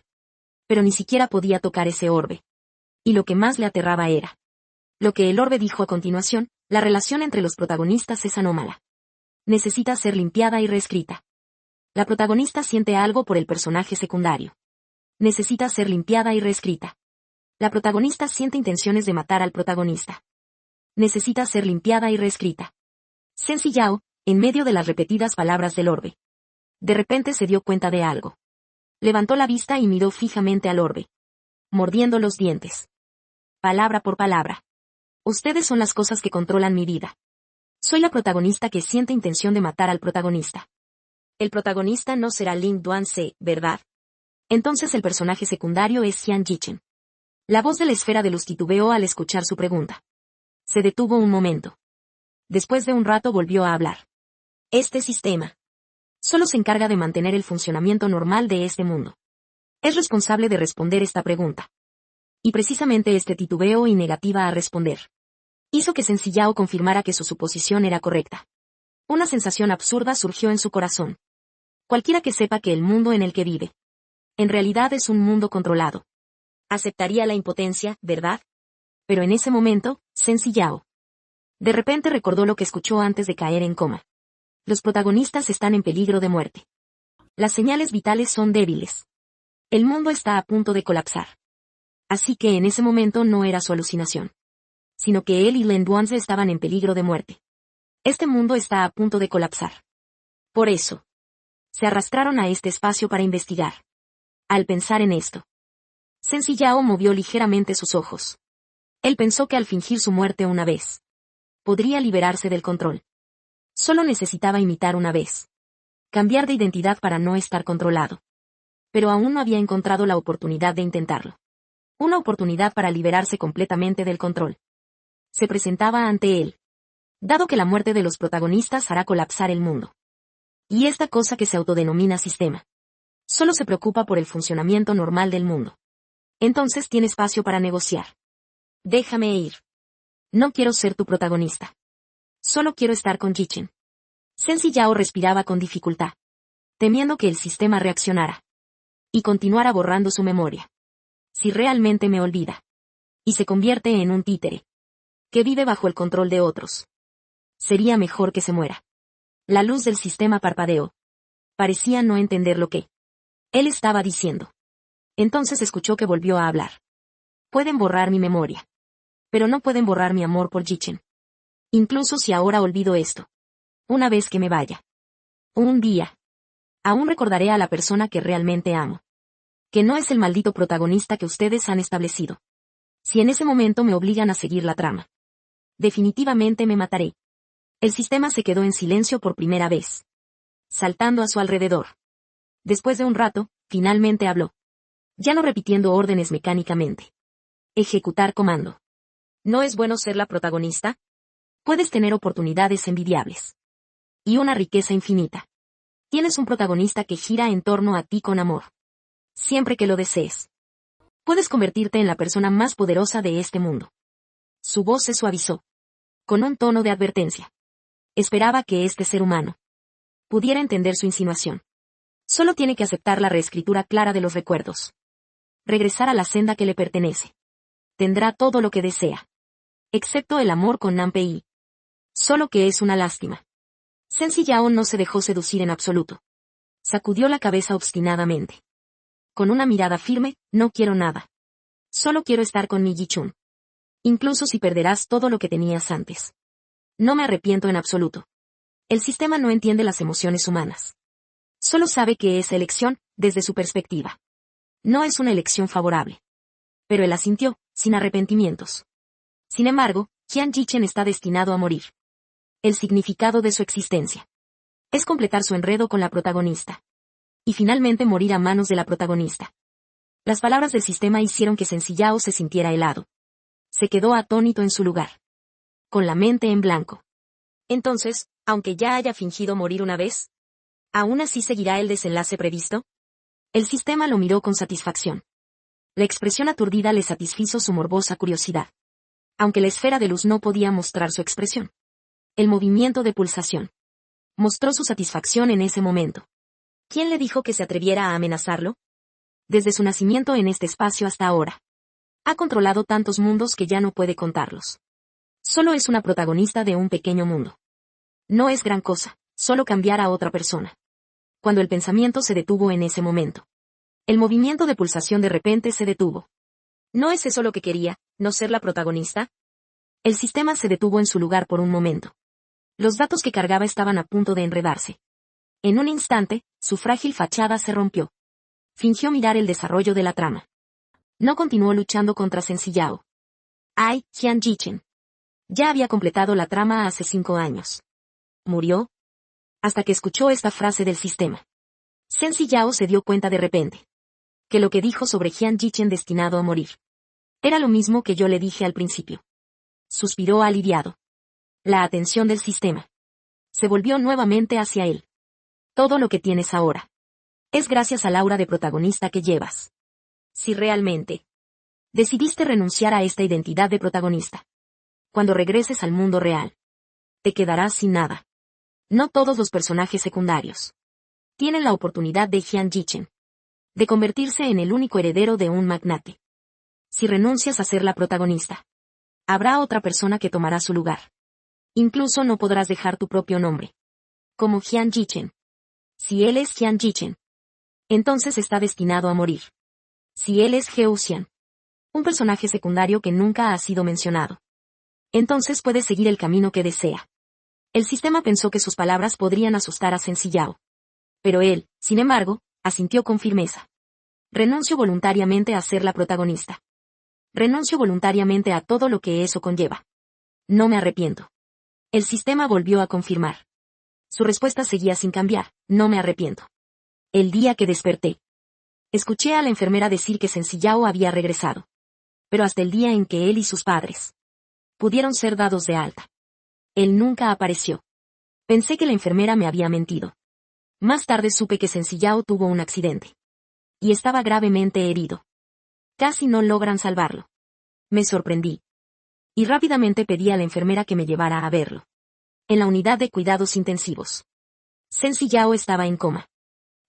Pero ni siquiera podía tocar ese orbe. Y lo que más le aterraba era lo que el orbe dijo a continuación: la relación entre los protagonistas es anómala. Necesita ser limpiada y reescrita. La protagonista siente algo por el personaje secundario. Necesita ser limpiada y reescrita. La protagonista siente intenciones de matar al protagonista. Necesita ser limpiada y reescrita. Sencillao, en medio de las repetidas palabras del orbe, de repente se dio cuenta de algo. Levantó la vista y miró fijamente al orbe, mordiendo los dientes. Palabra por palabra. Ustedes son las cosas que controlan mi vida. Soy la protagonista que siente intención de matar al protagonista. El protagonista no será Lin Duan-se, ¿verdad? Entonces el personaje secundario es Jian Jichen. La voz de la esfera de luz titubeó al escuchar su pregunta. Se detuvo un momento. Después de un rato volvió a hablar. Este sistema solo se encarga de mantener el funcionamiento normal de este mundo. Es responsable de responder esta pregunta. Y precisamente este titubeo y negativa a responder hizo que Sencillao confirmara que su suposición era correcta. Una sensación absurda surgió en su corazón. Cualquiera que sepa que el mundo en el que vive, en realidad es un mundo controlado, aceptaría la impotencia, ¿verdad? Pero en ese momento, Sencillao de repente recordó lo que escuchó antes de caer en coma. Los protagonistas están en peligro de muerte. Las señales vitales son débiles. El mundo está a punto de colapsar. Así que en ese momento no era su alucinación, sino que él y Len Duanze estaban en peligro de muerte. Este mundo está a punto de colapsar. Por eso, se arrastraron a este espacio para investigar. Al pensar en esto, Sencillao movió ligeramente sus ojos. Él pensó que al fingir su muerte una vez, podría liberarse del control. Solo necesitaba imitar una vez. Cambiar de identidad para no estar controlado. Pero aún no había encontrado la oportunidad de intentarlo. Una oportunidad para liberarse completamente del control se presentaba ante él. Dado que la muerte de los protagonistas hará colapsar el mundo. Y esta cosa que se autodenomina sistema solo se preocupa por el funcionamiento normal del mundo. Entonces tiene espacio para negociar. Déjame ir. No quiero ser tu protagonista. Solo quiero estar con Jichen. Sencillao respiraba con dificultad, temiendo que el sistema reaccionara y continuara borrando su memoria. Si realmente me olvida y se convierte en un títere que vive bajo el control de otros, sería mejor que se muera. La luz del sistema parpadeó. Parecía no entender lo que él estaba diciendo. Entonces escuchó que volvió a hablar. Pueden borrar mi memoria, pero no pueden borrar mi amor por Jichen. Incluso si ahora olvido esto. Una vez que me vaya. Un día. Aún recordaré a la persona que realmente amo. Que no es el maldito protagonista que ustedes han establecido. Si en ese momento me obligan a seguir la trama, definitivamente me mataré. El sistema se quedó en silencio por primera vez, saltando a su alrededor. Después de un rato, finalmente habló. Ya no repitiendo órdenes mecánicamente. Ejecutar comando. ¿No es bueno ser la protagonista? Puedes tener oportunidades envidiables. Y una riqueza infinita. Tienes un protagonista que gira en torno a ti con amor. Siempre que lo desees. Puedes convertirte en la persona más poderosa de este mundo. Su voz se suavizó. Con un tono de advertencia. Esperaba que este ser humano pudiera entender su insinuación. Solo tiene que aceptar la reescritura clara de los recuerdos. Regresar a la senda que le pertenece. Tendrá todo lo que desea. Excepto el amor con Nanpei. Solo que es una lástima. Sencillao no se dejó seducir en absoluto. Sacudió la cabeza obstinadamente. Con una mirada firme, no quiero nada. Solo quiero estar con mi Jichun. Incluso si perderás todo lo que tenías antes. No me arrepiento en absoluto. El sistema no entiende las emociones humanas. Solo sabe que es elección, desde su perspectiva. No es una elección favorable. Pero él asintió, sin arrepentimientos. Sin embargo, Jian Jichen está destinado a morir. El significado de su existencia es completar su enredo con la protagonista. Y finalmente morir a manos de la protagonista. Las palabras del sistema hicieron que Sencillao se sintiera helado. Se quedó atónito en su lugar. Con la mente en blanco. Entonces, aunque ya haya fingido morir una vez, ¿aún así seguirá el desenlace previsto? El sistema lo miró con satisfacción. La expresión aturdida le satisfizo su morbosa curiosidad. Aunque la esfera de luz no podía mostrar su expresión. El movimiento de pulsación mostró su satisfacción en ese momento. ¿Quién le dijo que se atreviera a amenazarlo? Desde su nacimiento en este espacio hasta ahora. Ha controlado tantos mundos que ya no puede contarlos. Solo es una protagonista de un pequeño mundo. No es gran cosa, solo cambiar a otra persona. Cuando el pensamiento se detuvo en ese momento. El movimiento de pulsación de repente se detuvo. ¿No es eso lo que quería, no ser la protagonista? El sistema se detuvo en su lugar por un momento. Los datos que cargaba estaban a punto de enredarse. En un instante, su frágil fachada se rompió. Fingió mirar el desarrollo de la trama. No continuó luchando contra Sencillao. Ai, Jian Jichen. Ya había completado la trama hace 5 años. ¿Murió? Hasta que escuchó esta frase del sistema. Sencillao se dio cuenta de repente. Que lo que dijo sobre Jian Jichen destinado a morir. Era lo mismo que yo le dije al principio. Suspiró aliviado. La atención del sistema se volvió nuevamente hacia él. Todo lo que tienes ahora es gracias al aura de protagonista que llevas. Si realmente decidiste renunciar a esta identidad de protagonista, cuando regreses al mundo real, te quedarás sin nada. No todos los personajes secundarios tienen la oportunidad de Jian Yichen, de convertirse en el único heredero de un magnate. Si renuncias a ser la protagonista, habrá otra persona que tomará su lugar. Incluso no podrás dejar tu propio nombre. Como Jian Yichen. Si él es Jian Yichen, entonces está destinado a morir. Si él es Heo Xian, un personaje secundario que nunca ha sido mencionado, entonces puede seguir el camino que desea. El sistema pensó que sus palabras podrían asustar a Sencillao. Pero él, sin embargo, asintió con firmeza. Renuncio voluntariamente a ser la protagonista. Renuncio voluntariamente a todo lo que eso conlleva. No me arrepiento. El sistema volvió a confirmar. Su respuesta seguía sin cambiar, no me arrepiento. El día que desperté, escuché a la enfermera decir que Sencillao había regresado. Pero hasta el día en que él y sus padres pudieron ser dados de alta, él nunca apareció. Pensé que la enfermera me había mentido. Más tarde supe que Sencillao tuvo un accidente. Y estaba gravemente herido. Casi no logran salvarlo. Me sorprendí. Y rápidamente pedí a la enfermera que me llevara a verlo. En la unidad de cuidados intensivos. Sencillao estaba en coma.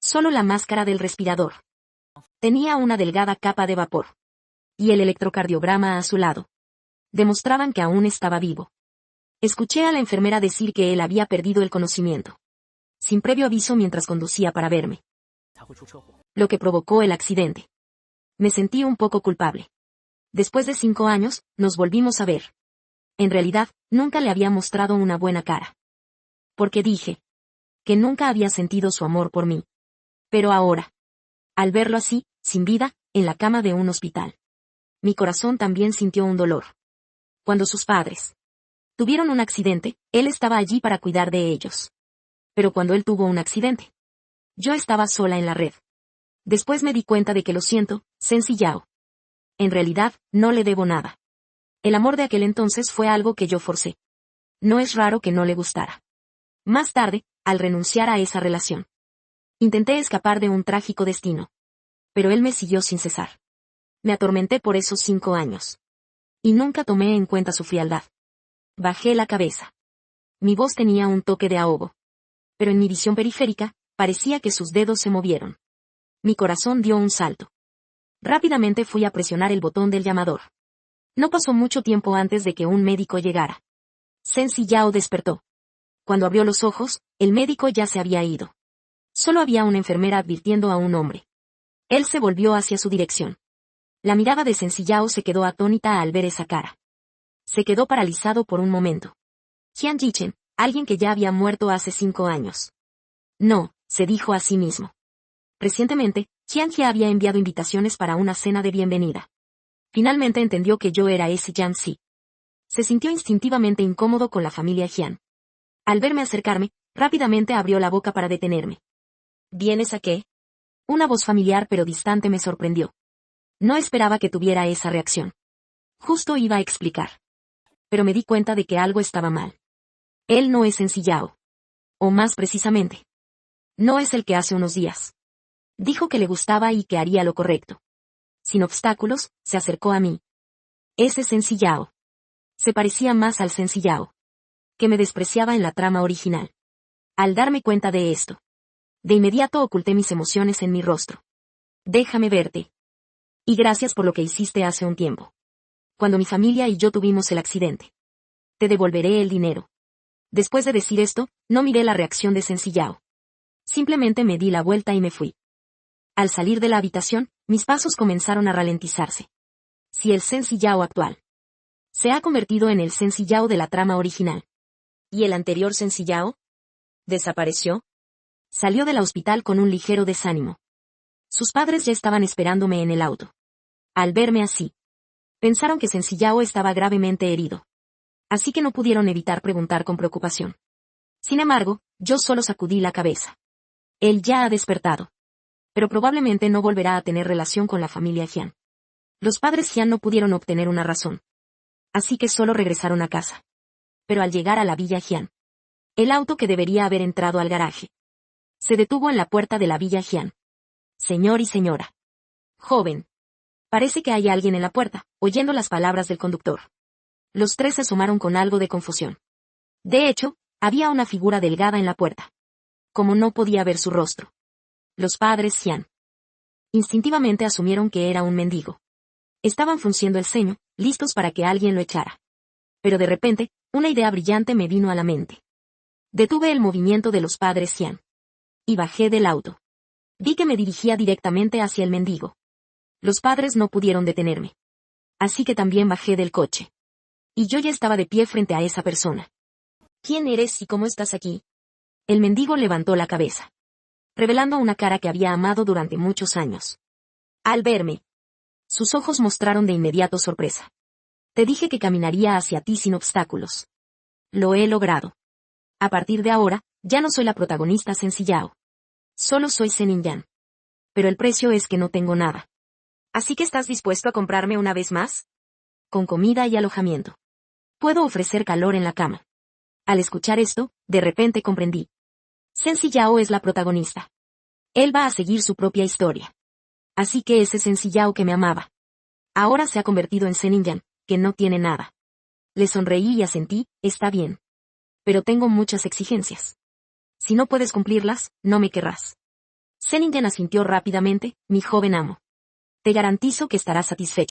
Solo la máscara del respirador tenía una delgada capa de vapor. Y el electrocardiograma a su lado demostraban que aún estaba vivo. Escuché a la enfermera decir que él había perdido el conocimiento, sin previo aviso mientras conducía para verme. Lo que provocó el accidente. Me sentí un poco culpable. Después de 5 años, nos volvimos a ver. En realidad, nunca le había mostrado una buena cara. Porque dije que nunca había sentido su amor por mí. Pero ahora, al verlo así, sin vida, en la cama de un hospital, mi corazón también sintió un dolor. Cuando sus padres tuvieron un accidente, él estaba allí para cuidar de ellos. Pero cuando él tuvo un accidente, yo estaba sola en la red. Después me di cuenta de que lo siento, Sencillao. En realidad, no le debo nada. El amor de aquel entonces fue algo que yo forcé. No es raro que no le gustara. Más tarde, al renunciar a esa relación, intenté escapar de un trágico destino. Pero él me siguió sin cesar. Me atormenté por esos 5 años. Y nunca tomé en cuenta su frialdad. Bajé la cabeza. Mi voz tenía un toque de ahogo. Pero en mi visión periférica, parecía que sus dedos se movieron. Mi corazón dio un salto. Rápidamente fui a presionar el botón del llamador. No pasó mucho tiempo antes de que un médico llegara. Sencillao despertó. Cuando abrió los ojos, el médico ya se había ido. Solo había una enfermera advirtiendo a un hombre. Él se volvió hacia su dirección. La mirada de Sencillao se quedó atónita al ver esa cara. Se quedó paralizado por un momento. Jian Yichen, alguien que ya había muerto hace 5 años. No, se dijo a sí mismo. Recientemente, Jian Jia había enviado invitaciones para una cena de bienvenida. Finalmente entendió que yo era ese Jian Xi. Se sintió instintivamente incómodo con la familia Jian. Al verme acercarme, rápidamente abrió la boca para detenerme. ¿Vienes a qué? Una voz familiar pero distante me sorprendió. No esperaba que tuviera esa reacción. Justo iba a explicar. Pero me di cuenta de que algo estaba mal. Él no es Sencillao. O más precisamente, no es el que hace unos días. Dijo que le gustaba y que haría lo correcto. Sin obstáculos, se acercó a mí. Ese Sencillao. Se parecía más al Sencillao que me despreciaba en la trama original. Al darme cuenta de esto, de inmediato oculté mis emociones en mi rostro. Déjame verte. Y gracias por lo que hiciste hace un tiempo. Cuando mi familia y yo tuvimos el accidente. Te devolveré el dinero. Después de decir esto, no miré la reacción de Sencillao. Simplemente me di la vuelta y me fui. Al salir de la habitación, mis pasos comenzaron a ralentizarse. Si el Sencillao actual se ha convertido en el Sencillao de la trama original. ¿Y el anterior Sencillao? ¿Desapareció? Salió del hospital con un ligero desánimo. Sus padres ya estaban esperándome en el auto. Al verme así, pensaron que Sencillao estaba gravemente herido. Así que no pudieron evitar preguntar con preocupación. Sin embargo, yo solo sacudí la cabeza. Él ya ha despertado. Pero probablemente no volverá a tener relación con la familia Jian. Los padres Jian no pudieron obtener una razón. Así que solo regresaron a casa. Pero al llegar a la Villa Jian, el auto que debería haber entrado al garaje se detuvo en la puerta de la Villa Jian. Señor y señora. Joven. Parece que hay alguien en la puerta, oyendo las palabras del conductor. Los tres se asomaron con algo de confusión. De hecho, había una figura delgada en la puerta. Como no podía ver su rostro. Los padres Jian instintivamente asumieron que era un mendigo. Estaban frunciendo el ceño, listos para que alguien lo echara. Pero de repente, una idea brillante me vino a la mente. Detuve el movimiento de los padres Jian. Y bajé del auto. Vi que me dirigía directamente hacia el mendigo. Los padres no pudieron detenerme. Así que también bajé del coche. Y yo ya estaba de pie frente a esa persona. ¿Quién eres y cómo estás aquí? El mendigo levantó la cabeza, revelando una cara que había amado durante muchos años. Al verme, sus ojos mostraron de inmediato sorpresa. Te dije que caminaría hacia ti sin obstáculos. Lo he logrado. A partir de ahora, ya no soy la protagonista Sencillao. Solo soy Zenin Yan. Pero el precio es que no tengo nada. ¿Así que estás dispuesto a comprarme una vez más? Con comida y alojamiento. Puedo ofrecer calor en la cama. Al escuchar esto, de repente comprendí. Sencillao es la protagonista. Él va a seguir su propia historia. Así que ese Sencillao que me amaba, ahora se ha convertido en Zenin Yan, que no tiene nada. Le sonreí y asentí, está bien. Pero tengo muchas exigencias. Si no puedes cumplirlas, no me querrás. Zenin Yan asintió rápidamente, mi joven amo. Te garantizo que estarás satisfecho.